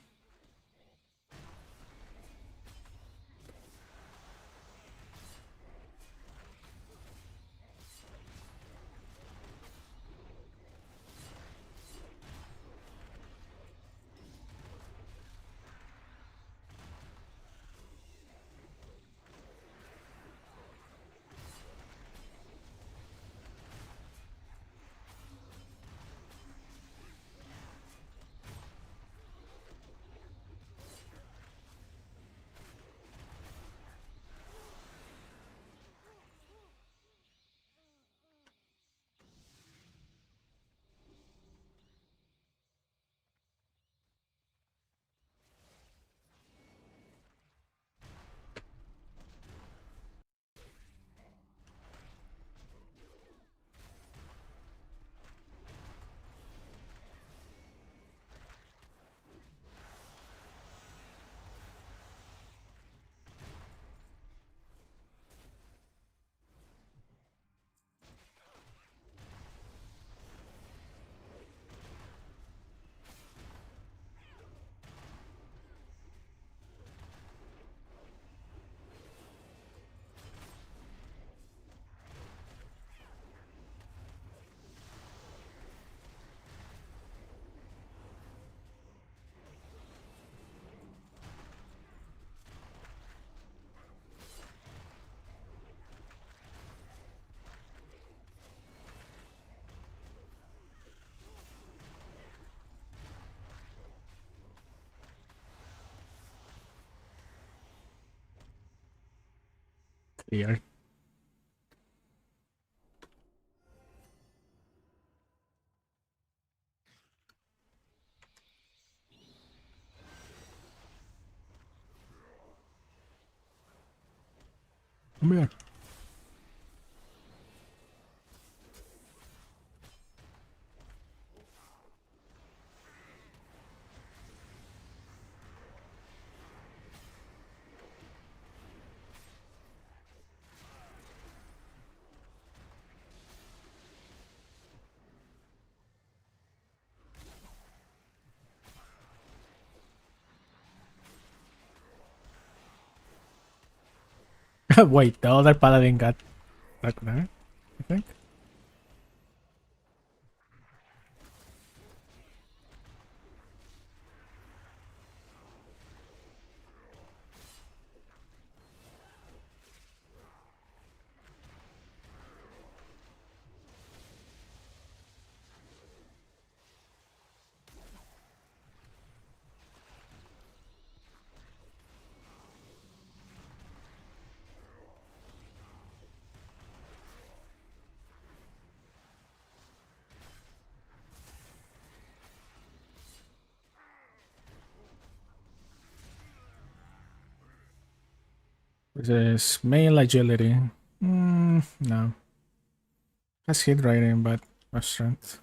Clear. Come here. Wait, the other paladin got stuck there, I think. This is male agility. No. Has hit rating, but no strength.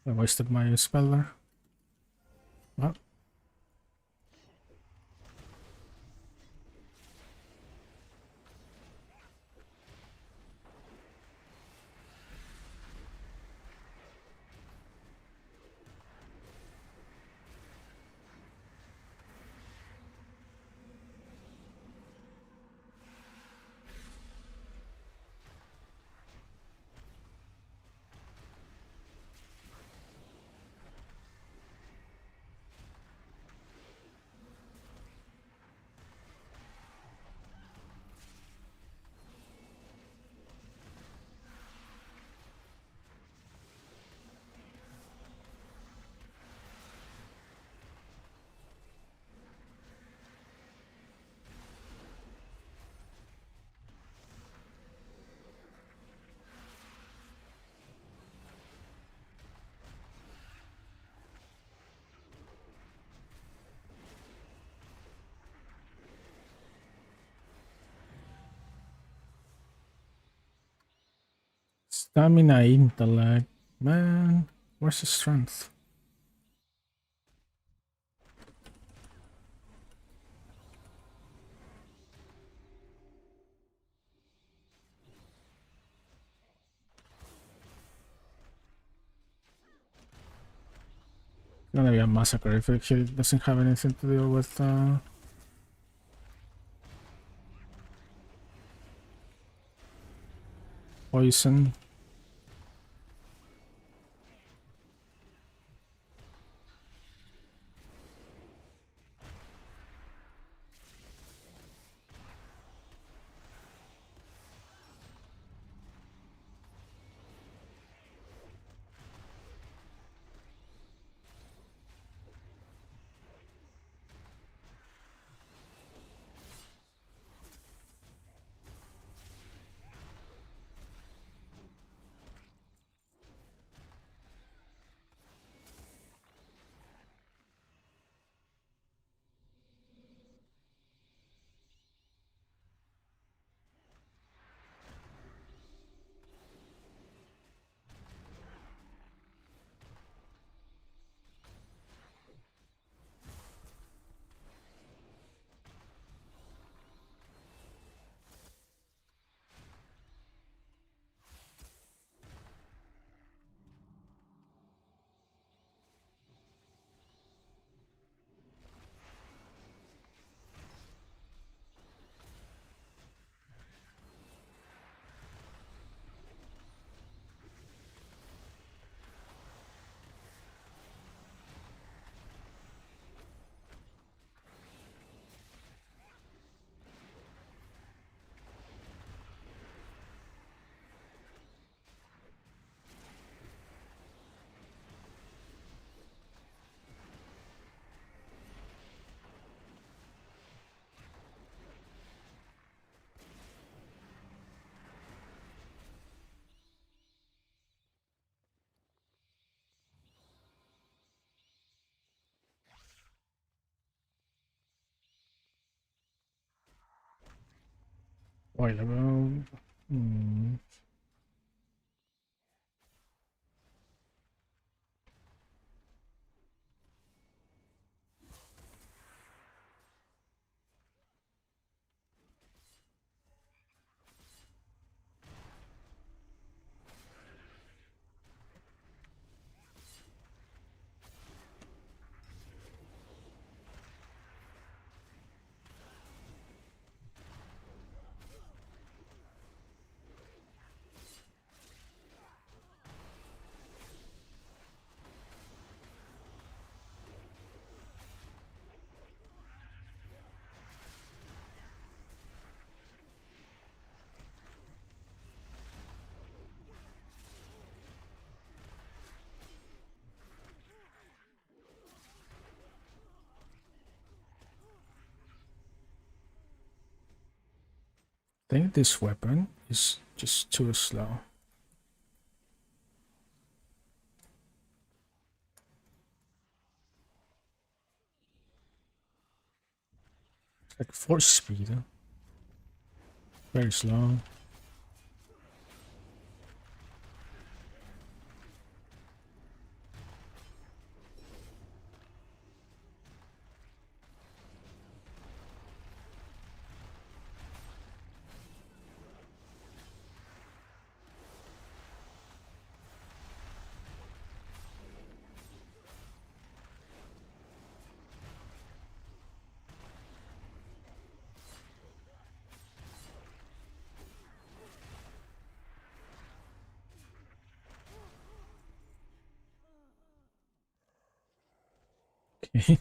I wasted my spell there. Well, Stamina, intellect. Man, where's the strength? Gonna be a massacre if it actually doesn't have anything to deal with poison. While ago. I think this weapon is just too slow. It's like force speed. Huh? Very slow. Okay.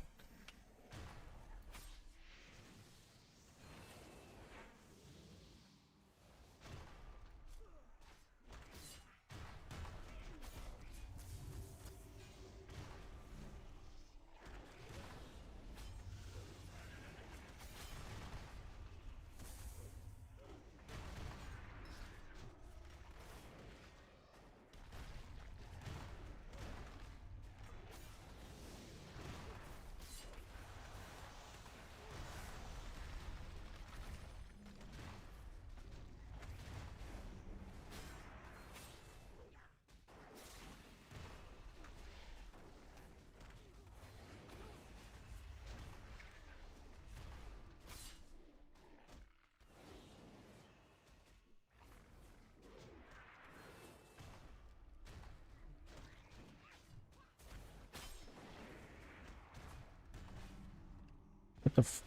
What the f...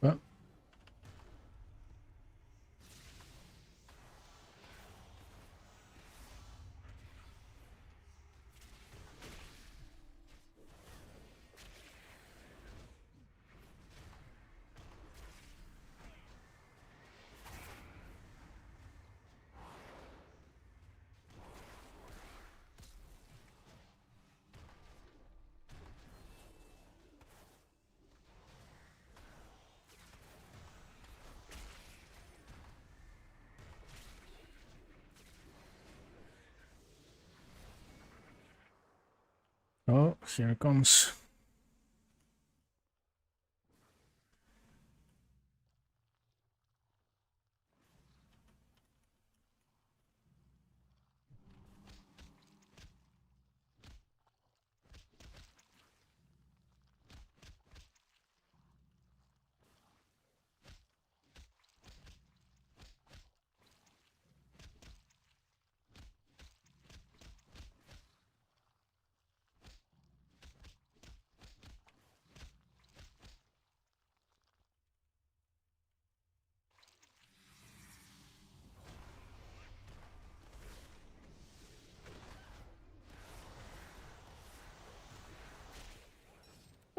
Well, oh, here it comes.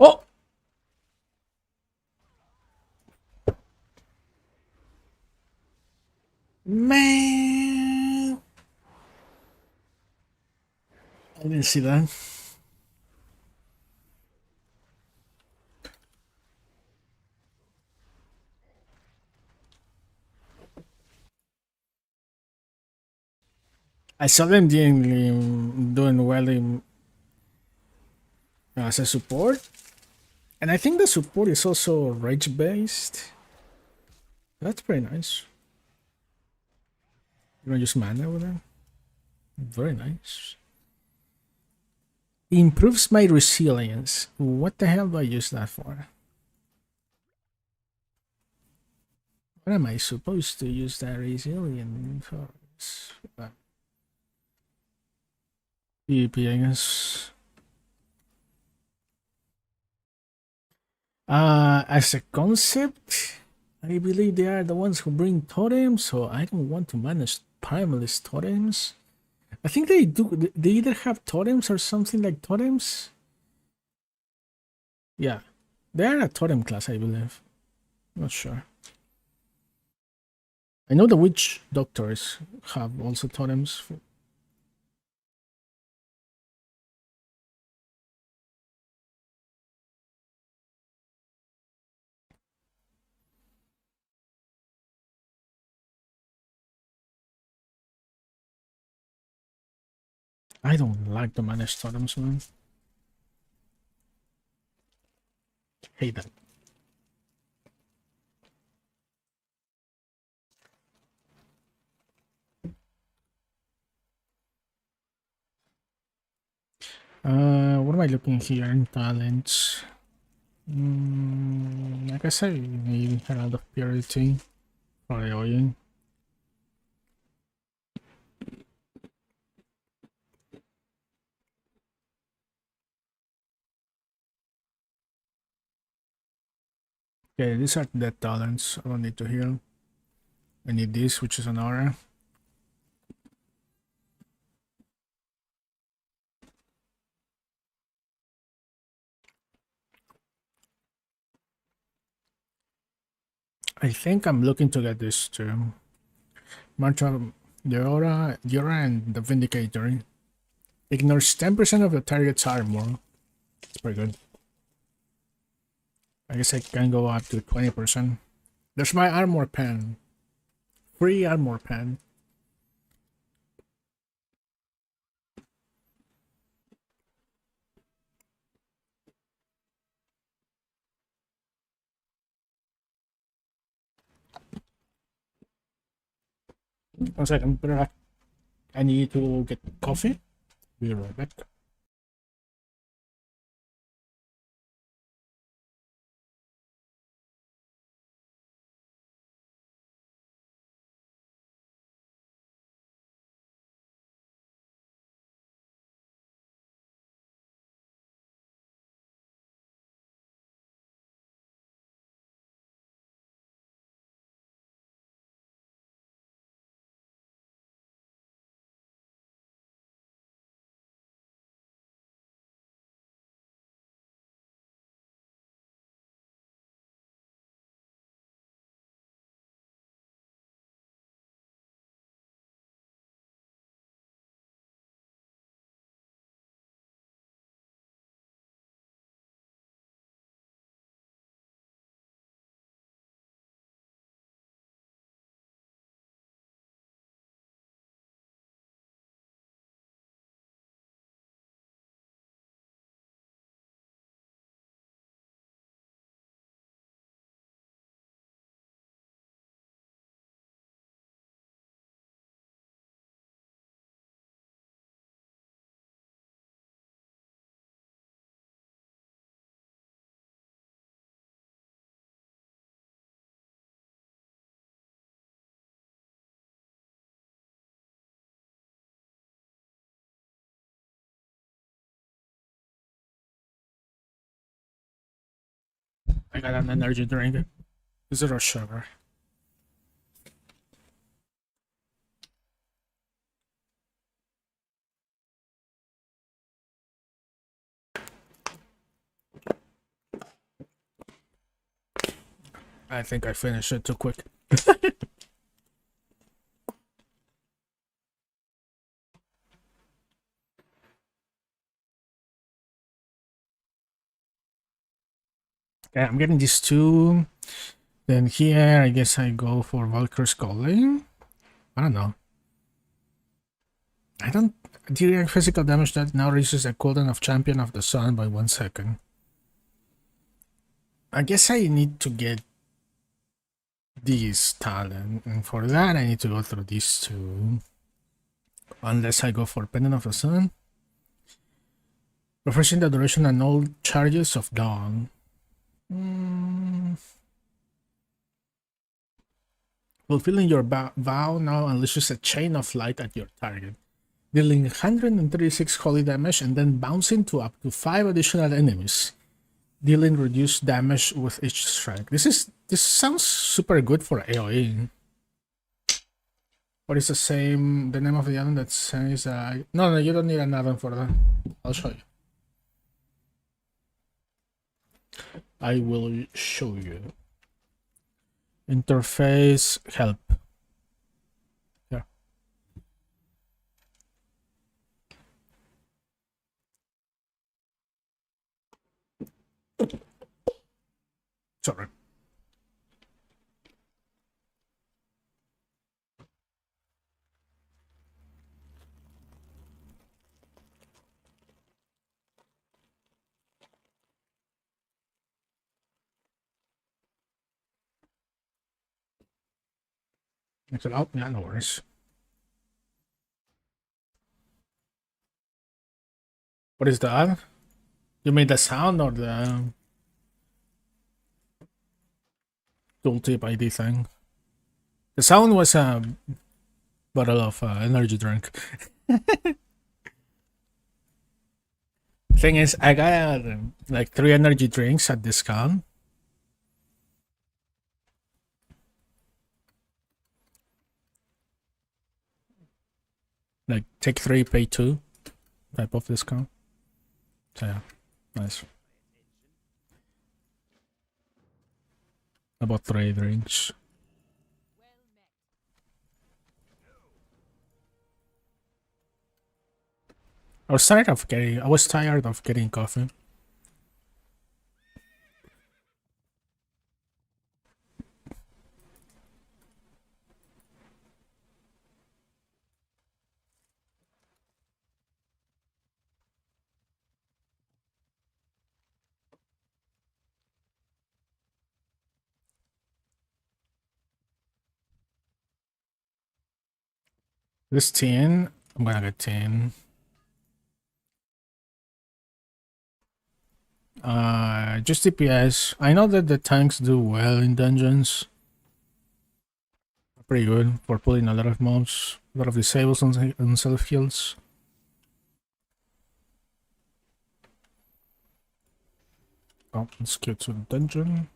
Oh! Man! I didn't see that. I saw them doing well as a support. And I think the support is also rage based. That's pretty nice. You don't use mana with that? Very nice. Improves my resilience. What the hell do I use that for? What am I supposed to use that resilience for? PvP, I guess. As a concept, I believe they are the ones who bring totems, so I don't want to manage primalist totems. I think they do. They either have totems or something like totems. Yeah, they are a totem class, I believe. Not sure. I know the witch doctors have also totems. I don't like the managed totems, man. Hate that. What am I looking here in talents? I guess I need Herald of Purity for Eoyin. Okay, these are death talents. I don't need to heal. I need this, which is an aura. I think I'm looking to get this too. March of the aura, and the Vindicator. Ignores 10% of the target's armor. It's pretty good. I guess I can go up to 20%. There's my armor pen. Free armor pen. One second, I need to get coffee. Be right back. I got an energy drink. Zero sugar. I think I finished it too quick. Okay, I'm getting these two. Then here, I guess I go for Valkyrie's Calling. I don't know. I don't. Dealing physical damage that now raises the cooldown of Champion of the Sun by 1 second. I guess I need to get these talent, and for that I need to go through these two. Unless I go for Pendant of the Sun. Refreshing the duration and all charges of Dawn. Fulfilling your vow now unleashes a chain of light at your target, dealing 136 holy damage and then bouncing to up to 5 additional enemies, dealing reduced damage with each strike. This sounds super good for AoE. What is the name of the add-on that says no, you don't need an add-on for that. I'll show you. I will show you. Interface help. Yeah. Sorry. Oh, yeah, no worries. What is that? You mean the sound or the tooltip ID thing? The sound was a bottle of energy drink. Thing is, I got like 3 energy drinks at discount. Like take 3, pay 2 type of discount. So yeah, nice. About trade range. I was tired of getting coffee. This 10, I'm gonna get 10. Just DPS. I know that the tanks do well in dungeons. Pretty good for pulling a lot of mobs, a lot of disables on self heals. Oh, let's get to the dungeon.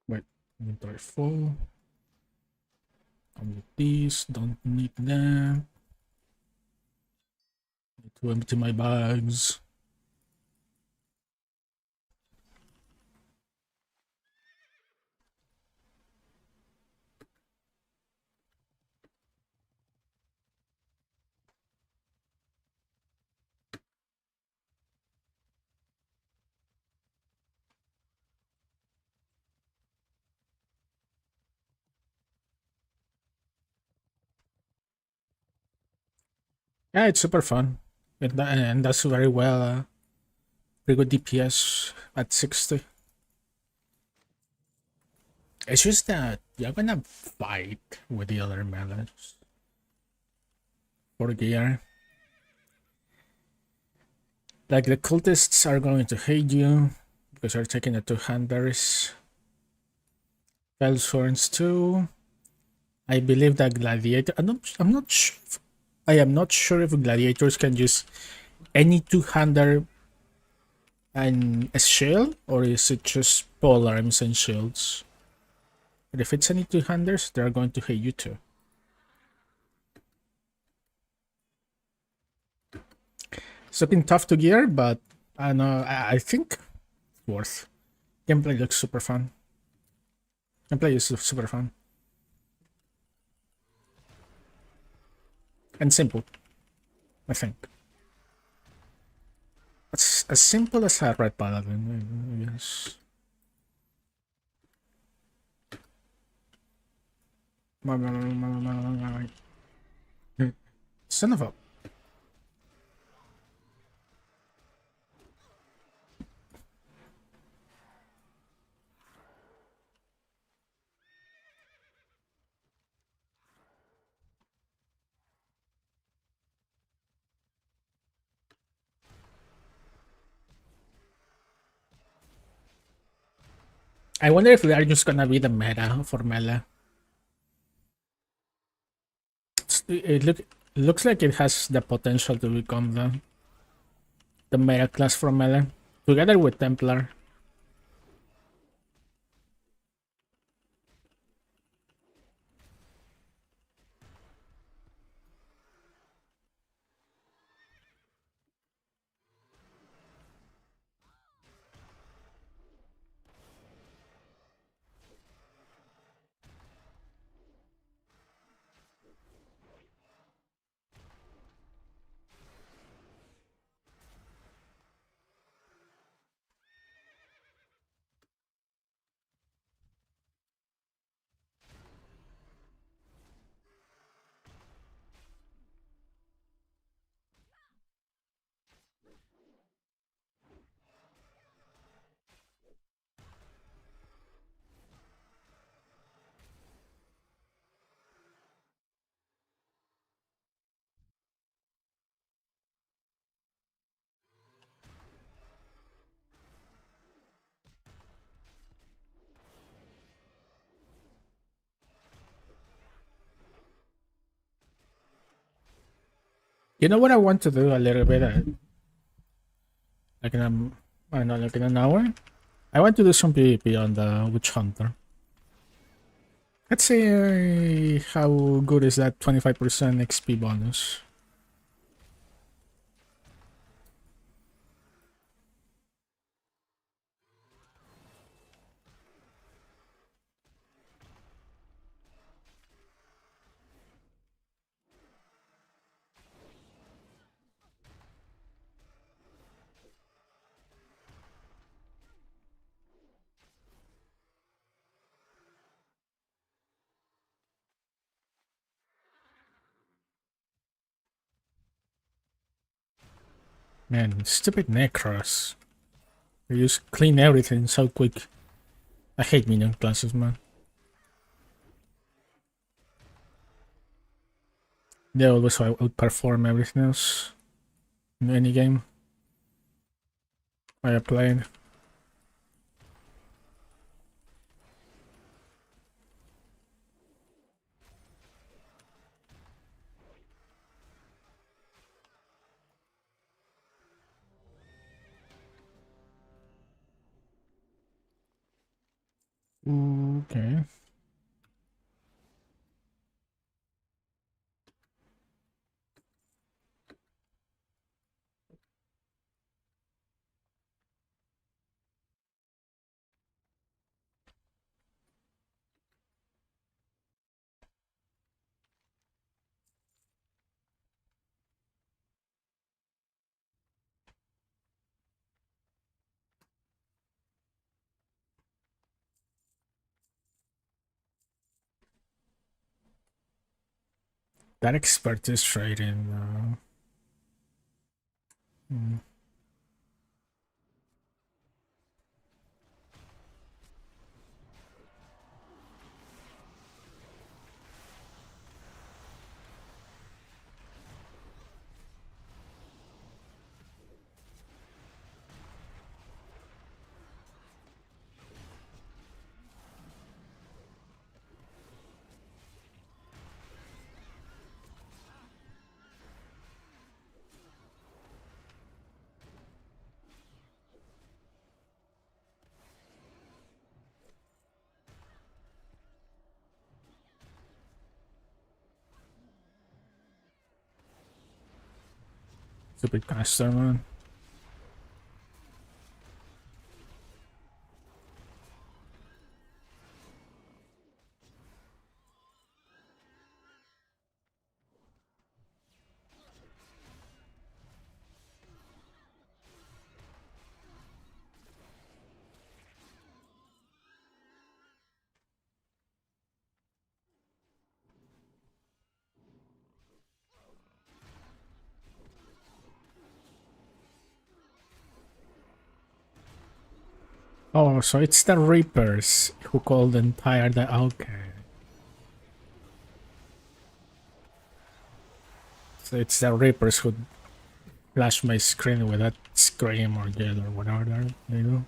Wait, inventory full. Don't need these, don't need them. Need to empty my bags. Yeah, it's super fun. And that's very well. Pretty good DPS at 60. It's just that you're gonna fight with the other melees for gear. Like the cultists are going to hate you because you're taking the two-handers. Fellsworns too. I believe that gladiator. I'm not sure. I am not sure if gladiators can use any two-hander and a shield, or is it just pole arms and shields? But if it's any two-handers, they're going to hate you too. It's looking tough to gear, but I know I think it's worth. Gameplay looks super fun. Gameplay is super fun and simple, I think. It's as simple as a red paladin, I guess. Son of a. I wonder if they are just gonna be the meta for melee. It looks like it has the potential to become the meta class for melee, together with Templar. You know what I want to do a little bit, like in I don't know, like in an hour. I want to do some PvP on the Witch Hunter. Let's see how good is that 25% XP bonus. Man, stupid Necros. They just clean everything so quick. I hate minion classes, man. They always outperform everything else in any game I played. Okay. That expert is trading. Stupid caster, man. Oh, so it's the Reapers who called the entire okay. So it's the Reapers who flash my screen with that scream or yell or whatever they do.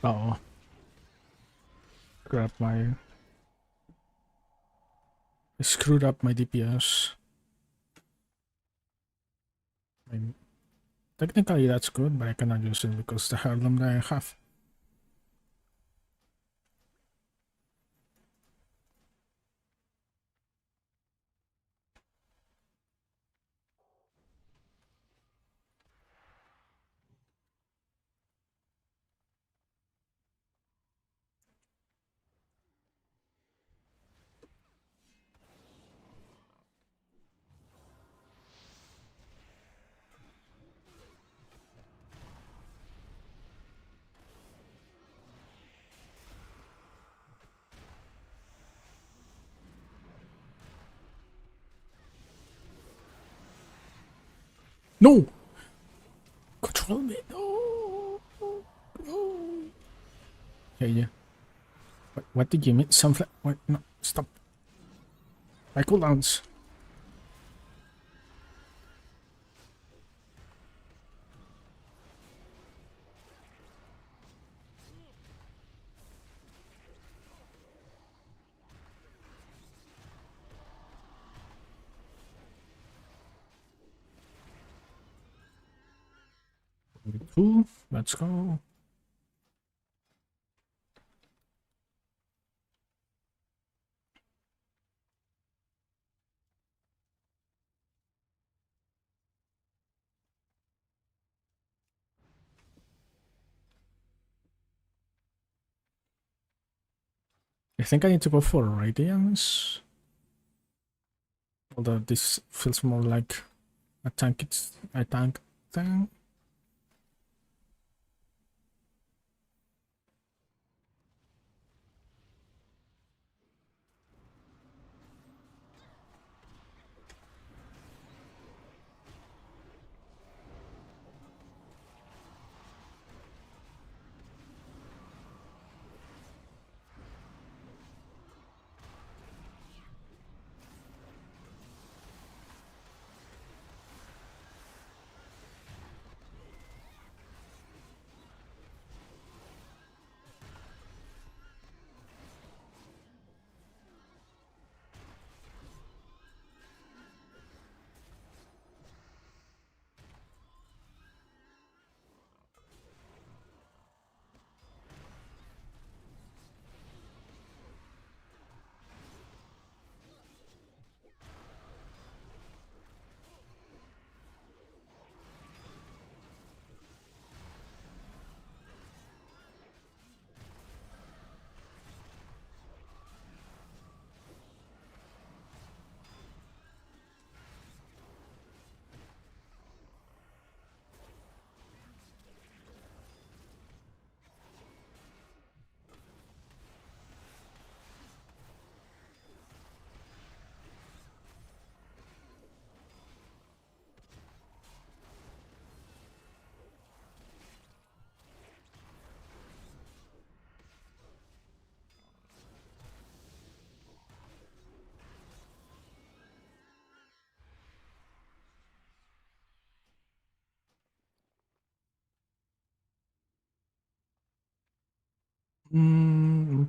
Oh. Grab my... I screwed up my DPS. I mean, technically that's good, but I cannot use it because the heirloom that I have. No! Control me! No! No! Okay, yeah. What did you mean? Something? Wait, no, stop. My cooldowns. Cool. Let's go. I think I need to go for Radiance. Although this feels more like a tank. It's a tank thing.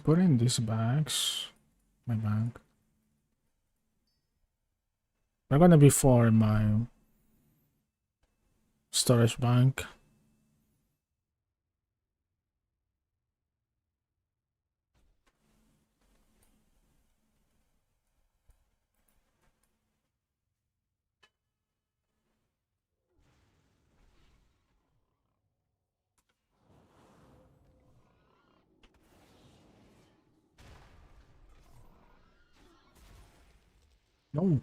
Put in these bags. My bag. They're gonna be for my storage bank. No.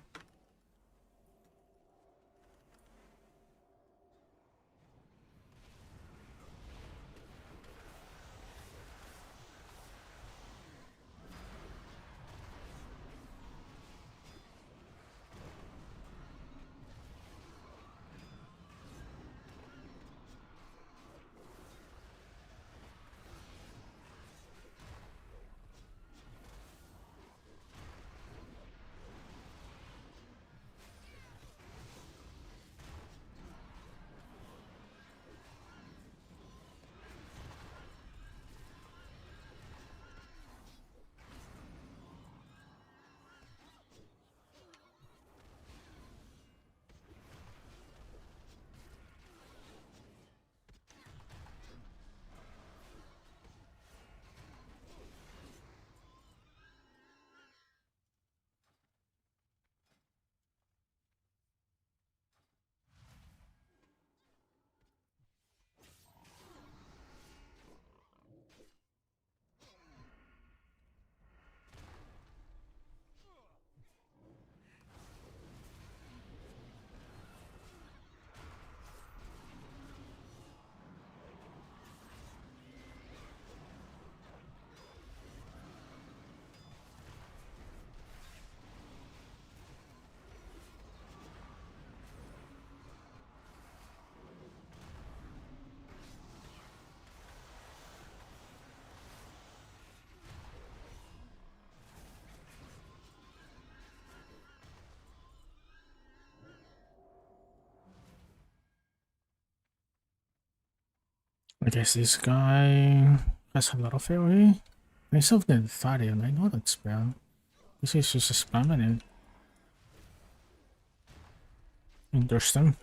I guess this guy has a lot of AoE. I self did Thadian, I know that spell. This is just spamming it. Interesting.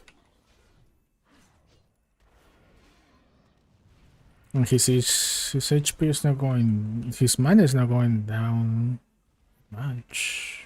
And his HP is not going, his mana is not going down much.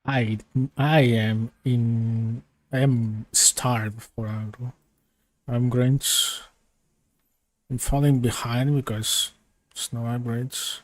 I I am in I am starved for aggro. I'm going to, I'm falling behind because there's no upgrades.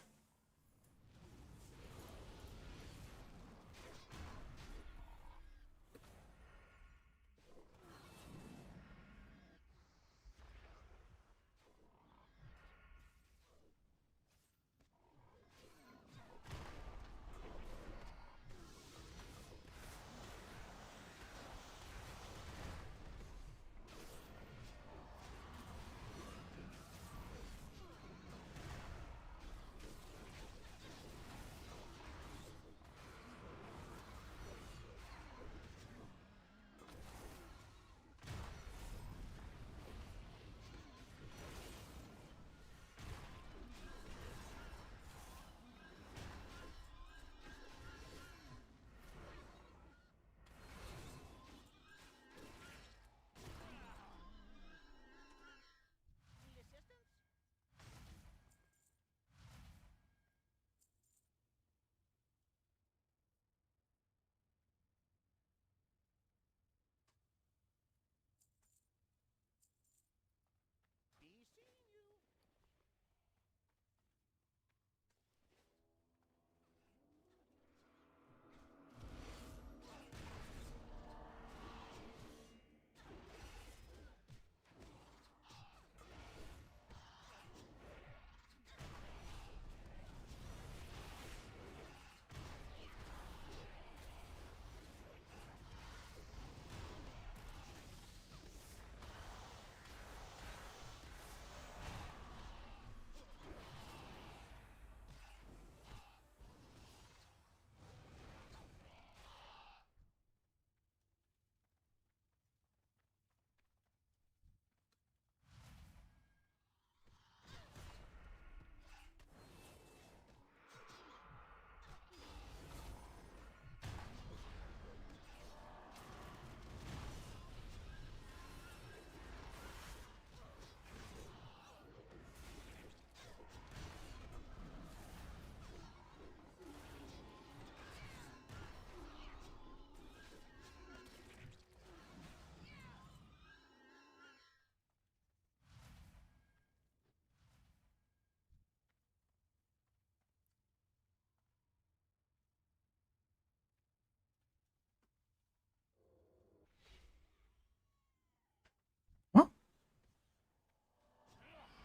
Huh?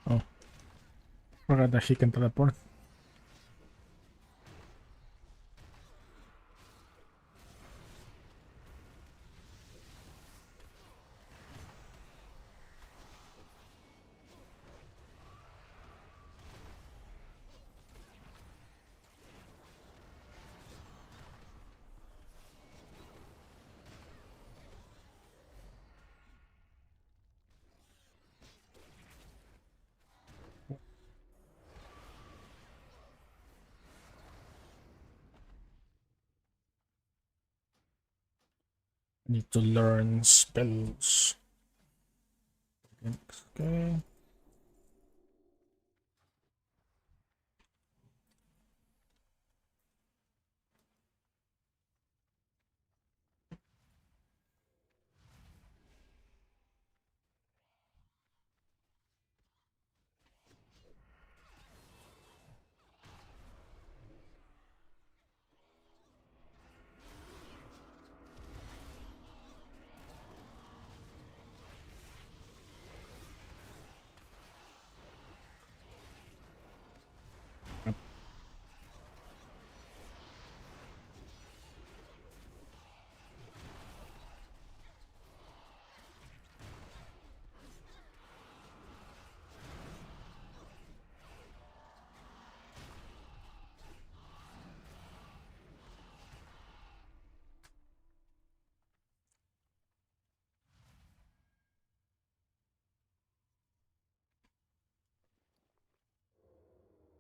Oh, forgot that he can teleport. I need to learn spells. Okay.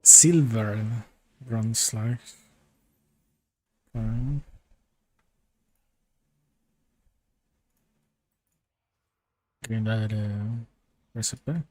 Silver bronze slice. Okay. Getting that recipe.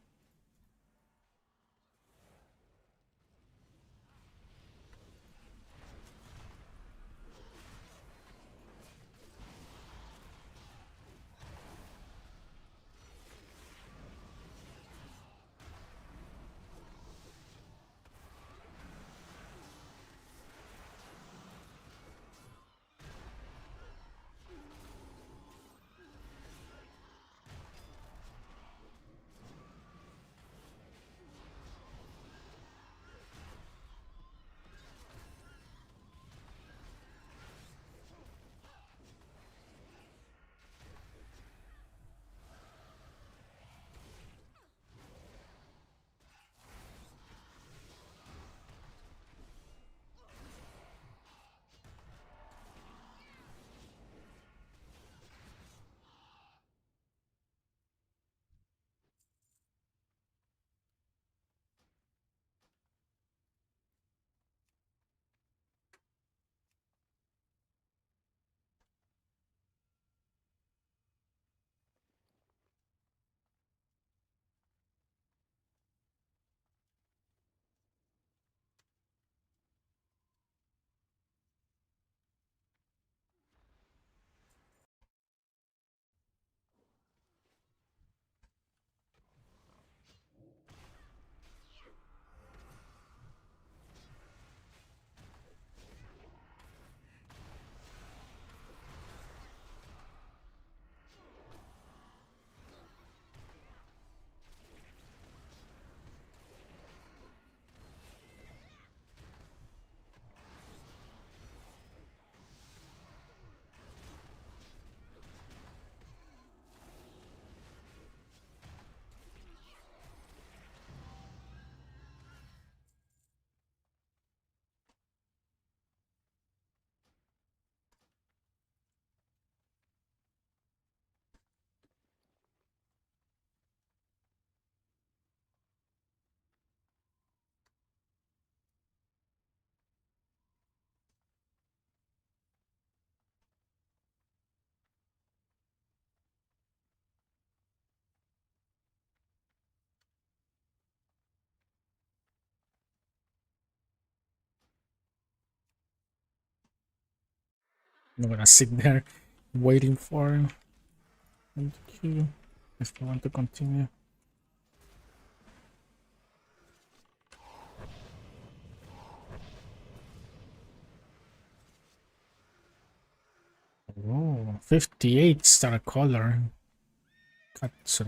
I'm gonna sit there waiting for him in the queue if I want to continue. Oh, 58 star color. Katsu.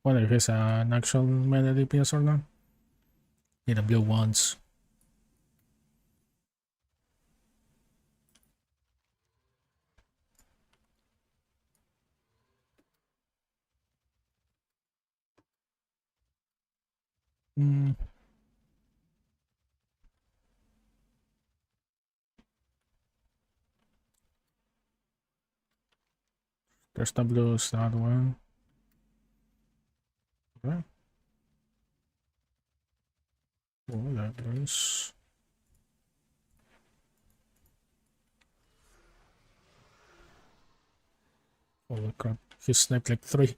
Whether he's an actual melee DPS or not. Yeah, the blue ones. Mm. There's the blues, that one. Okay. Oh, that is. Holy crap. He sniped like 3.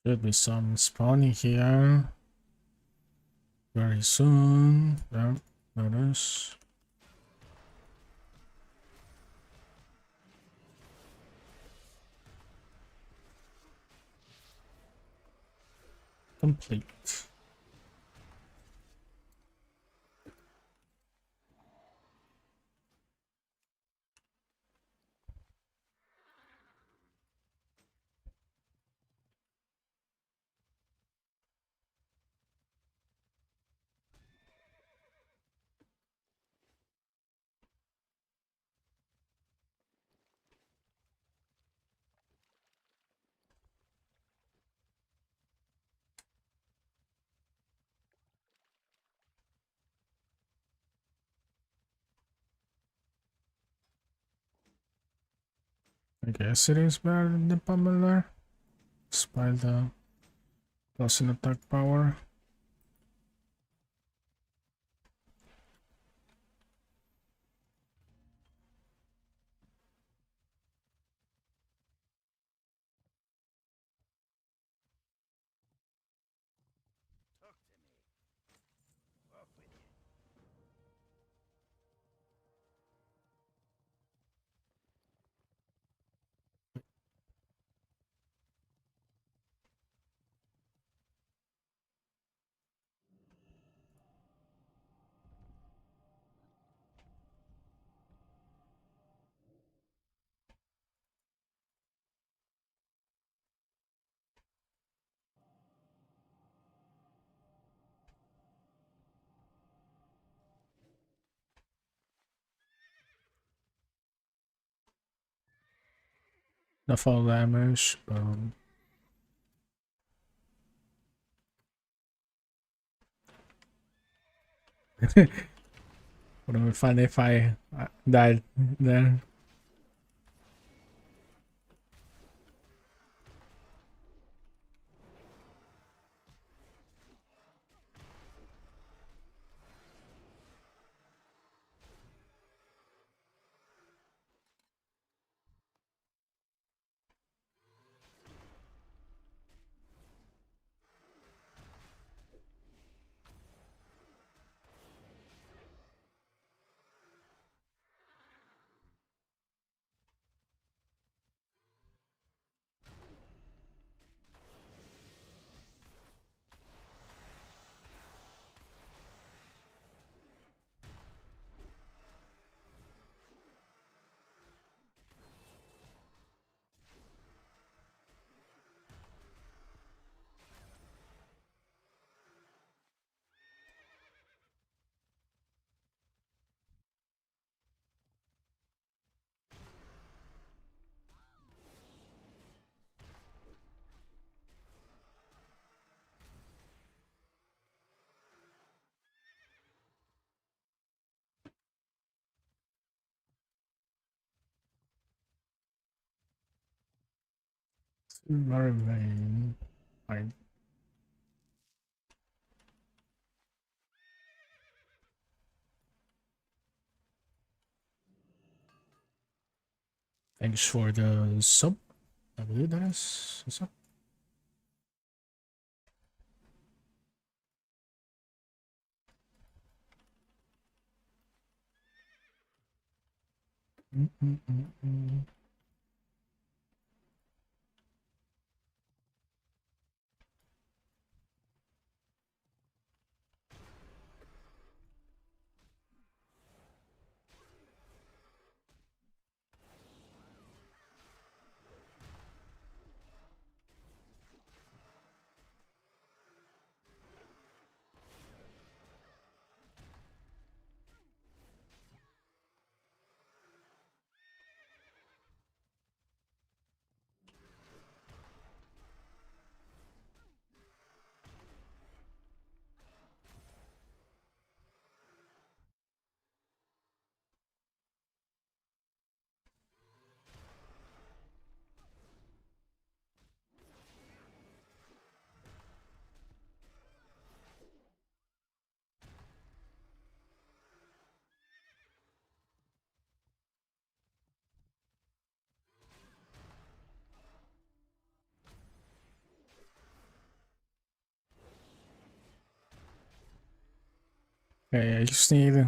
Should be some spawning here very soon. Yeah. Notice. Complete. I guess it is better than Pummeler, despite the plus in attack power. The fall damage, What would be fun if I died there. Silver vein. Fine. Thanks for the sub. I believe that is a sub. Okay, I just need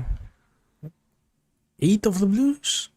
8 of the blues.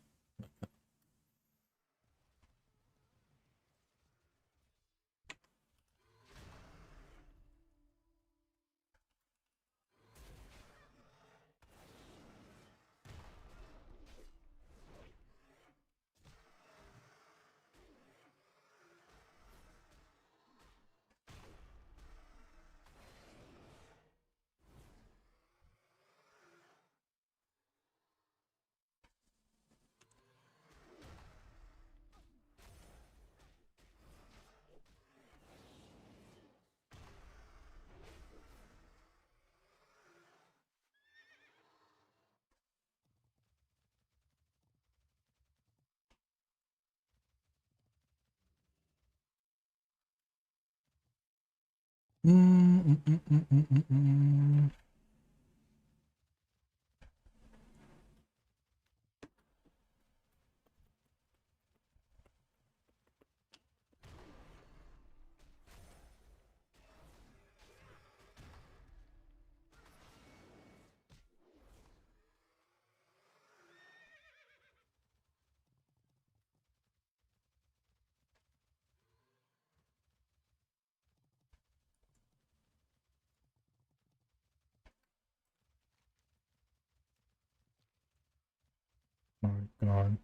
Oh my god.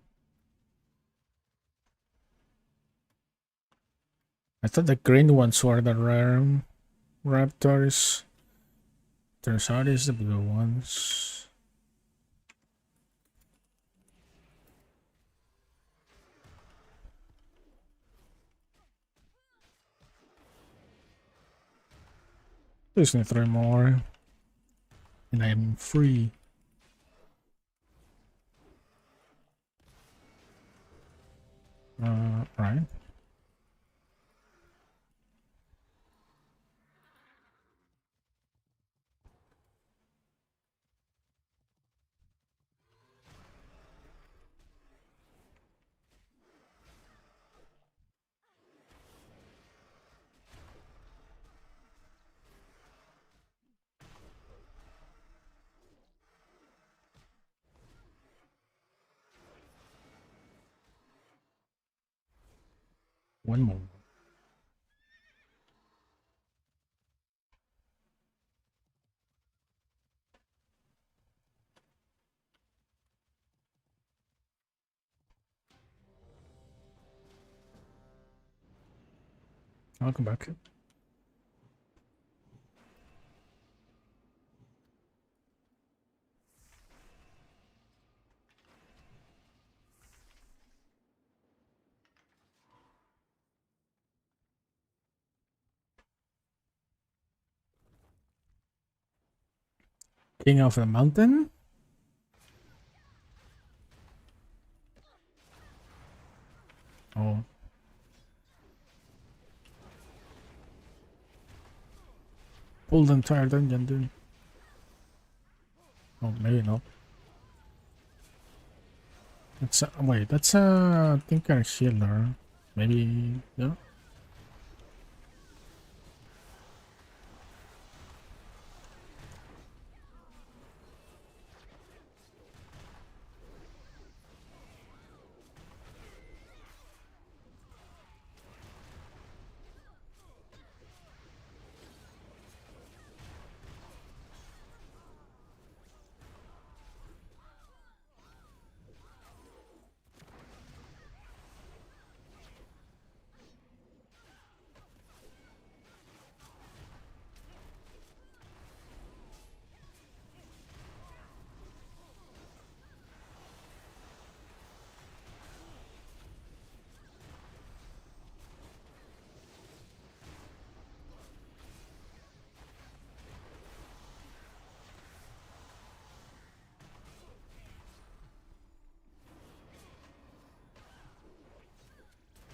I thought the green ones were the rare raptors. Turns out it's the blue ones. Just need 3 more. And I'm free. Right. One more. I'll come back. King of the mountain? Oh. Pull the entire dungeon, dude. Oh, maybe not. That's wait, that's a Tinker Healer. Maybe, yeah.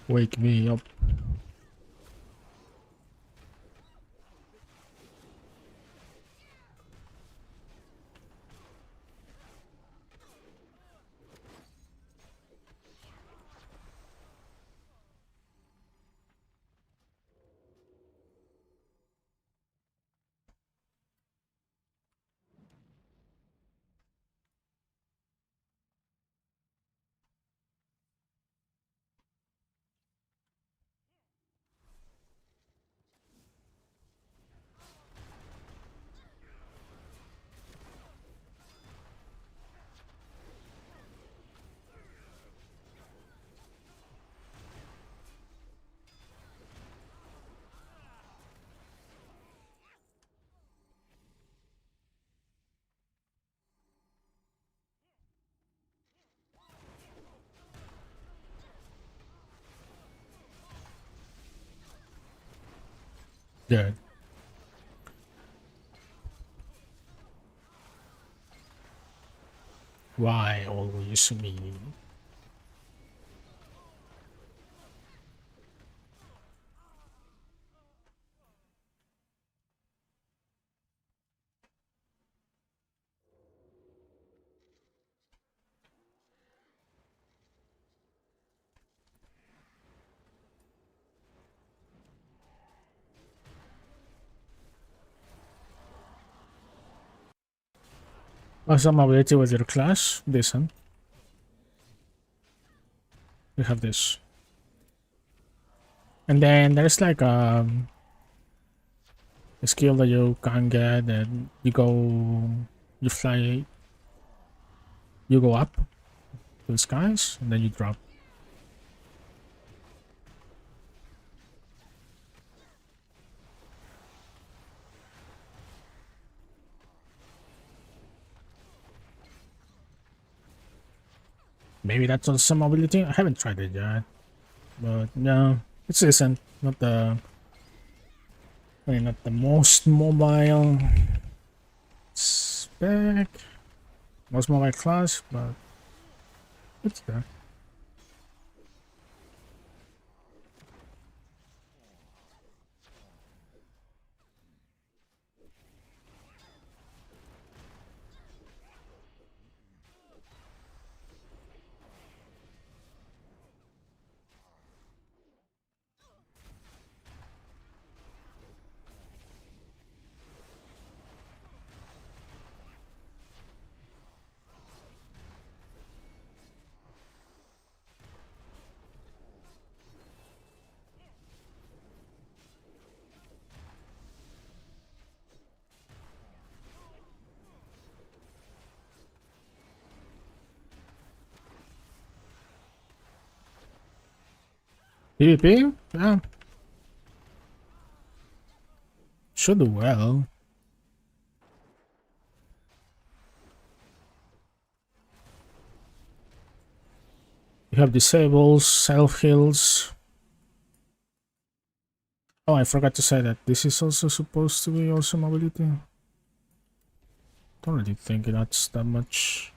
Wake me up. Good. Why always me? Awesome ability with your class. Decent. We have this. And then there's like a skill that you can get and you fly, you go up to the skies and then you drop. Maybe that's also some ability. I haven't tried it yet, but yeah, it's decent. Not the, I mean, not the most mobile spec, most mobile class, but it's there. PvP? Yeah. Should do well. You have disables, self-heals. Oh, I forgot to say that this is also supposed to be also mobility. Don't really think that's that much.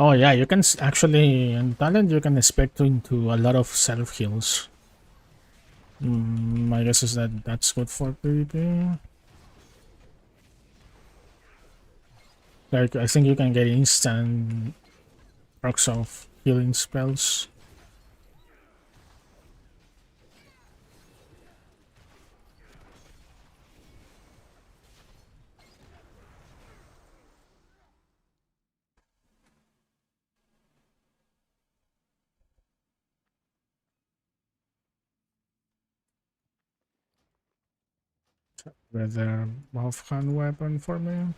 Oh yeah, you can actually in talent you can expect into a lot of self heals. My guess is that that's good for PvP. Like I think you can get instant procs of healing spells. Rather offhand weapon for me.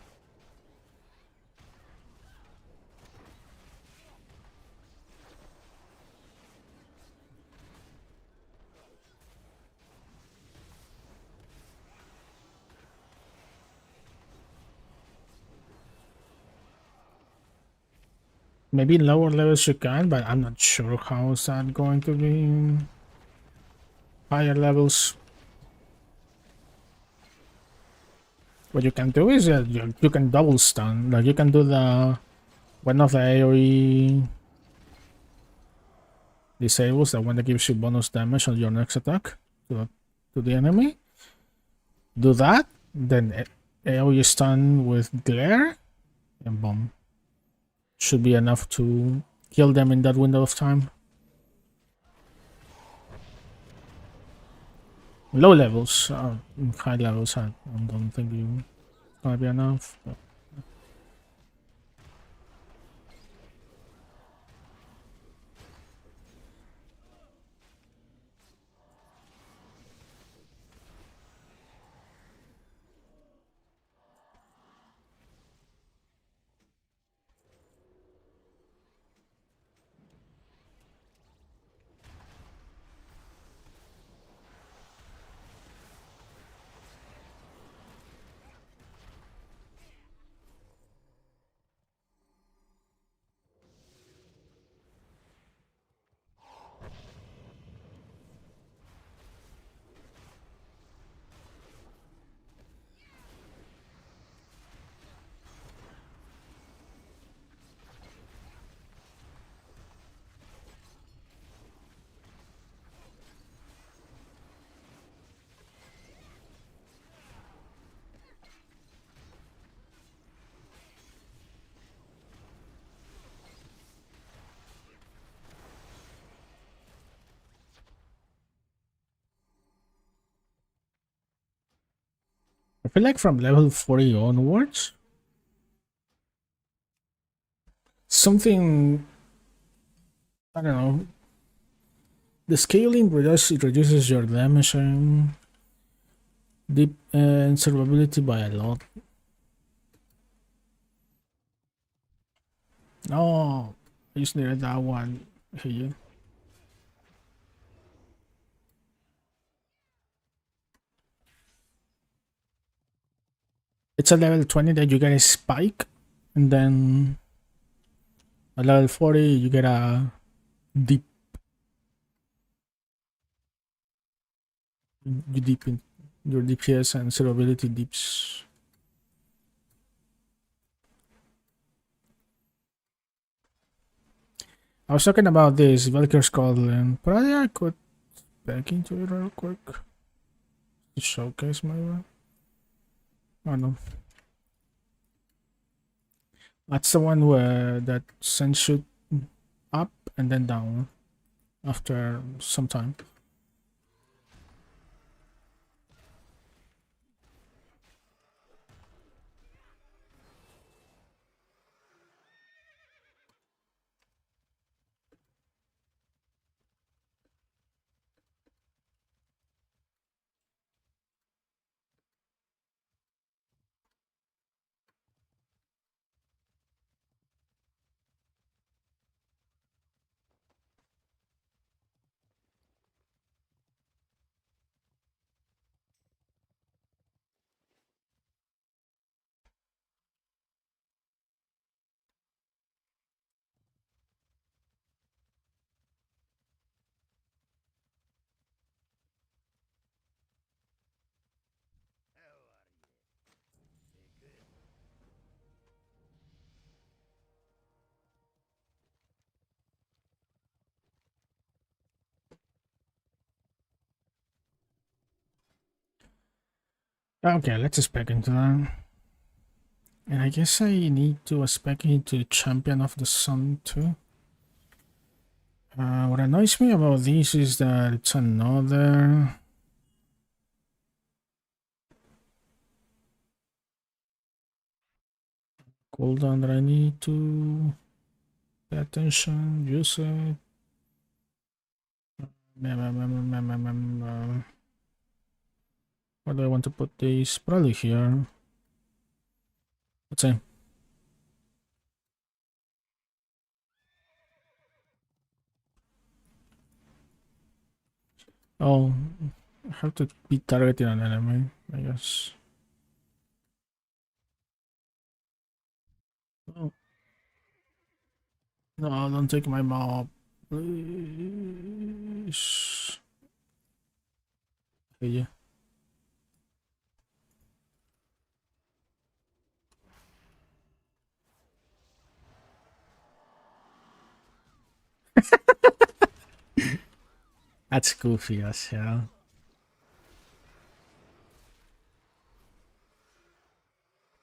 Maybe lower levels you can, but I'm not sure how is that going to be higher levels. What you can do is you can double stun. Like you can do the one of the AoE disables, the one that gives you bonus damage on your next attack to the enemy. Do that, then AoE stun with glare, and boom. Should be enough to kill them in that window of time. Low levels, high levels, I don't think it's gonna be enough. But feel like from level 40 onwards, something, I don't know, the scaling reduces your damage and deep and survivability by a lot. Oh, I just needed that one here. It's a level 20 that you get a spike, and then at level 40 you get a deep. You deepen your DPS and survivability deeps. I was talking about this Valkyrie Scotland, but I could back into it real quick to showcase my work. I don't know. That's the one where that sends you up and then down after some time. Okay, let's spec into that. And I guess I need to spec into Champion of the Sun too. What annoys me about this is that it's another cooldown that I need to pay attention, use it. Where do I want to put this? Probably here. Let's see. Oh, I have to be targeting an enemy, I guess. Oh. No, don't take my mob, please. Okay, yeah. That's goofy as hell.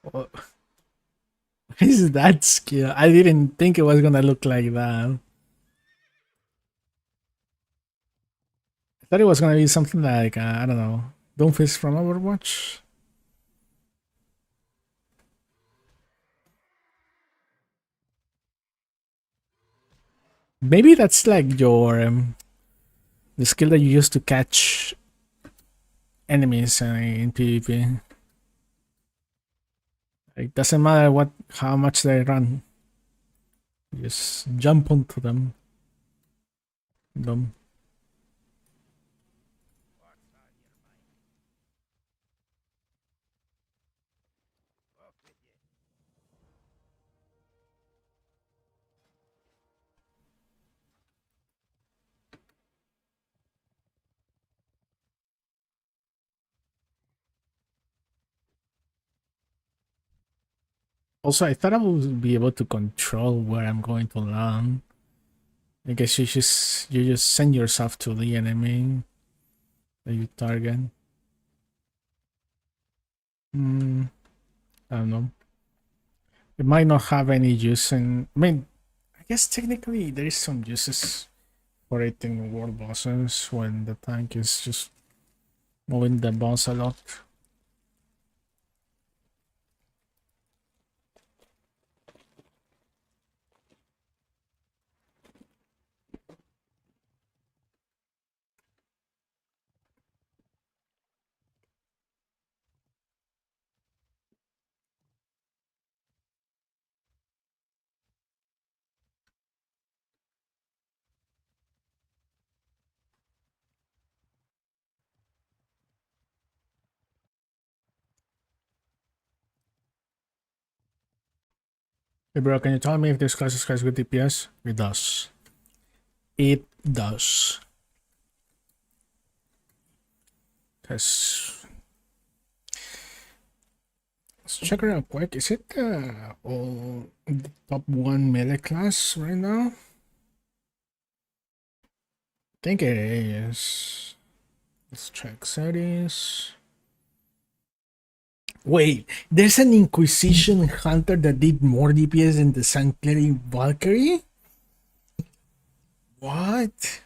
What is that skill? I didn't think it was gonna look like that. I thought it was gonna be something like, I don't know, Doomfist from Overwatch. Maybe that's like your the skill that you use to catch enemies in PvP. It doesn't matter how much they run. Just jump onto them. Dumb. Also, I thought I would be able to control where I'm going to land. I guess you just send yourself to the enemy that you target. I don't know. It might not have any use in. I mean, I guess technically there is some uses for it in world bosses when the tank is just moving the boss a lot. Hey bro, can you tell me if this class has good DPS? It does. It does. Let's check it out quick. Is it the top 1 melee class right now? I think it is. Let's check settings. Wait, there's an Inquisition Hunter that did more DPS than the Sanctuary Valkyrie? What?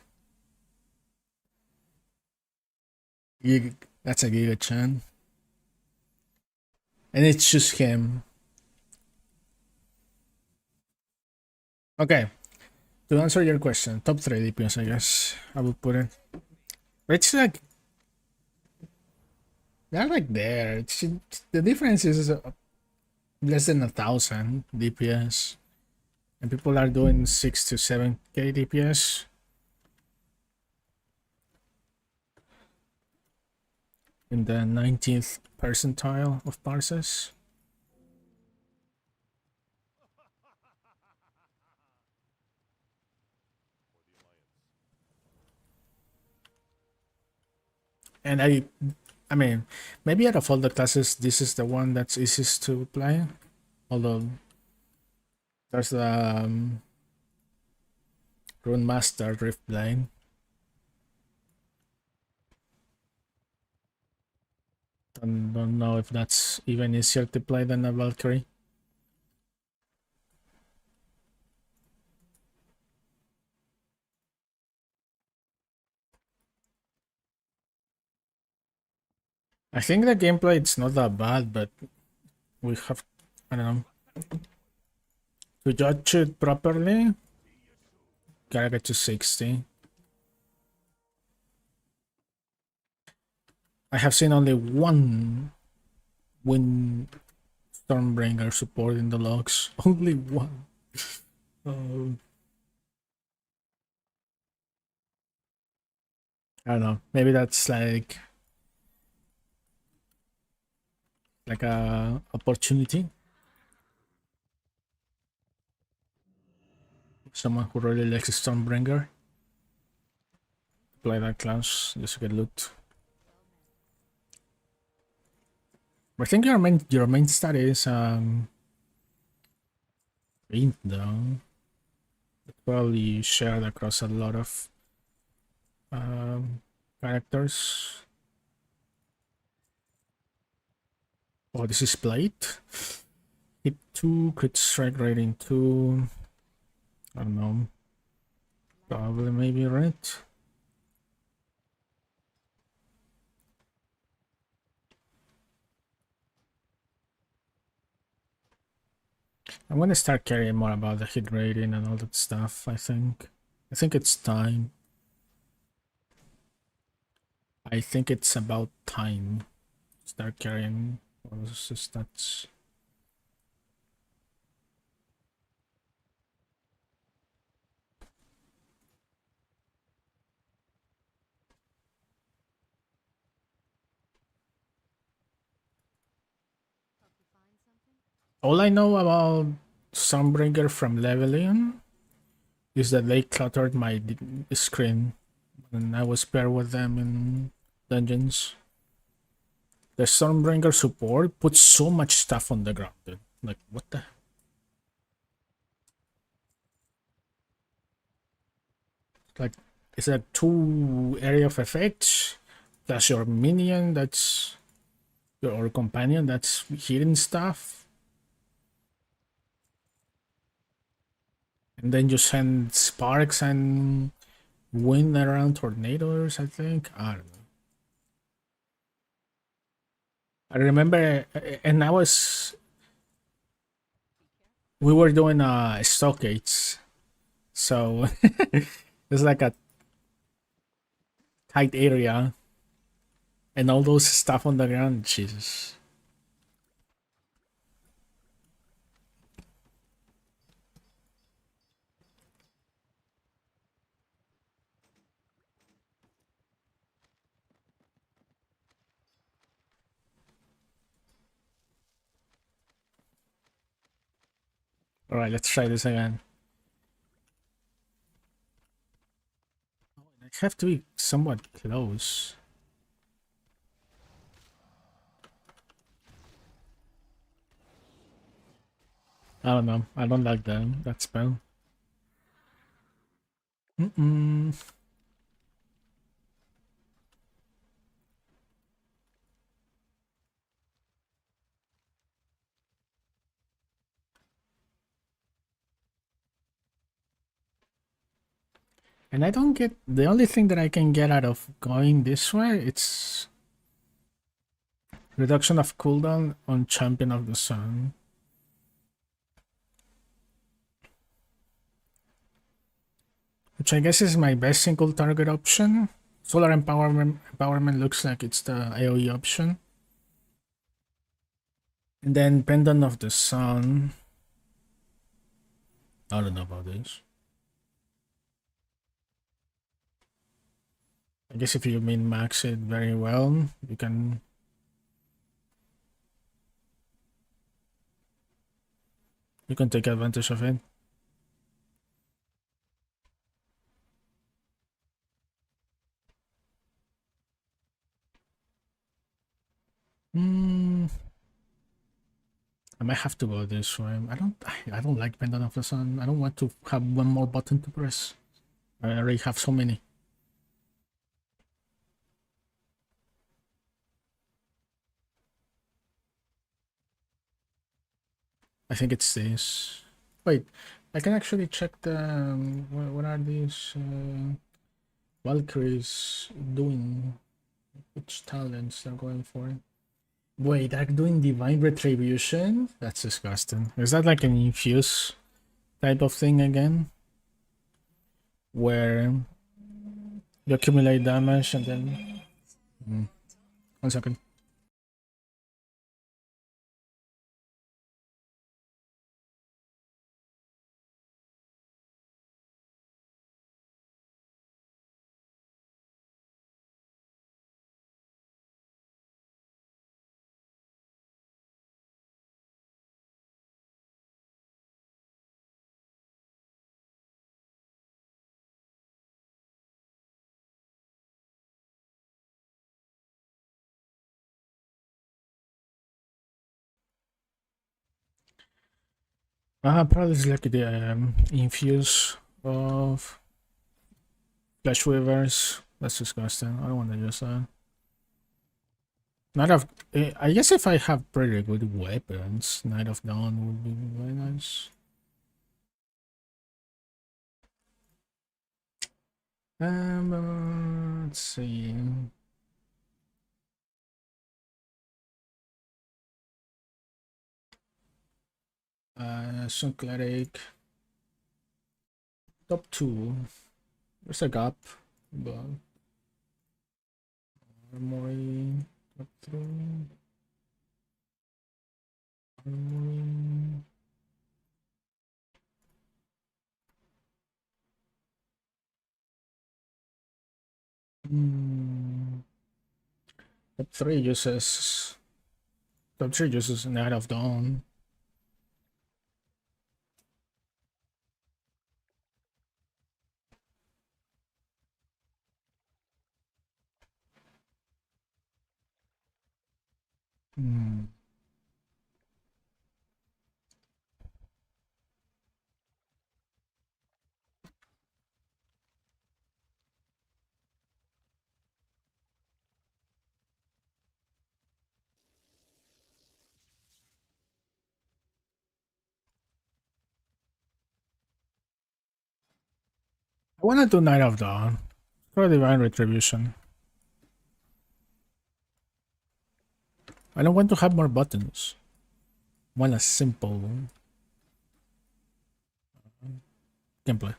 That's a Giga Chan. And it's just him. Okay. To answer your question, top 3 DPS, I guess I would put it. It's like they're like there. The difference is less than 1,000 DPS, and people are doing 6 to 7k DPS in the 19th percentile of parses. And I mean, maybe out of all the classes, this is the one that's easiest to play. Although there's the Rune Master Rift Blade. Don't know if that's even easier to play than a Valkyrie. I think the gameplay it's not that bad, but we have, I don't know, to judge it properly, gotta get to 60. I have seen only one Wind Stormbringer support in the logs. Only one. I don't know. Maybe that's like a opportunity. Someone who really likes Stormbringer. Play that class just to get loot. I think your main stat is Int though. Probably shared across a lot of characters. Oh, this is plate. Hit 2, crit strike rating 2. I don't know. Probably maybe red. I'm gonna start caring more about the hit rating and all that stuff, I think. I think it's time. I think it's about time. Start carrying all the stats. All I know about Stormbringer from leveling is that they cluttered my screen and I was paired with them in dungeons. The Stormbringer support puts so much stuff on the ground, dude. Like, what the? Like, it's a 2 area of effects plus your minion that's your companion that's hitting stuff. And then you send sparks and wind around tornadoes, I think. I don't know. I remember, and we were doing stockades, so it's like a tight area, and all those stuff on the ground. Jesus. Alright, let's try this again. I have to be somewhat close. I don't know. I don't like that spell. And I don't get the only thing that I can get out of going this way. It's reduction of cooldown on Champion of the Sun. Which I guess is my best single target option. Solar Empowerment looks like it's the AoE option. And then Pendant of the Sun. I don't know about this. I guess if you min max it very well, you can take advantage of it. I might have to go this way. I don't like Pendant of the Sun. I don't want to have one more button to press. I already have so many. I think it's this. Wait, I can actually check the what are these Valkyries doing? Which talents they're going for? Wait, they're doing Divine Retribution? That's disgusting. Is that like an infuse type of thing again? Where you accumulate damage and then... 1 second. Probably it's like the infuse of Flesh Weavers. That's disgusting. I don't want to use that. Knight of... I guess if I have pretty good weapons, Knight of Dawn would be very nice. Let's see. Some cleric. Top 2. There's a gap, but armory. Top 3. Armory. Top 3 uses. Top 3 uses Knight of Dawn. I wanna do Knight of Dawn. For Divine Retribution. I don't want to have more buttons. I want a simple gameplay.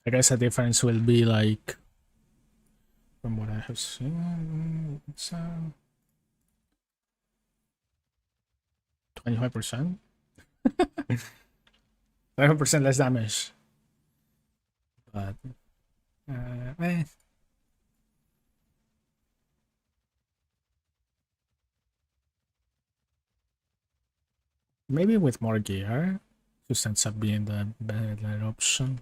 I guess the difference will be like From what I have seen, it's 25%. 25% less damage. But eh. Maybe with more gear, just ends up being the better option.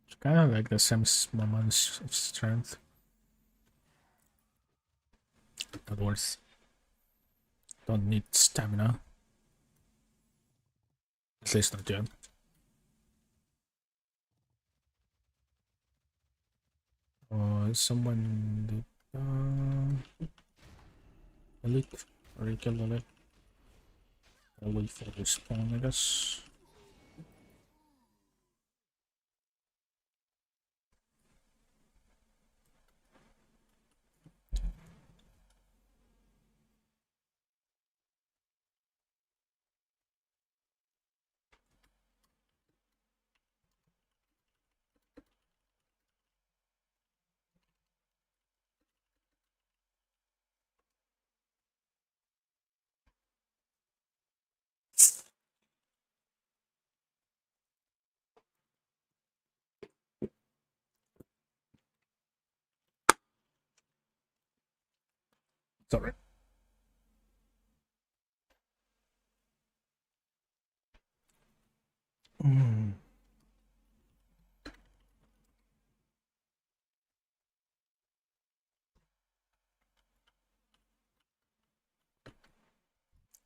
It's kind of like the same moments of strength. That works. Don't need stamina. At least not yet. Someone did elite. Already killed elite. I'll wait for the spawn, I guess. Sorry.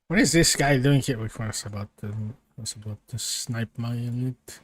What is this guy doing here? Wait, was about to snipe my elite.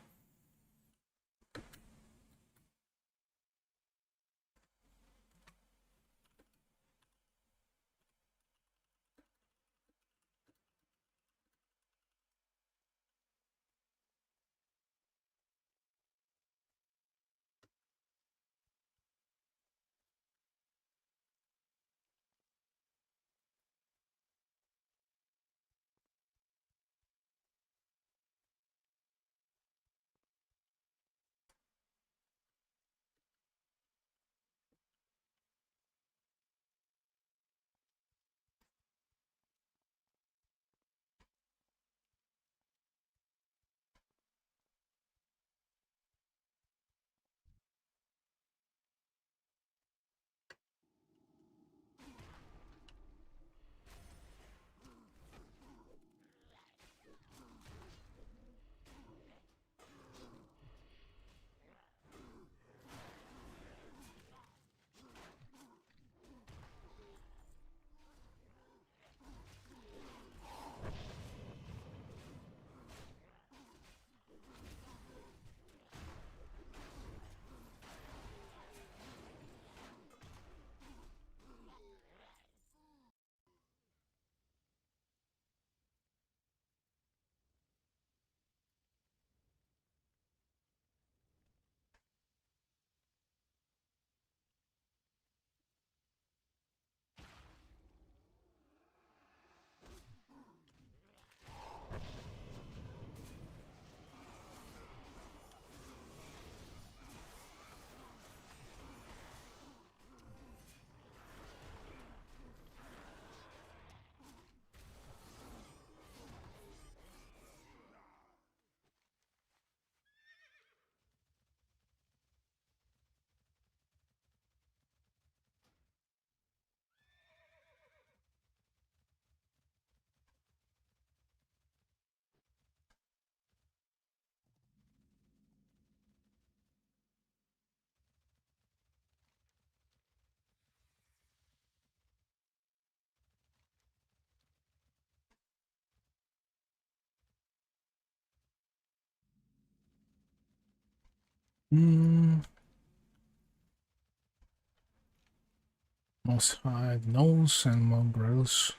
Most high nose and mongrels.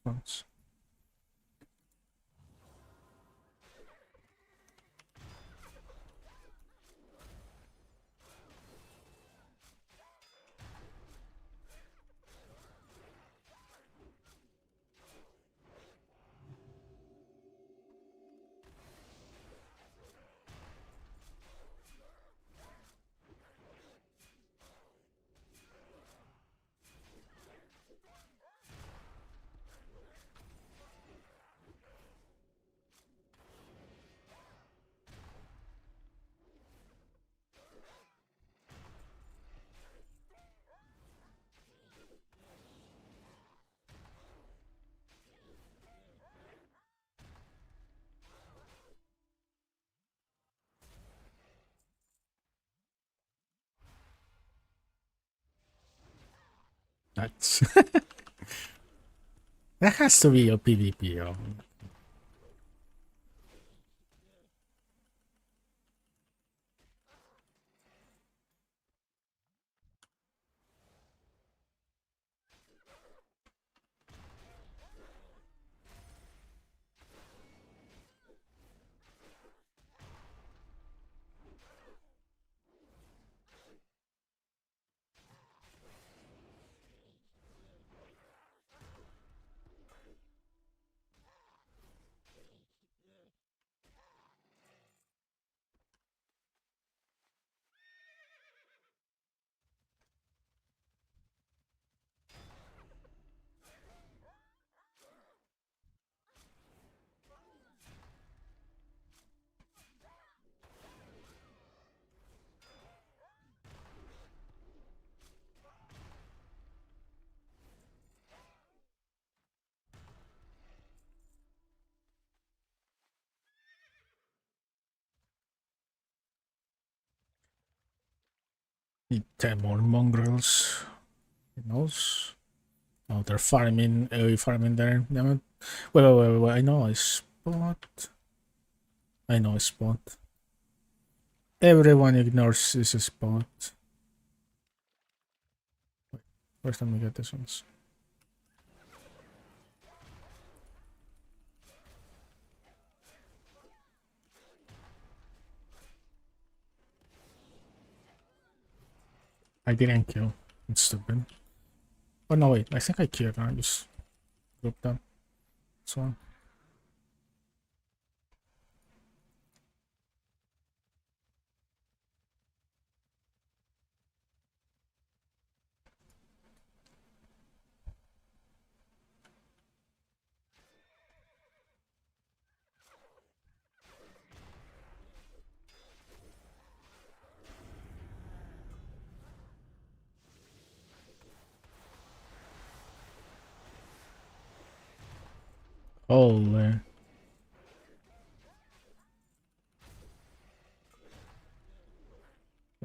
Once. That's that has to be a PvP. Need 10 more mongrels. Who knows? Oh, they're farming, AoE farming there. Damn it. Wait. I know a spot. I know a spot. Everyone ignores this spot. Wait, first time we get this ones. I didn't kill. It's stupid. Oh no, wait. I think I killed. I just grouped them. So. Holy.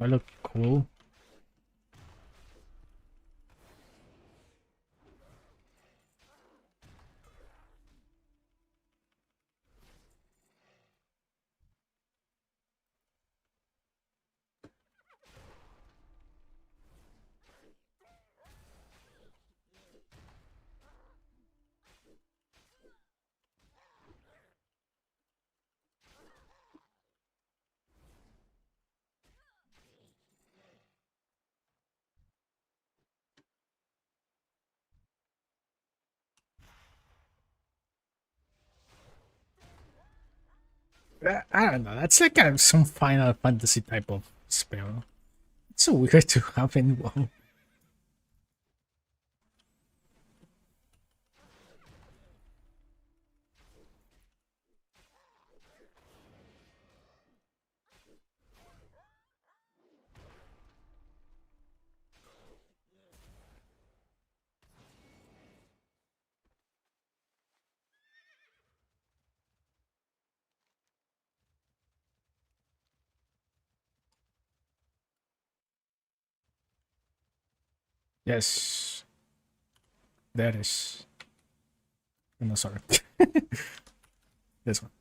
I look cool. I don't know. That's like some Final Fantasy type of spell. It's so weird to have in WoW. Yes, that is. No, sorry. This one.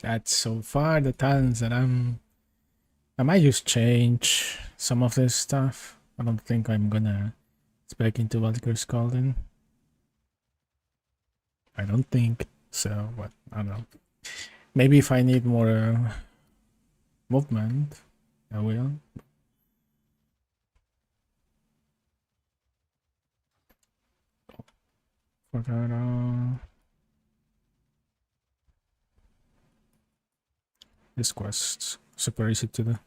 That's so far the talents that I might just change some of this stuff. I don't think I'm gonna spec into Valkyrie Scalding. I don't think so, but I don't know. Maybe if I need more movement, I will. For that, this quest super easy to do.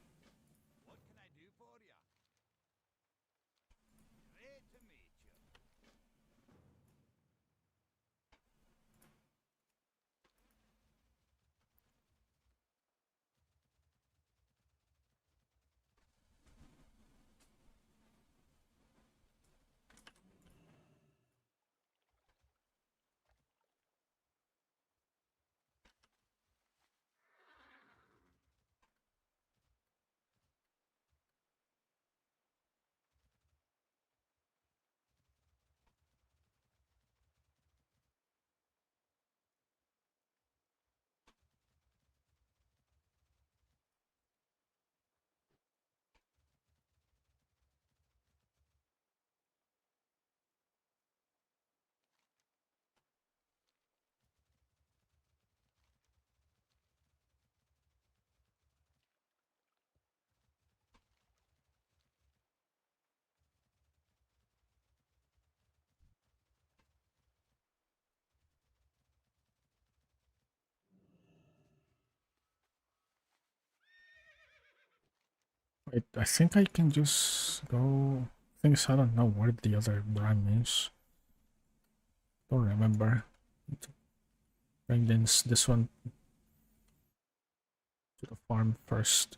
Wait, I think I can just go. Things I don't know where the other brand is. Don't remember. Bring this one to the farm first.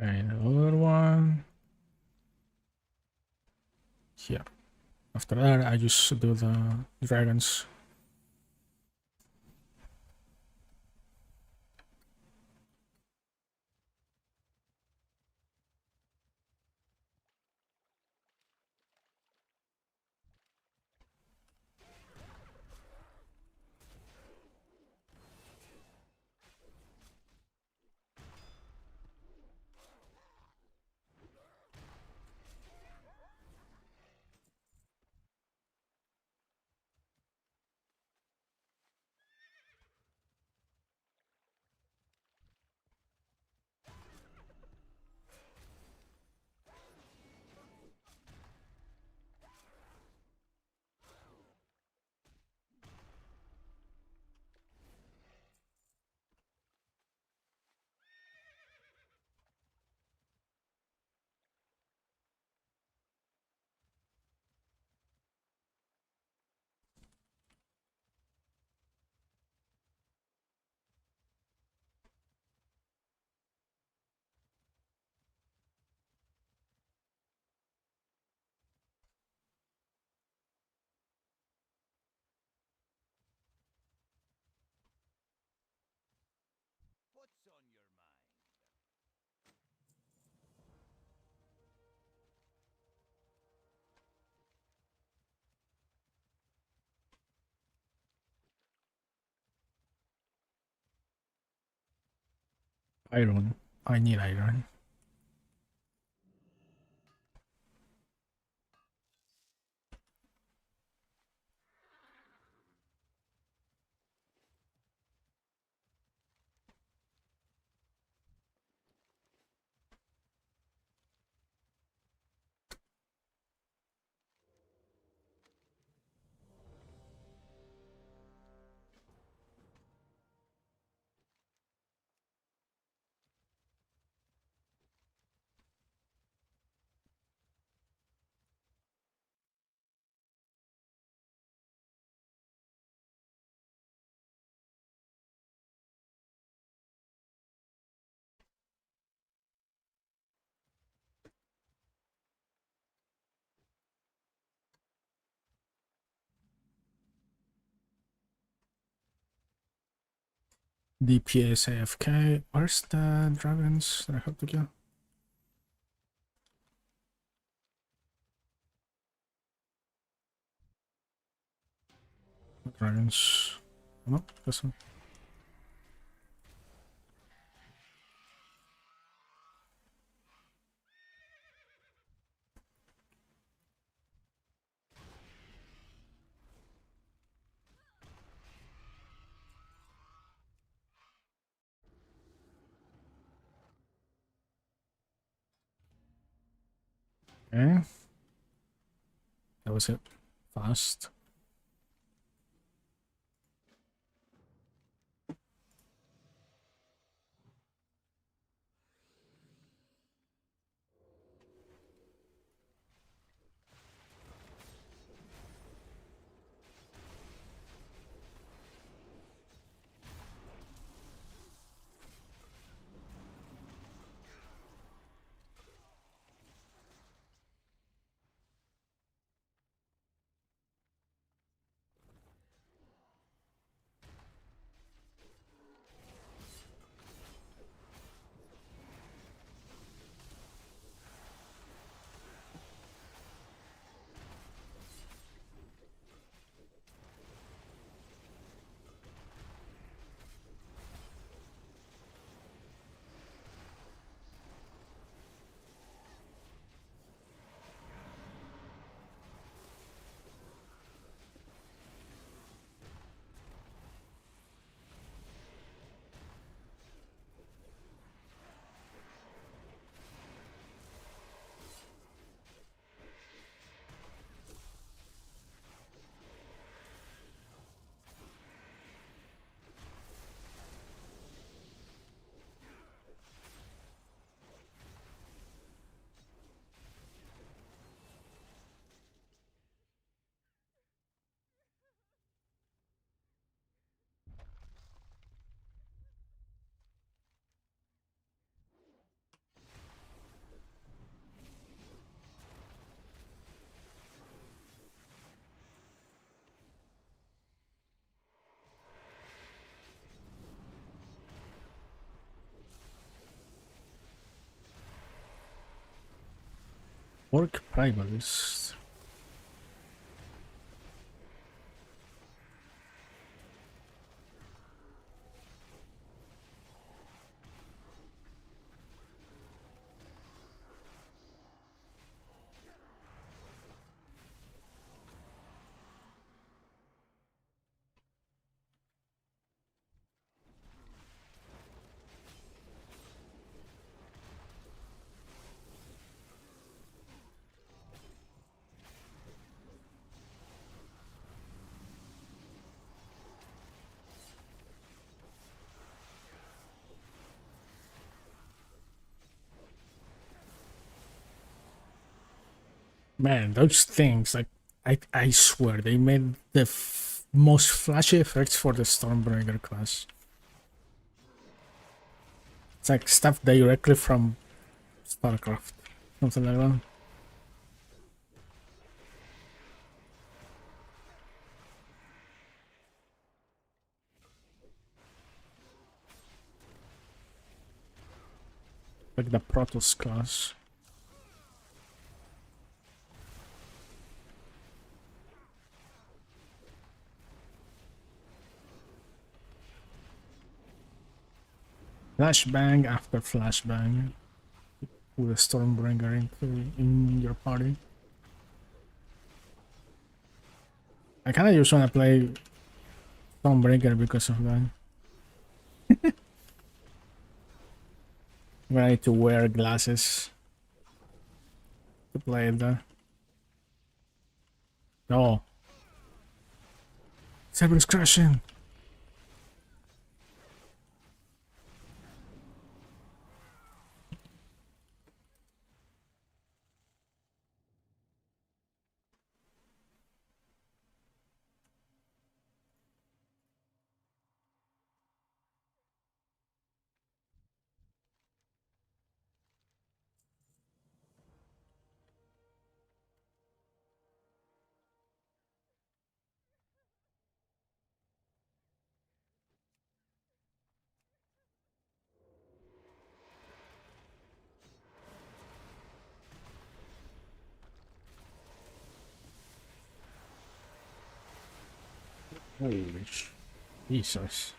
Okay, the other one. Yeah. After that, I just do the dragons. Iron. I need iron. DPS AFK. Where's the dragons that I have to kill? Dragons. No, this one. Okay. That was it. Fast. Work primaries. Man, those things, like, I swear, they made the most flashy effects for the Stormbringer class. It's like stuff directly from StarCraft. Something like that. Like the Protoss class. Flashbang after flashbang with a Stormbringer in your party. I kinda just wanna play Stormbringer because of that. I need to wear glasses to play it there. No. Cerberus crashing. Holy Jesus.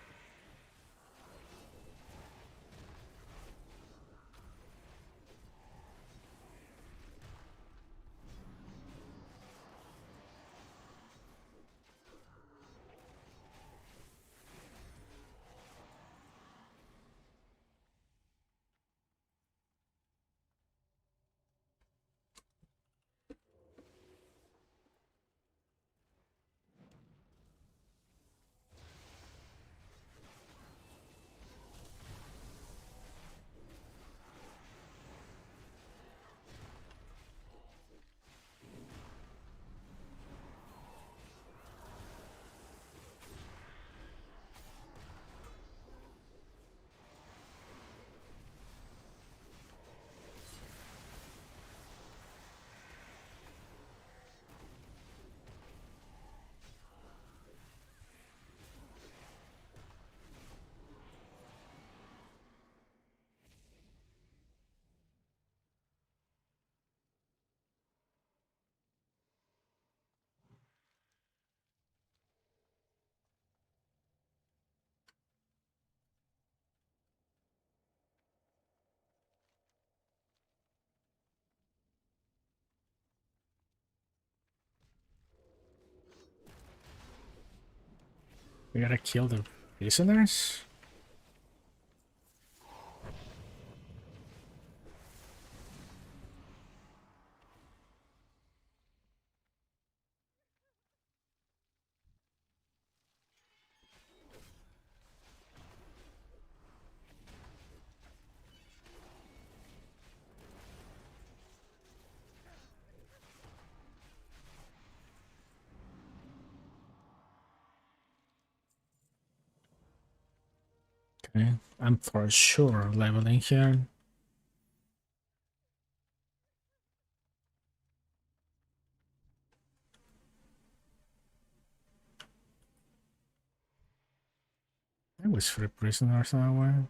We gotta kill the prisoners? Okay, I'm for sure leveling here. There was 3 prisoners somewhere.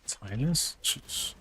Silence? Jeez.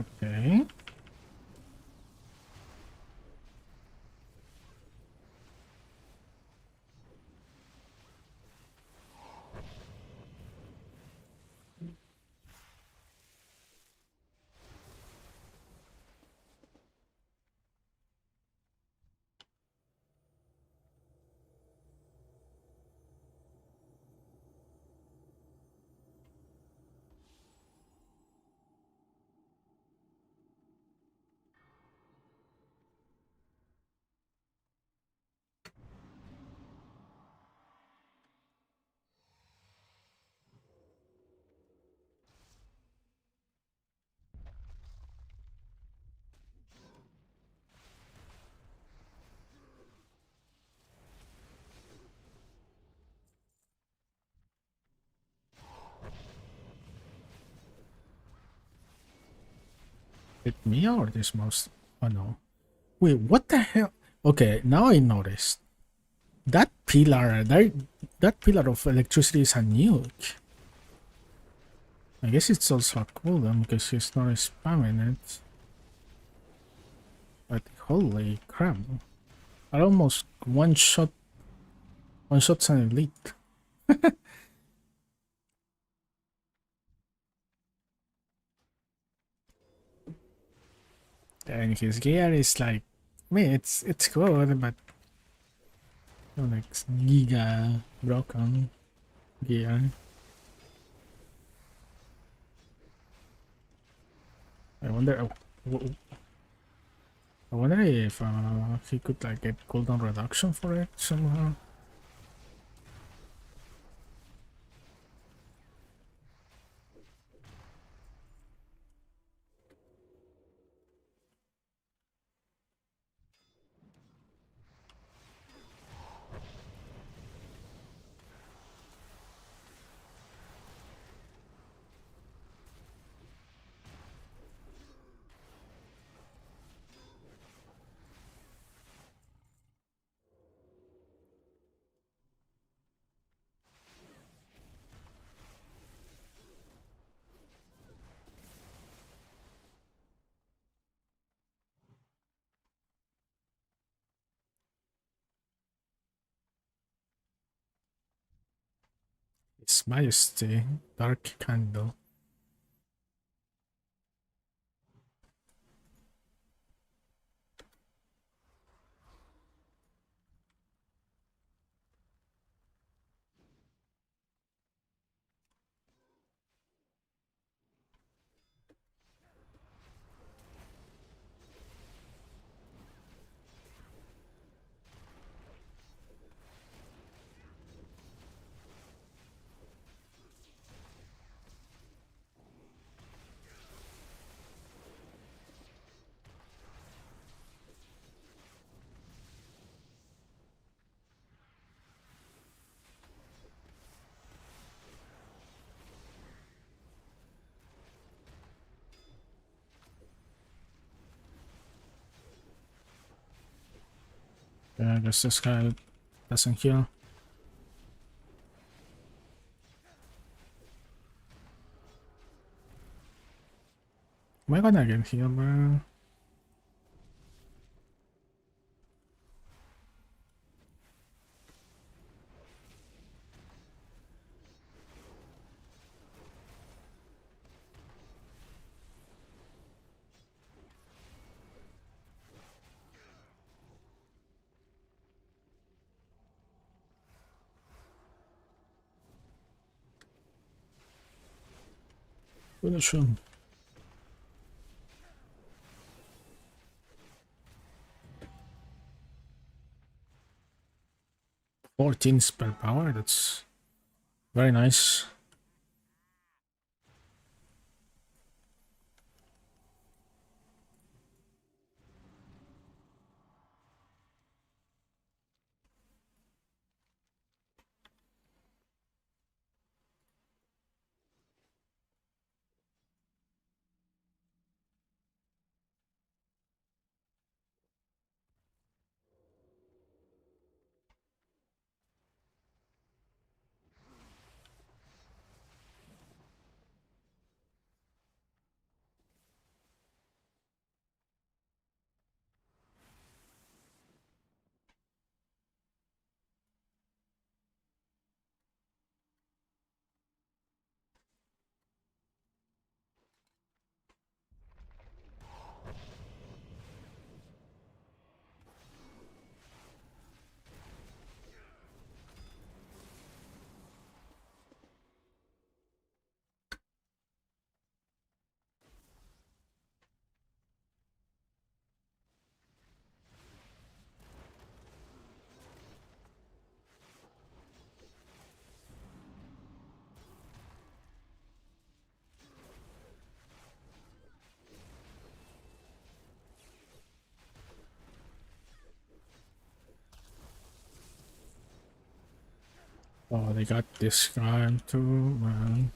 Okay. Hit me or this most? Oh no. Wait, what the hell? Okay, now I noticed. That pillar, that pillar of electricity is a nuke. I guess it's also a cooldown because she's not spamming it. But holy crap. I almost one shot's an elite. And his gear is like, I mean, it's good, but like giga broken gear. I wonder. I wonder if he could like get cooldown reduction for it somehow. His Majesty, Dark Candle. Yeah, I guess this guy doesn't heal. Am I gonna get healed, bro? Finish him. 14 spell power, that's very nice. Oh, they got this guy too, man.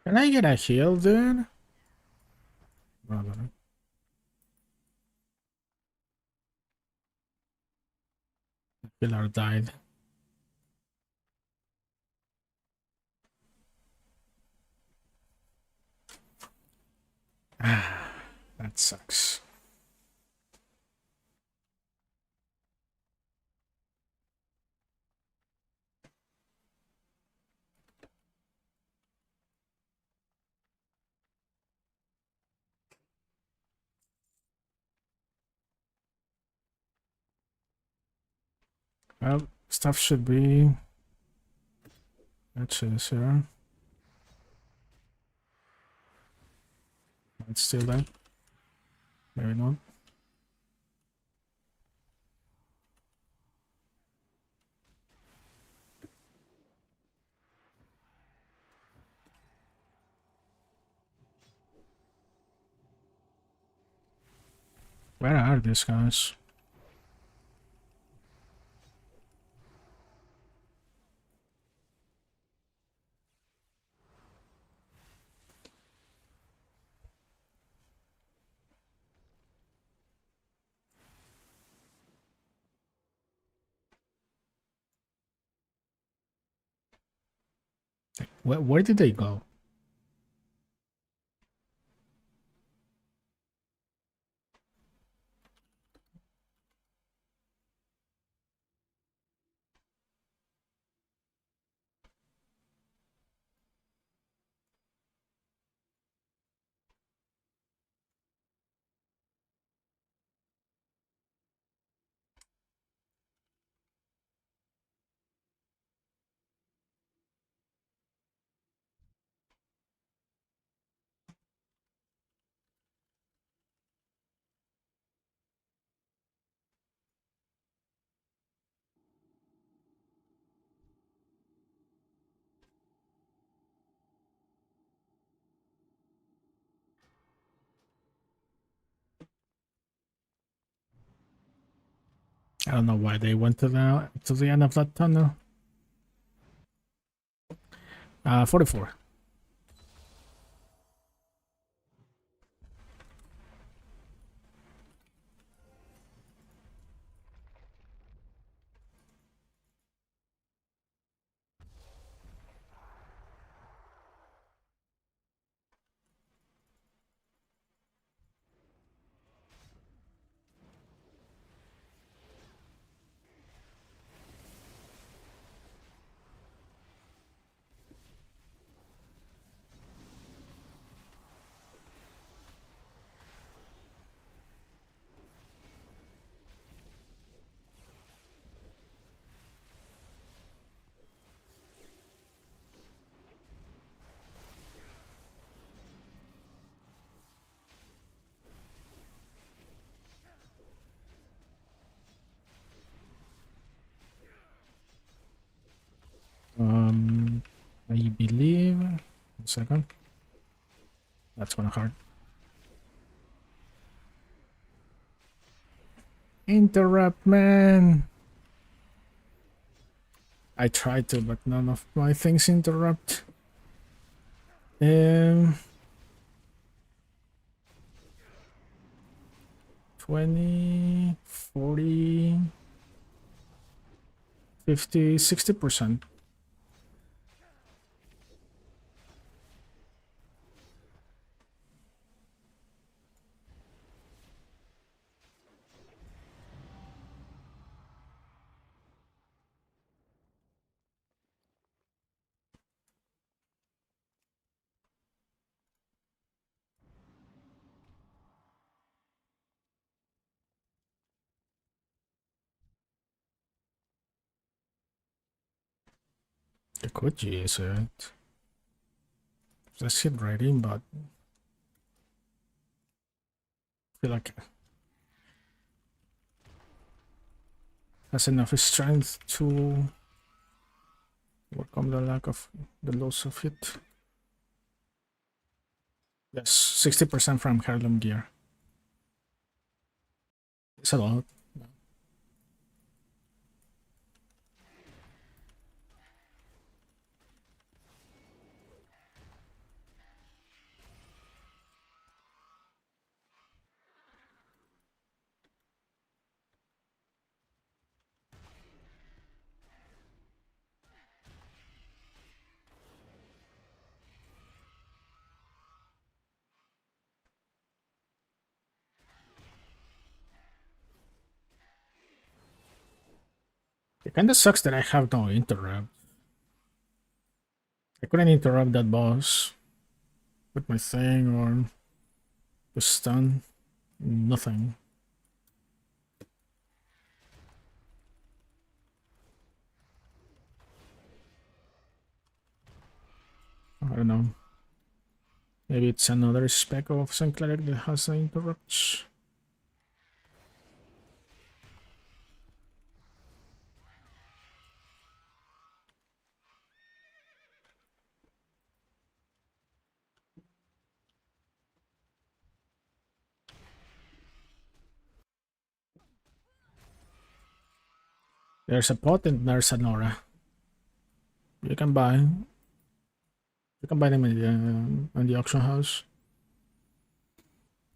Can I get a heal, dude? Brother. The killer died. That sucks. Well, stuff should be. That shit is here. It's still there. Maybe not. Where are these guys? Where did they go? I don't know why they went to the end of that tunnel. 44. I believe. 1 second. That's gonna hurt. Interrupt, man. I tried to, but none of my things interrupt. 20, 40, 50, 60%. The Koji is it. That's hit right in, but feel like has enough strength to overcome the lack of the loss of hit. Yes, 60% from heirloom gear. It's a lot. It kinda sucks that I have no interrupt. I couldn't interrupt that boss with my thing or the stun. Nothing. I don't know. Maybe it's another spec of cleric that has the interrupts. There's a pot and there's an aura. You can buy. You can buy them in the auction house.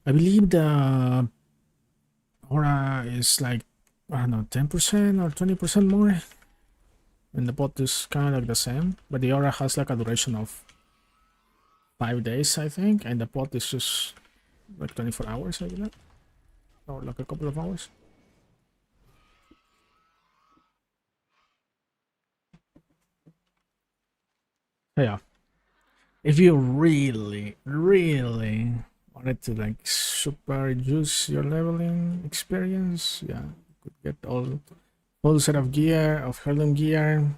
I believe the aura is like, I don't know, 10% or 20% more. And the pot is kind of like the same. But the aura has like a duration of 5 days, I think. And the pot is just like 24 hours, I believe. Or like a couple of hours. Yeah. If you really wanted to like super juice your leveling experience, yeah, you could get full set of gear, of heirloom gear.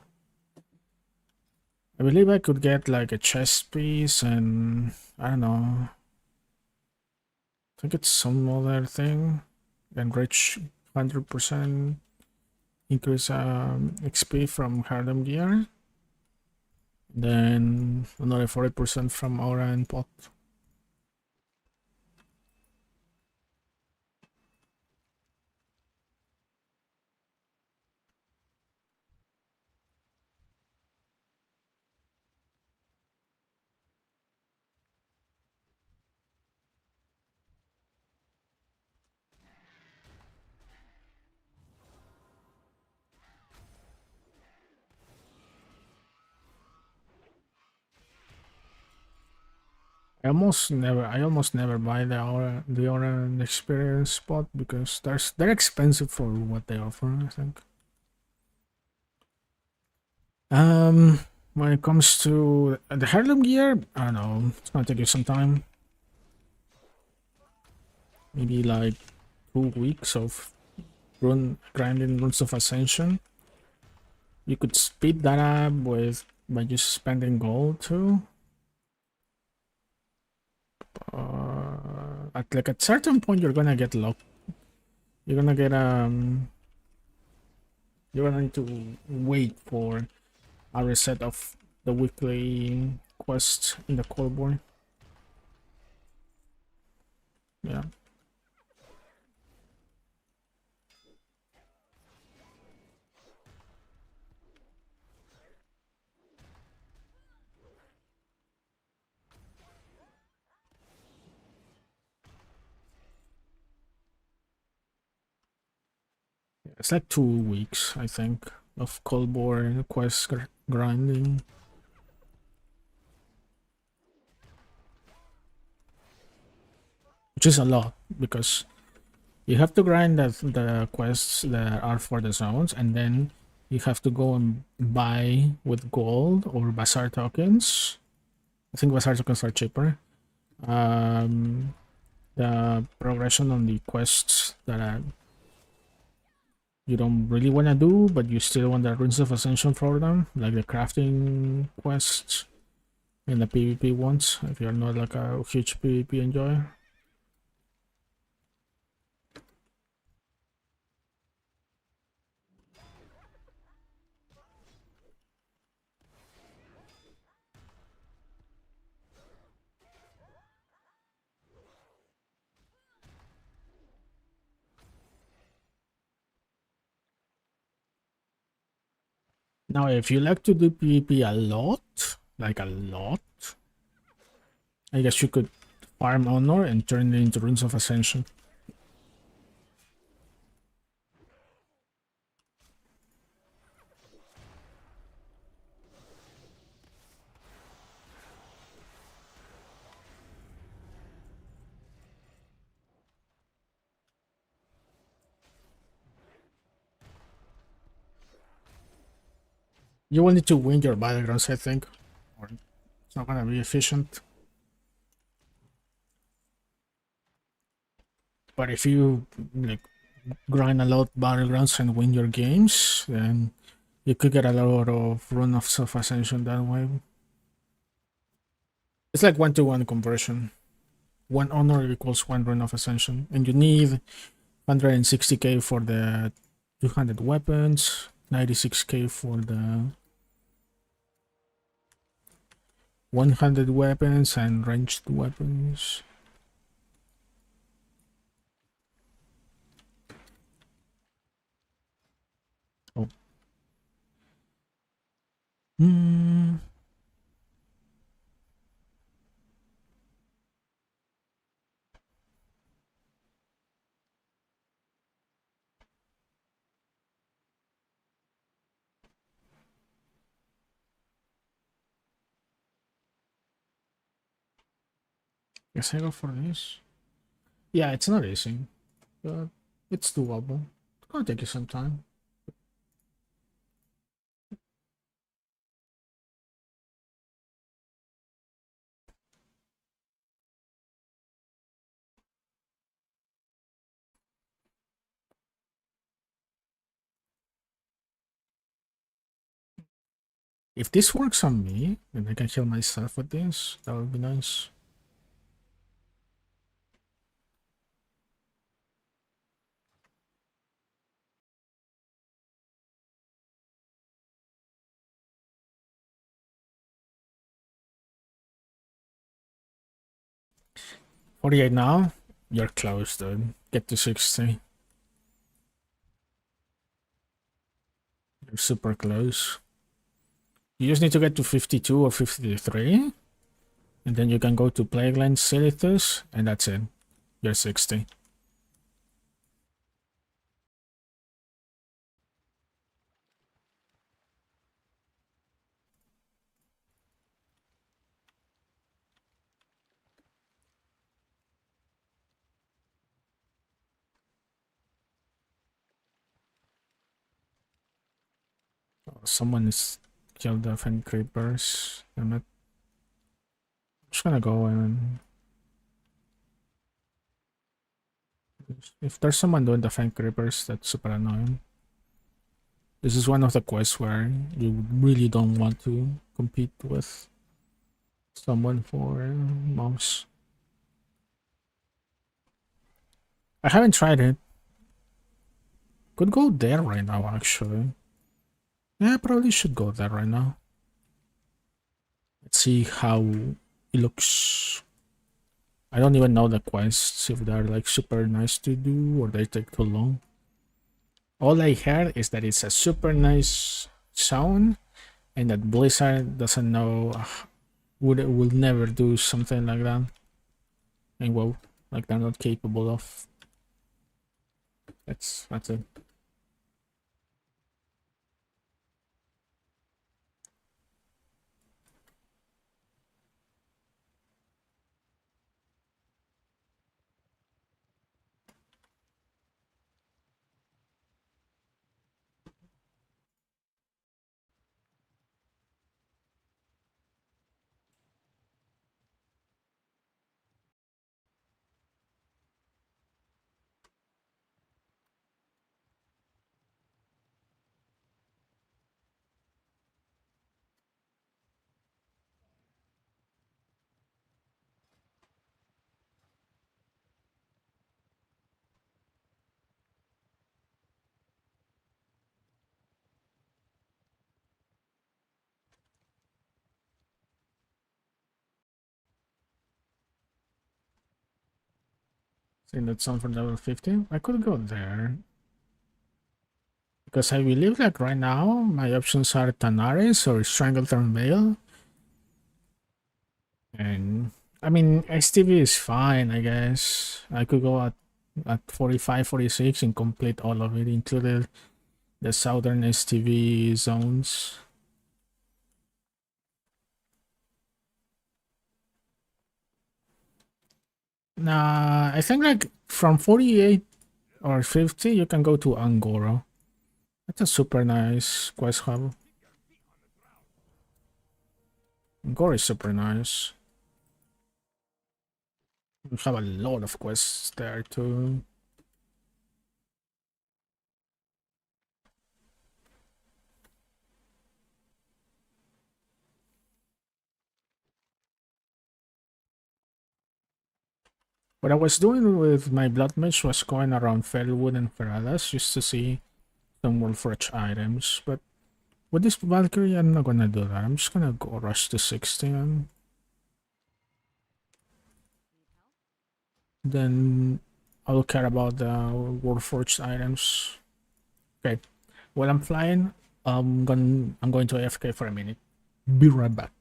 I believe I could get like a chest piece and I don't know. I think it's some other thing. Enrich 100% increase XP from heirloom gear. Then another 40% from aura and pot. I almost never buy the aura experience spot because they're expensive for what they offer, I think. When it comes to the heirloom gear, I don't know, it's gonna take you some time. Maybe like 2 weeks of grinding runes of ascension. You could speed that up by just spending gold too. At like a certain point you're gonna get locked. You're gonna get you're gonna need to wait for a reset of the weekly quest in the core board. Yeah. It's like 2 weeks, I think, of cold board quest grinding. Which is a lot because you have to grind the quests that are for the zones, and then you have to go and buy with gold or bazaar tokens. I think bazaar tokens are cheaper. The progression on the quests that you don't really want to do, but you still want the runes of ascension for them, like the crafting quests and the PvP ones, if you're not like a huge PvP enjoyer. Now, if you like to do PvP a lot, like a lot, I guess you could farm Honor and turn it into Runes of Ascension. You will need to win your battlegrounds, I think, or it's not gonna be efficient. But if you like grind a lot battlegrounds and win your games, then you could get a lot of run of self-ascension that way. It's like 1-to-1 conversion. 1 honor equals 1 run of ascension. And you need 160k for the 200 weapons, 96k for the 100 weapons and ranged weapons. Oh. Guess I go for this. Yeah, it's not easy, but it's doable. It's gonna take you some time. If this works on me, then I can heal myself with this. That would be nice. $48 now. You're close, dude. Get to 60. You're super close. You just need to get to 52 or 53. And then you can go to Plagueland Silithus, and that's it. You're 60. Oh, someone is killed the Fen Creepers. I'm just gonna go and... If there's someone doing the Fen Creepers, that's super annoying. This is one of the quests where you really don't want to compete with someone for mobs. I haven't tried it. Could go there right now, actually. Yeah, I probably should go there right now. Let's see how it looks. I don't even know the quests, if they're like super nice to do or they take too long. All I heard is that it's a super nice zone and that Blizzard doesn't know, will never do something like that. And WoW, like they're not capable of. That's it. Saying that's on for level 50. I could go there. Because I believe like right now my options are Tanaris or Strangleton Veil. And I mean STV is fine, I guess. I could go at 45, 46 and complete all of it, included the southern STV zones. Nah, I think like from 48 or 50 you can go to Angoro. That's a super nice quest hub. Angoro is super nice. You have a lot of quests there too. What I was doing with my Bloodmage was going around Fellwood and Feradas just to see some Wolfrich items, but with this Valkyrie, I'm not gonna do that. I'm just gonna go rush to 60 and then I'll care about the Warforged items. Okay, while I'm flying, I'm going to AFK for a minute. Be right back.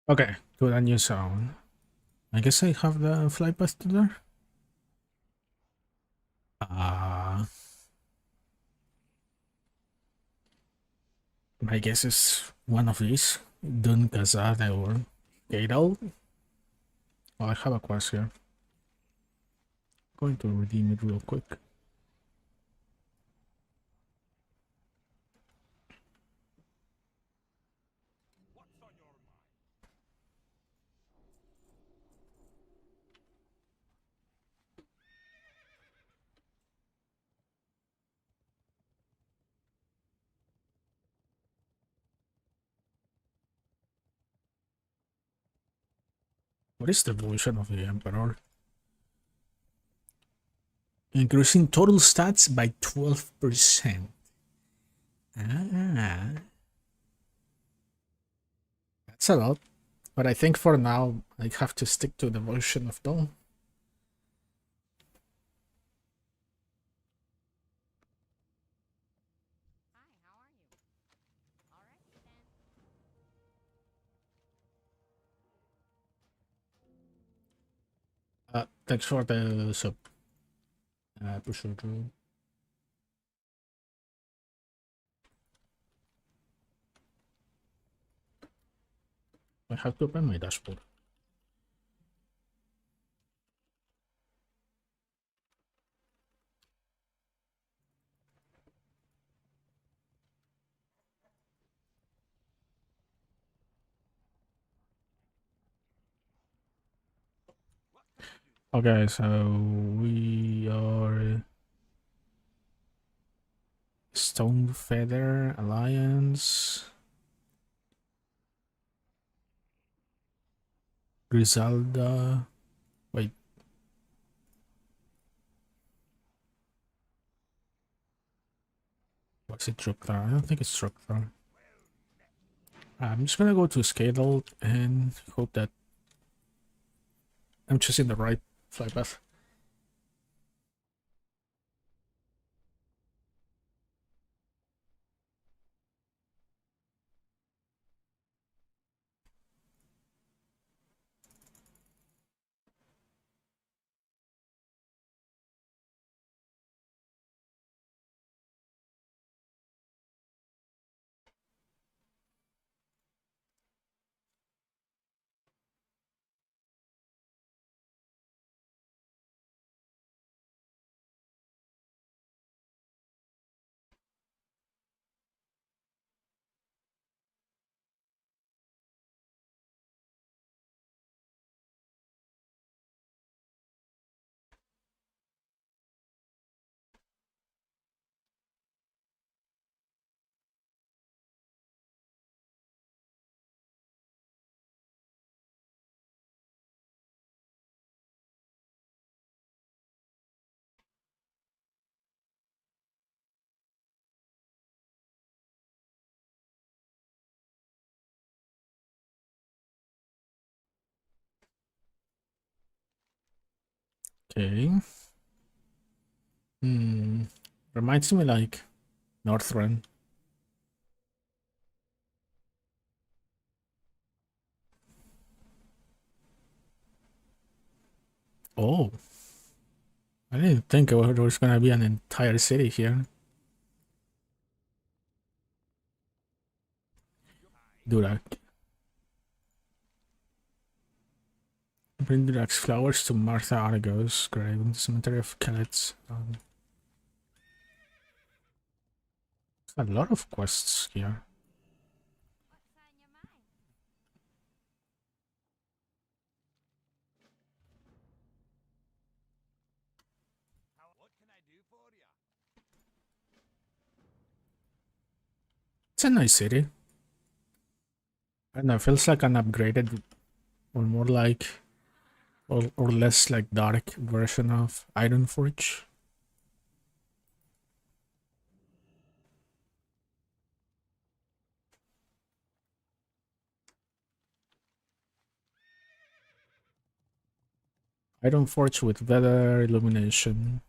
Okay, to the new zone. I guess I have the fly path to there. My guess is one of these. Dun Kazade or Gadal. Oh, I have a quest here. Going to redeem it real quick. What is the evolution of the Emperor? Increasing total stats by 12%. Ah, that's a lot. But I think for now, I have to stick to the version of Dawn. Thanks for the sub. Appreciate it. I have to open my dashboard. Okay, so we are Stone Feather Alliance. Griselda. Wait. What's it Trukthar? I don't think it's Trukthar. I'm just gonna go to Scadal and hope that I'm choosing the right fly path. Okay. Reminds me like Northrend. Oh. I didn't think there was gonna be an entire city here. Durak. Bring Durak's flowers to Martha Argo's grave in the cemetery of Kellets. A lot of quests here. It's a nice city. I don't know, it feels like an upgraded or more like or less like dark version of Ironforge. Ironforge with better illumination.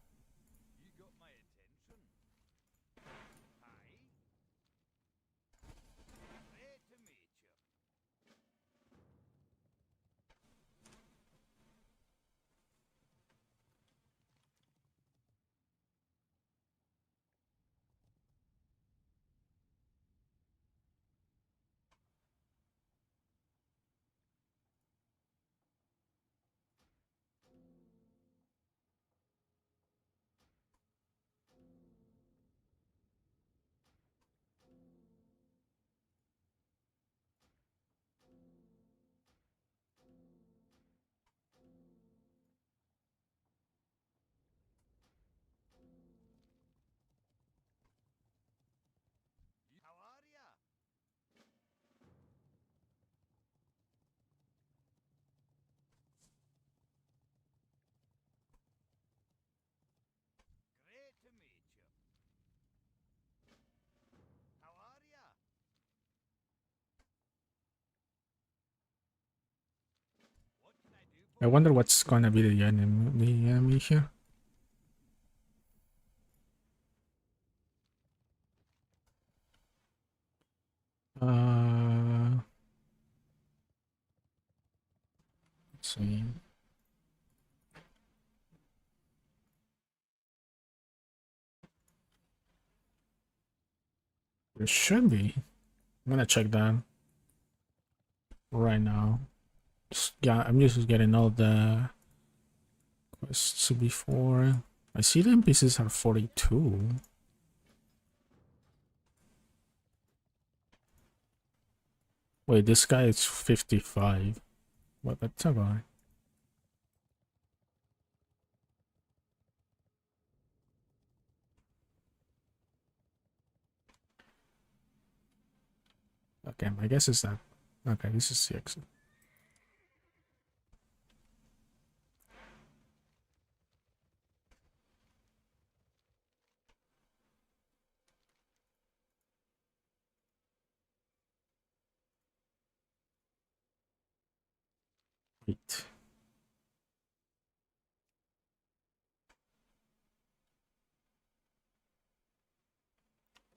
I wonder what's gonna be the enemy here. Let's see. There should be. I'm gonna check that right now. Yeah, I'm just getting all the quests before. I see the NPCs are 42. Wait, this guy is 55. What? That's a guy. Okay, my guess is that. Okay, this is 6. Wait.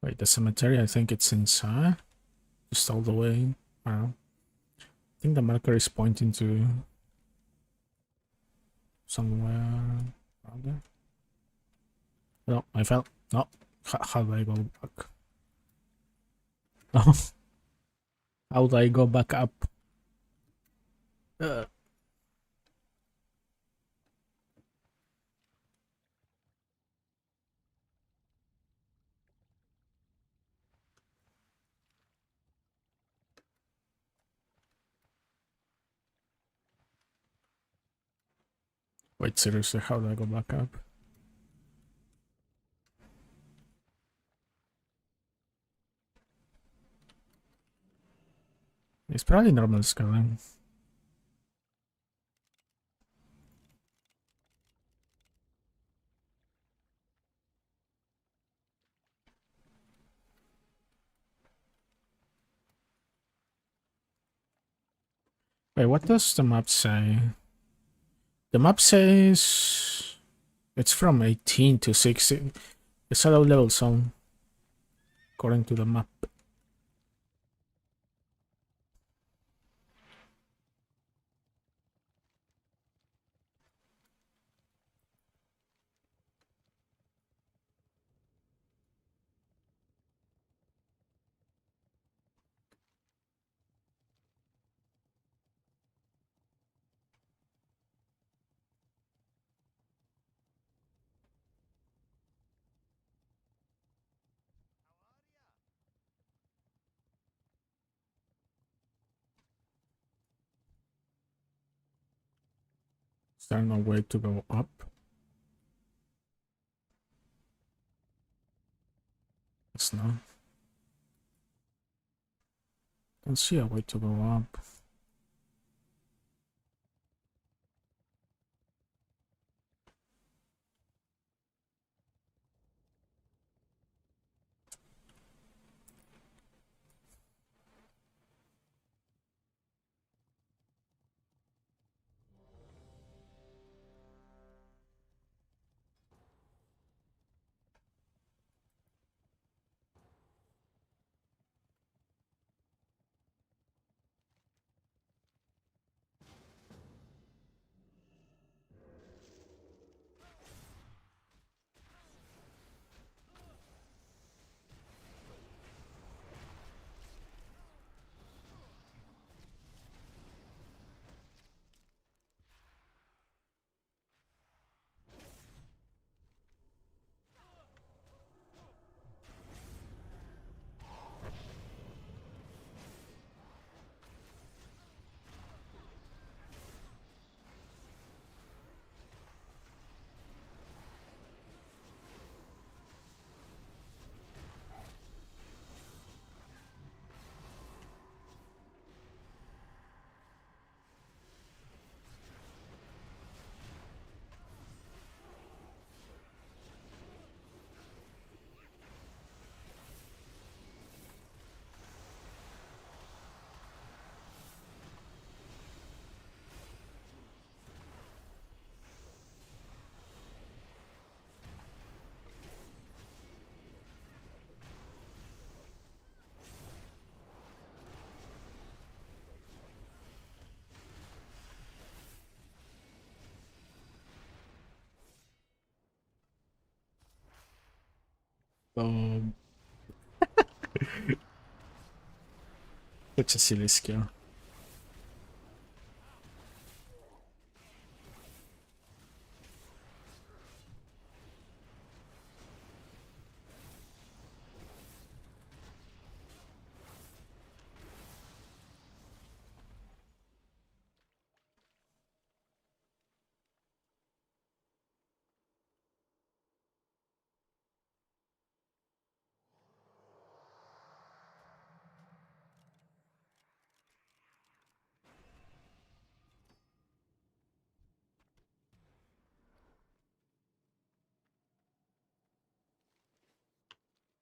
Wait, the cemetery, I think it's inside. Just all the way. I don't know. I think the marker is pointing to somewhere around there. No, I fell. No. How do I go back? No. How do I go back up? Uh, Wait, seriously, how do I go back up? It's probably normal scaling. Wait, what does the map say? The map says it's from 18 to 60. It's a low level zone, according to the map. Is there no way to go up? It's not. Don't see a way to go up. Oh, such a silly skill.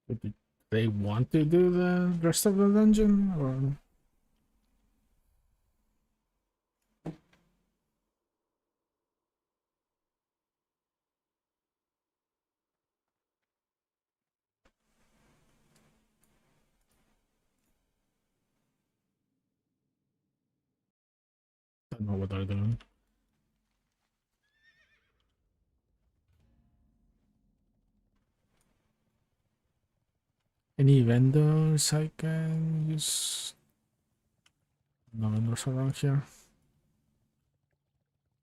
But do they want to do the rest of the dungeon, or? Don't know what they're doing. Any vendors I can use? No vendors around here.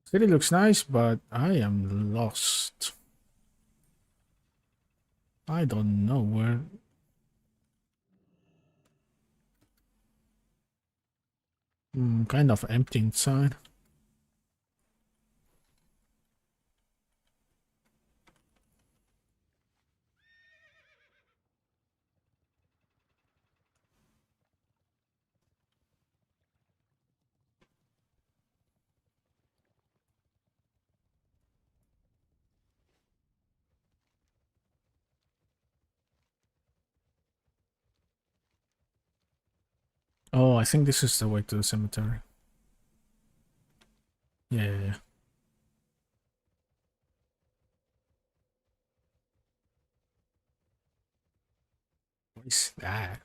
City looks nice, but I am lost. I don't know where. Kind of empty inside. Oh, I think this is the way to the cemetery. Yeah. What is that?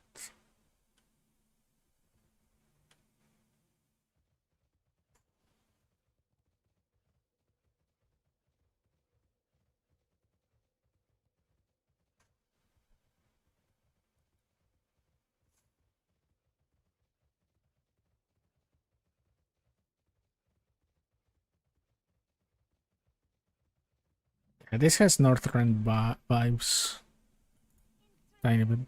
Yeah, this has Northrend vibes. Tiny bit.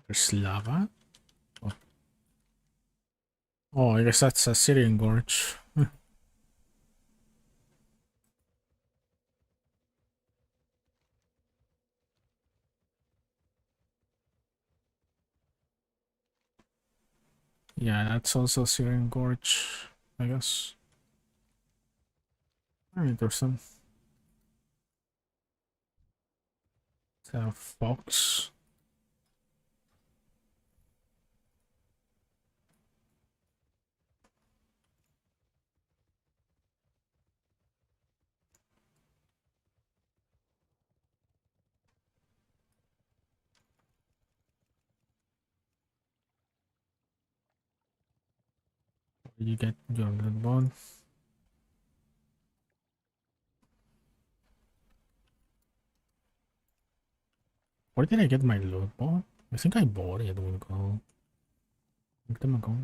There's lava. Oh, I guess that's a Syrian gorge. Yeah, that's also Syrian gorge, I guess. Very interesting. It's a fox. You get your little bone. Where did I get my loot bone? I think I bought it when go. Time ago.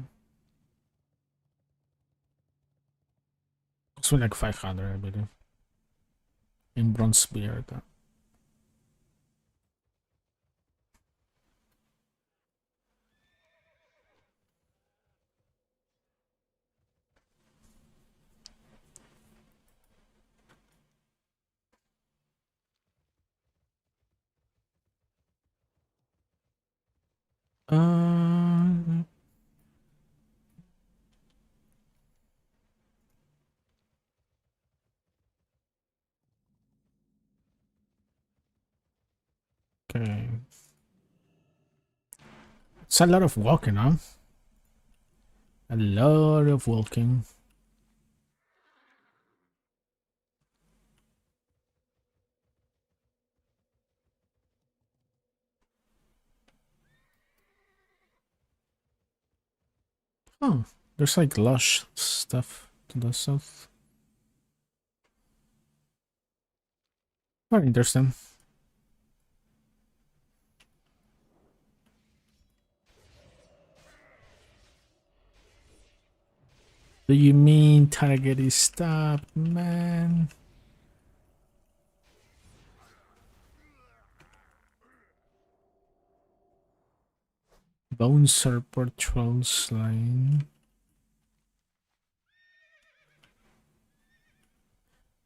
It's like 500, I believe. In bronze spear. Okay. It's a lot of walking, huh? A lot of walking. Oh, there's like lush stuff to the south. Very interesting. Do you mean target is stopped, man? Bouncer patrols line.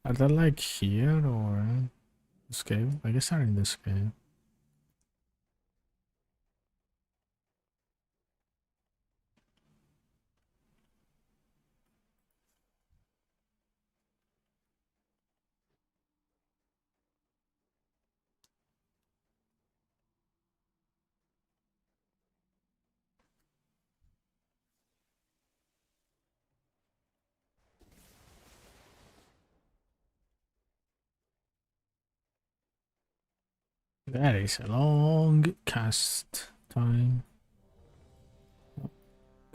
Are they like here or this cave? I guess they're in this cave. That is a long cast time.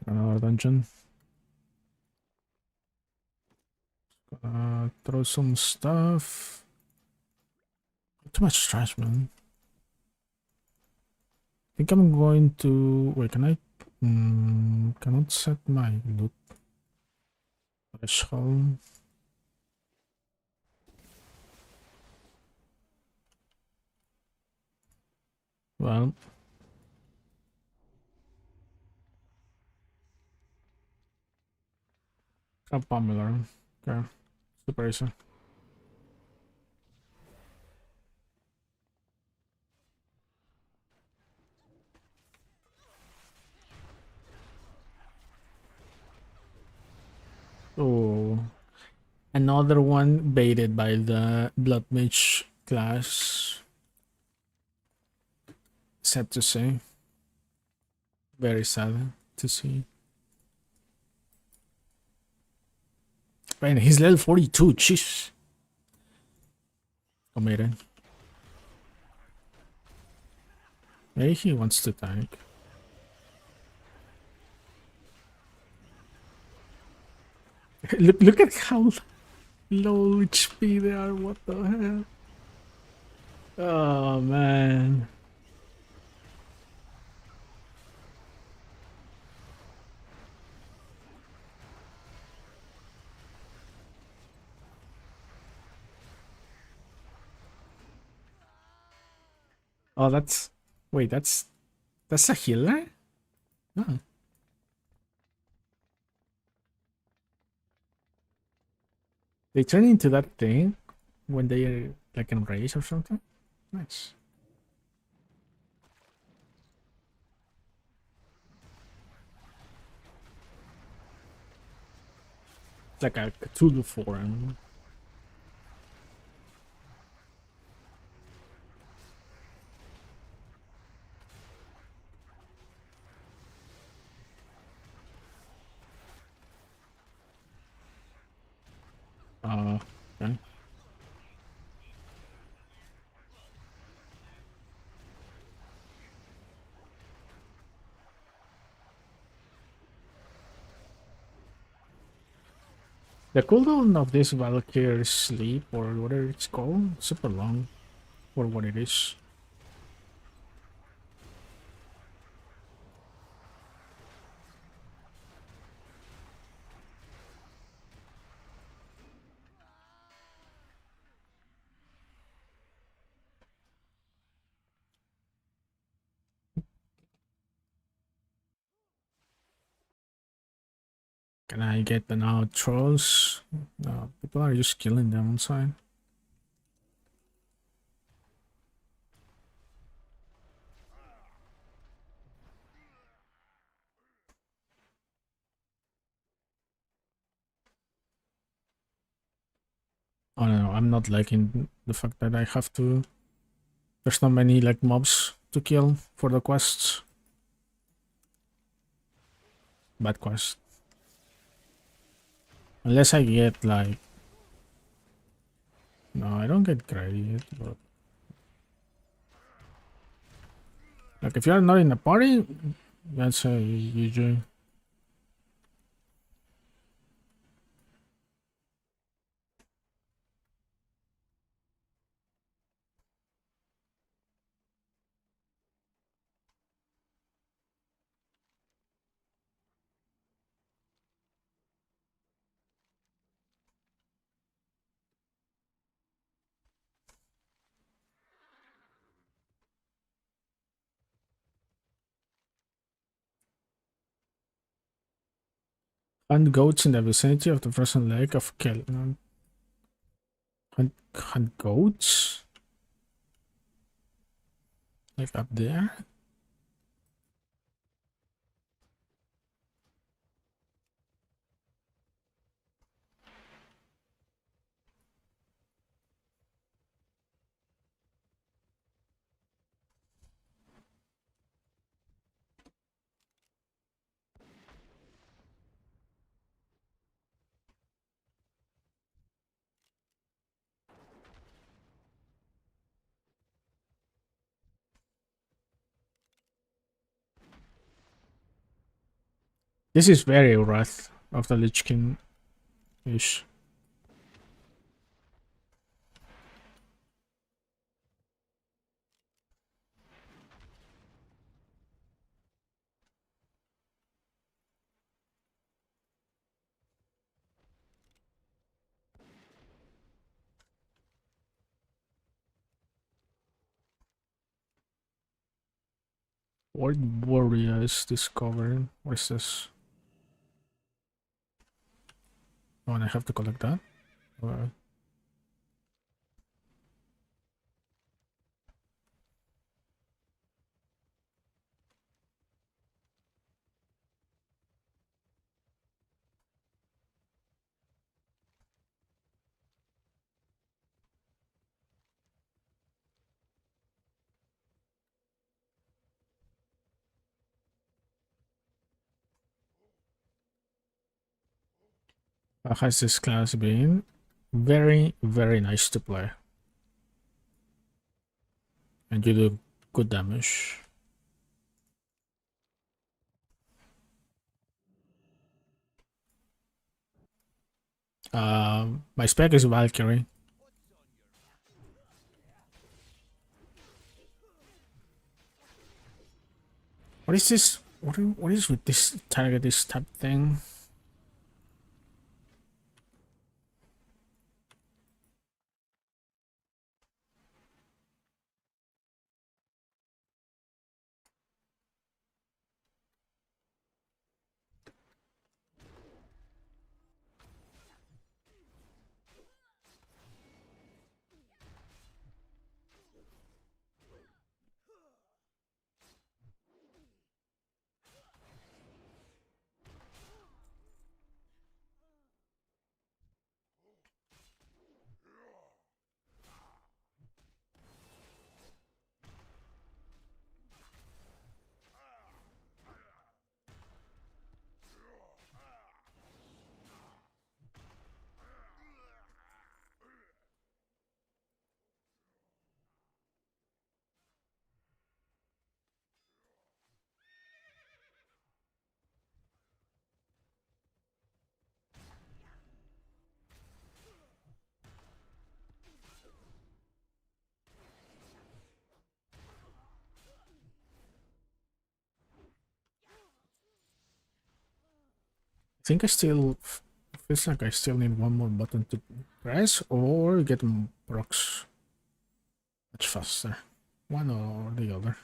Another dungeon. Throw some stuff. Too much trash, man. I think I'm going to wait. Can I? Cannot set my loot threshold. Well, how popular. Okay, super easy. Oh, another one baited by the Bloodmage class. Sad to say. Very sad to see. Man, he's level 42. Jeez. Committed. Maybe he wants to tank. Look at how low HP they are. What the hell? Oh man. Oh, that's wait. That's a healer. Oh. They turn into that thing when they are like enraged or something. Nice. It's like a Cthulhu form. Okay. The cooldown of this Valkyrie sleep or whatever it's called, super long for what it is. Can I get the now trolls? No, people are just killing them inside. Oh no, I'm not liking the fact that I have to There's not many like mobs to kill for the quests. Bad quest. Unless I get like... No, I don't get credit, but... Like if you're not in the party, that's a GG. Hunt goats in the vicinity of the frozen lake of Kel. Hunt goats? Like up there? This is very Wrath of the Lich King-ish. Word Warrior is discovered. What is this? Oh, and I have to collect that? How has this class been? Very, very nice to play. And you do good damage. My spec is Valkyrie. What is this? What is with this target, this type thing? I think I still feels like I still need one more button to press or get procs much faster. One or the other.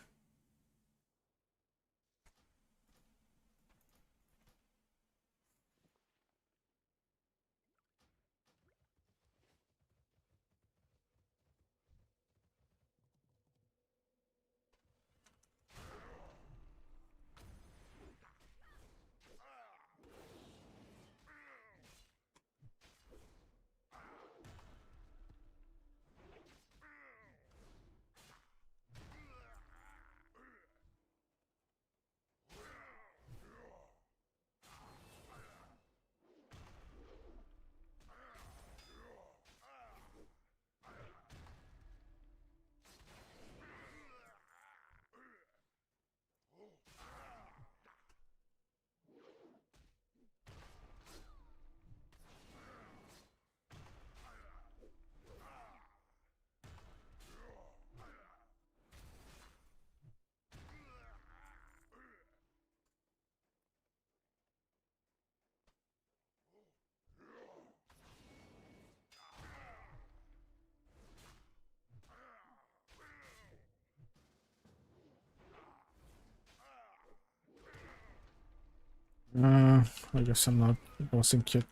I guess I'm not. I wasn't cute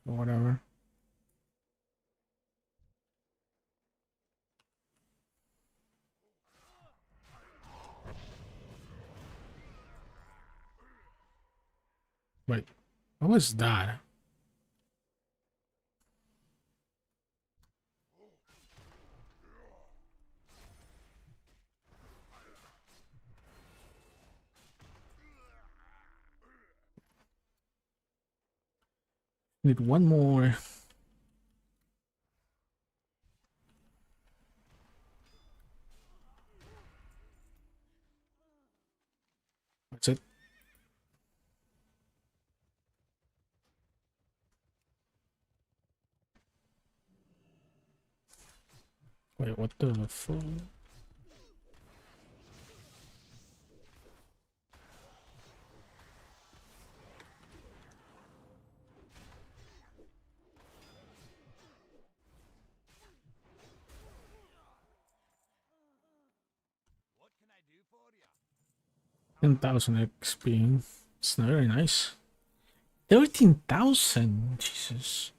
or whatever. Wait, what was that? Need one more. That's it. Wait, what the fuck? What can I do for you? 10,000 XP. It's not very nice. 13,000. Jesus.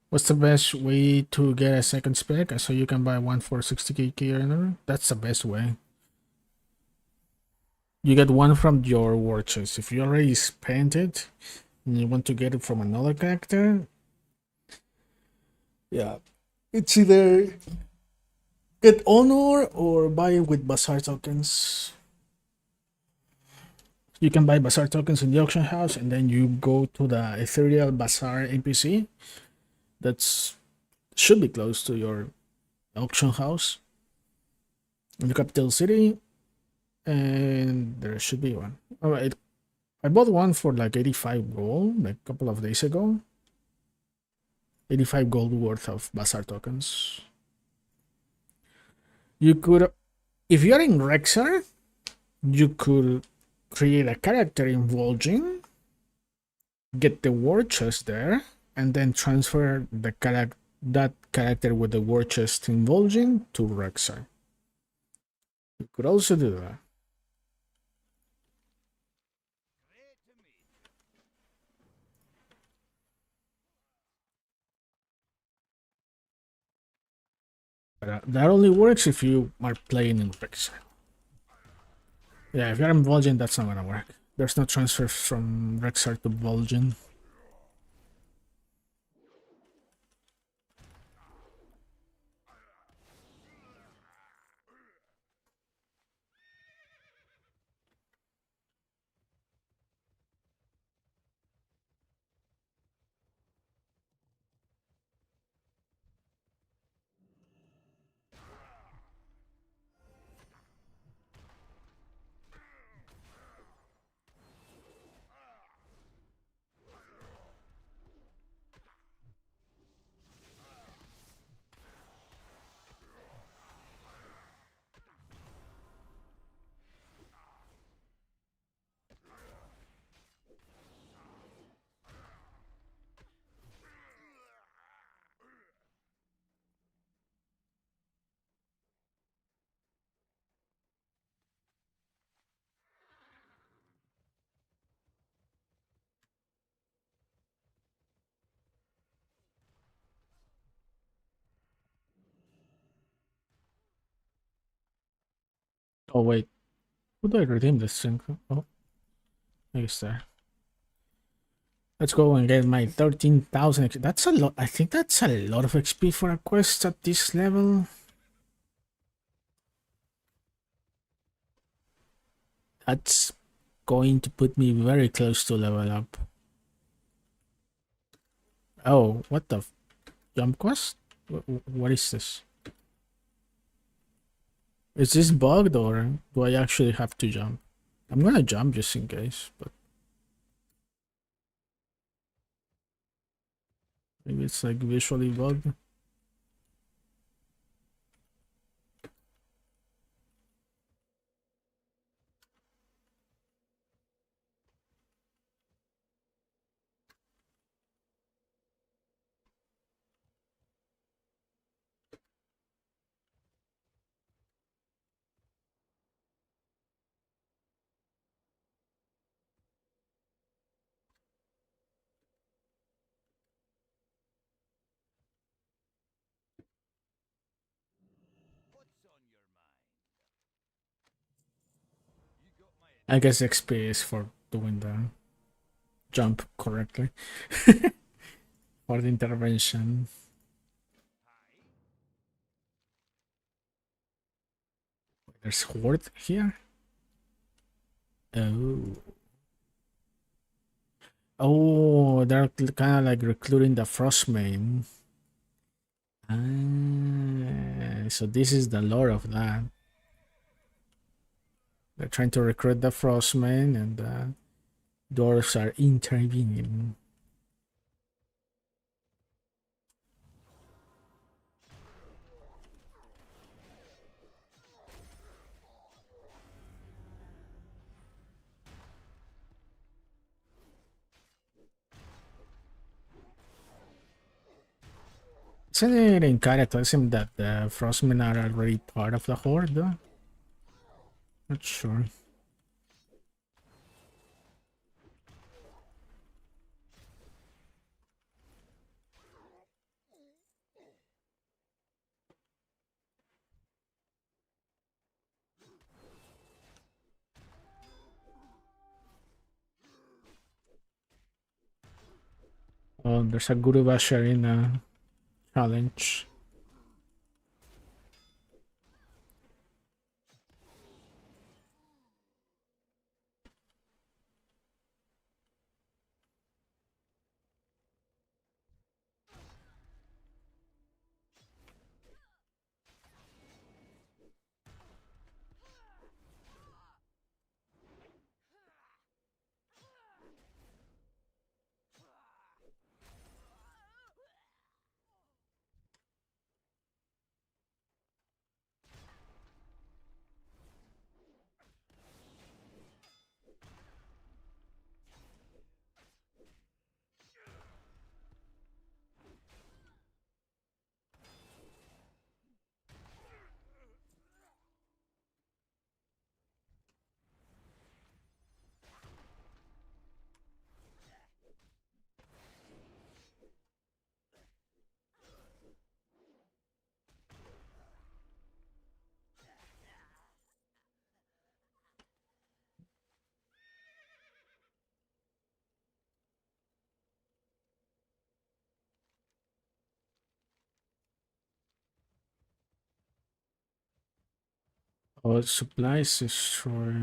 What's the best way to get a second spec so you can buy one for 60k or another? That's the best way. You get one from your war chest. If you already spent it and you want to get it from another character, yeah, it's either get honor or buy it with bazaar tokens. You can buy bazaar tokens in the auction house, and then you go to the ethereal bazaar NPC. That's should be close to your auction house in the capital city, and there should be one. All right, I bought one for like 85 gold like a couple of days ago. 85 gold worth of bazaar tokens. You could, if you're in Rexar, you could create a character in Vol'jin, get the war chest there, and then transfer that character with the war chest in Vol'jin to Rexar. You could also do that. But that only works if you are playing in Rexar. Yeah, if you're in Vol'jin, that's not gonna work. There's no transfer from Rexar to Vol'jin. Oh wait, who do I redeem this thing? Oh, I guess there. Let's go and get my 13,000. That's a lot. I think that's a lot of XP for a quest at this level. That's going to put me very close to level up. Oh, what the jump quest? What is this? Is this bugged or do I actually have to jump? I'm gonna jump just in case, but maybe it's like visually bugged. I guess XP is for doing the jump correctly. For the intervention. There's Horde here? Oh. Oh, they're kind of like recruiting the Frostmain. Ah, so this is the lore of that. They're trying to recruit the Frostmain and the dwarves are intervening. Isn't it in Cataclysm that the Frostmen are already part of the Horde though? Not sure. Oh, there's a Guru Basharina challenge. Oh, supplies is for.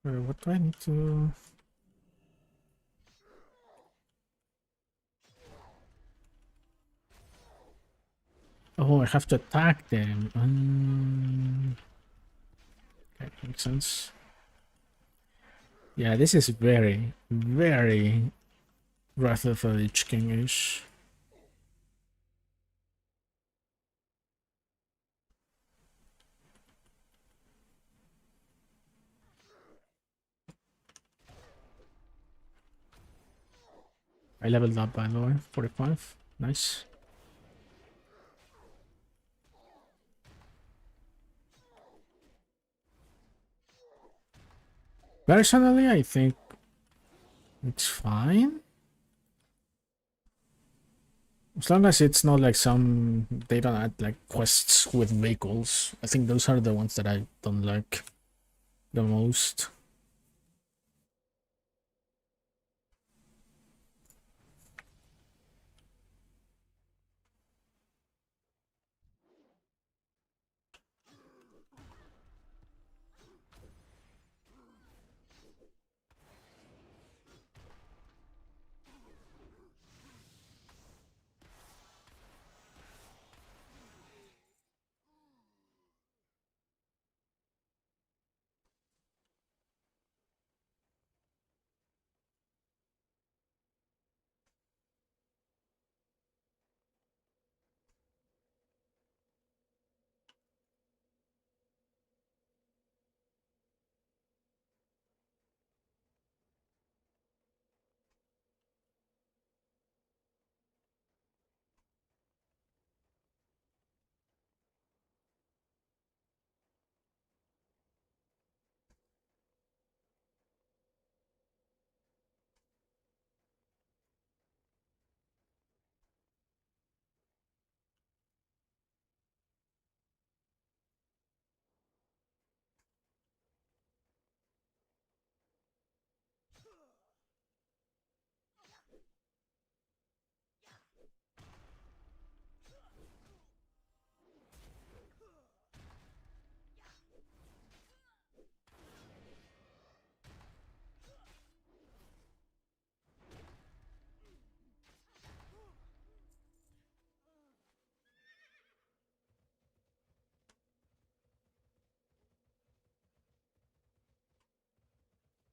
What do I need to? Oh, I have to attack them. Okay, makes sense. Yeah, this is very, very Wrath of the Lich King-ish. I leveled up by the way, 45. Nice. Personally, I think it's fine. As long as it's not like some, they don't add like quests with vehicles. I think those are the ones that I don't like the most.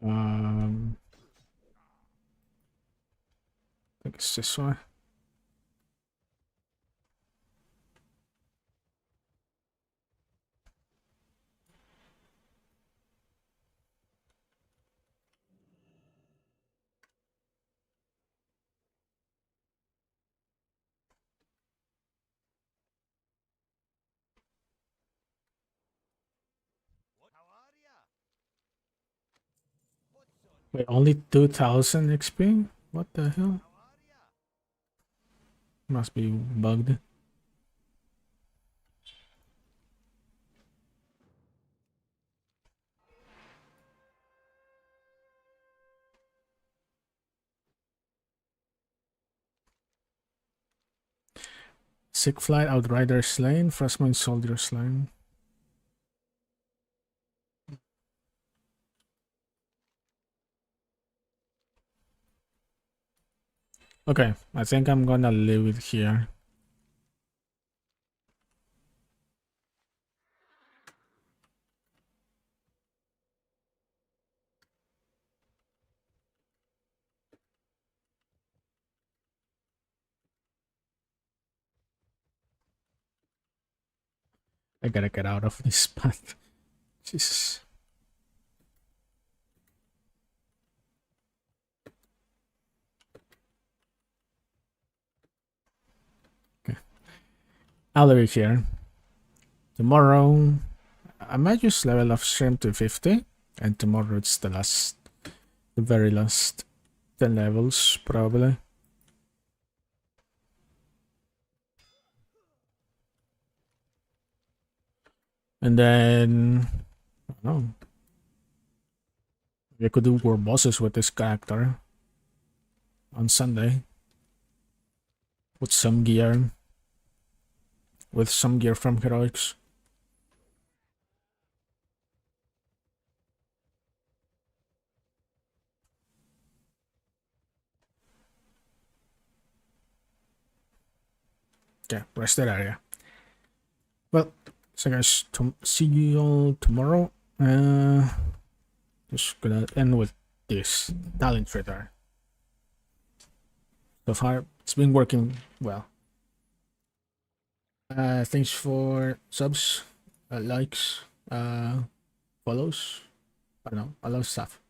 I think it's this one. How are ya? What's on? Wait, only 2000 XP? What the hell? How are ya? Must be bugged. Sick Flight, Outrider slain, Frostmourne Soldier slain. Okay, I think I'm gonna leave it here. I gotta get out of this spot. Jesus. Okay. I'll leave it here. Tomorrow, I might just level up stream to 50. And tomorrow it's the very last 10 levels, probably. And then, I don't know. We could do war bosses with this character on Sunday. With some gear. With some gear from Heroics. Okay, rest that area. Well, so guys, see you all tomorrow. Just gonna end with this talent traitor. So far, it's been working well. Thanks for subs, likes, follows. I don't know, I love stuff.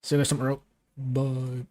See you guys tomorrow. Bye.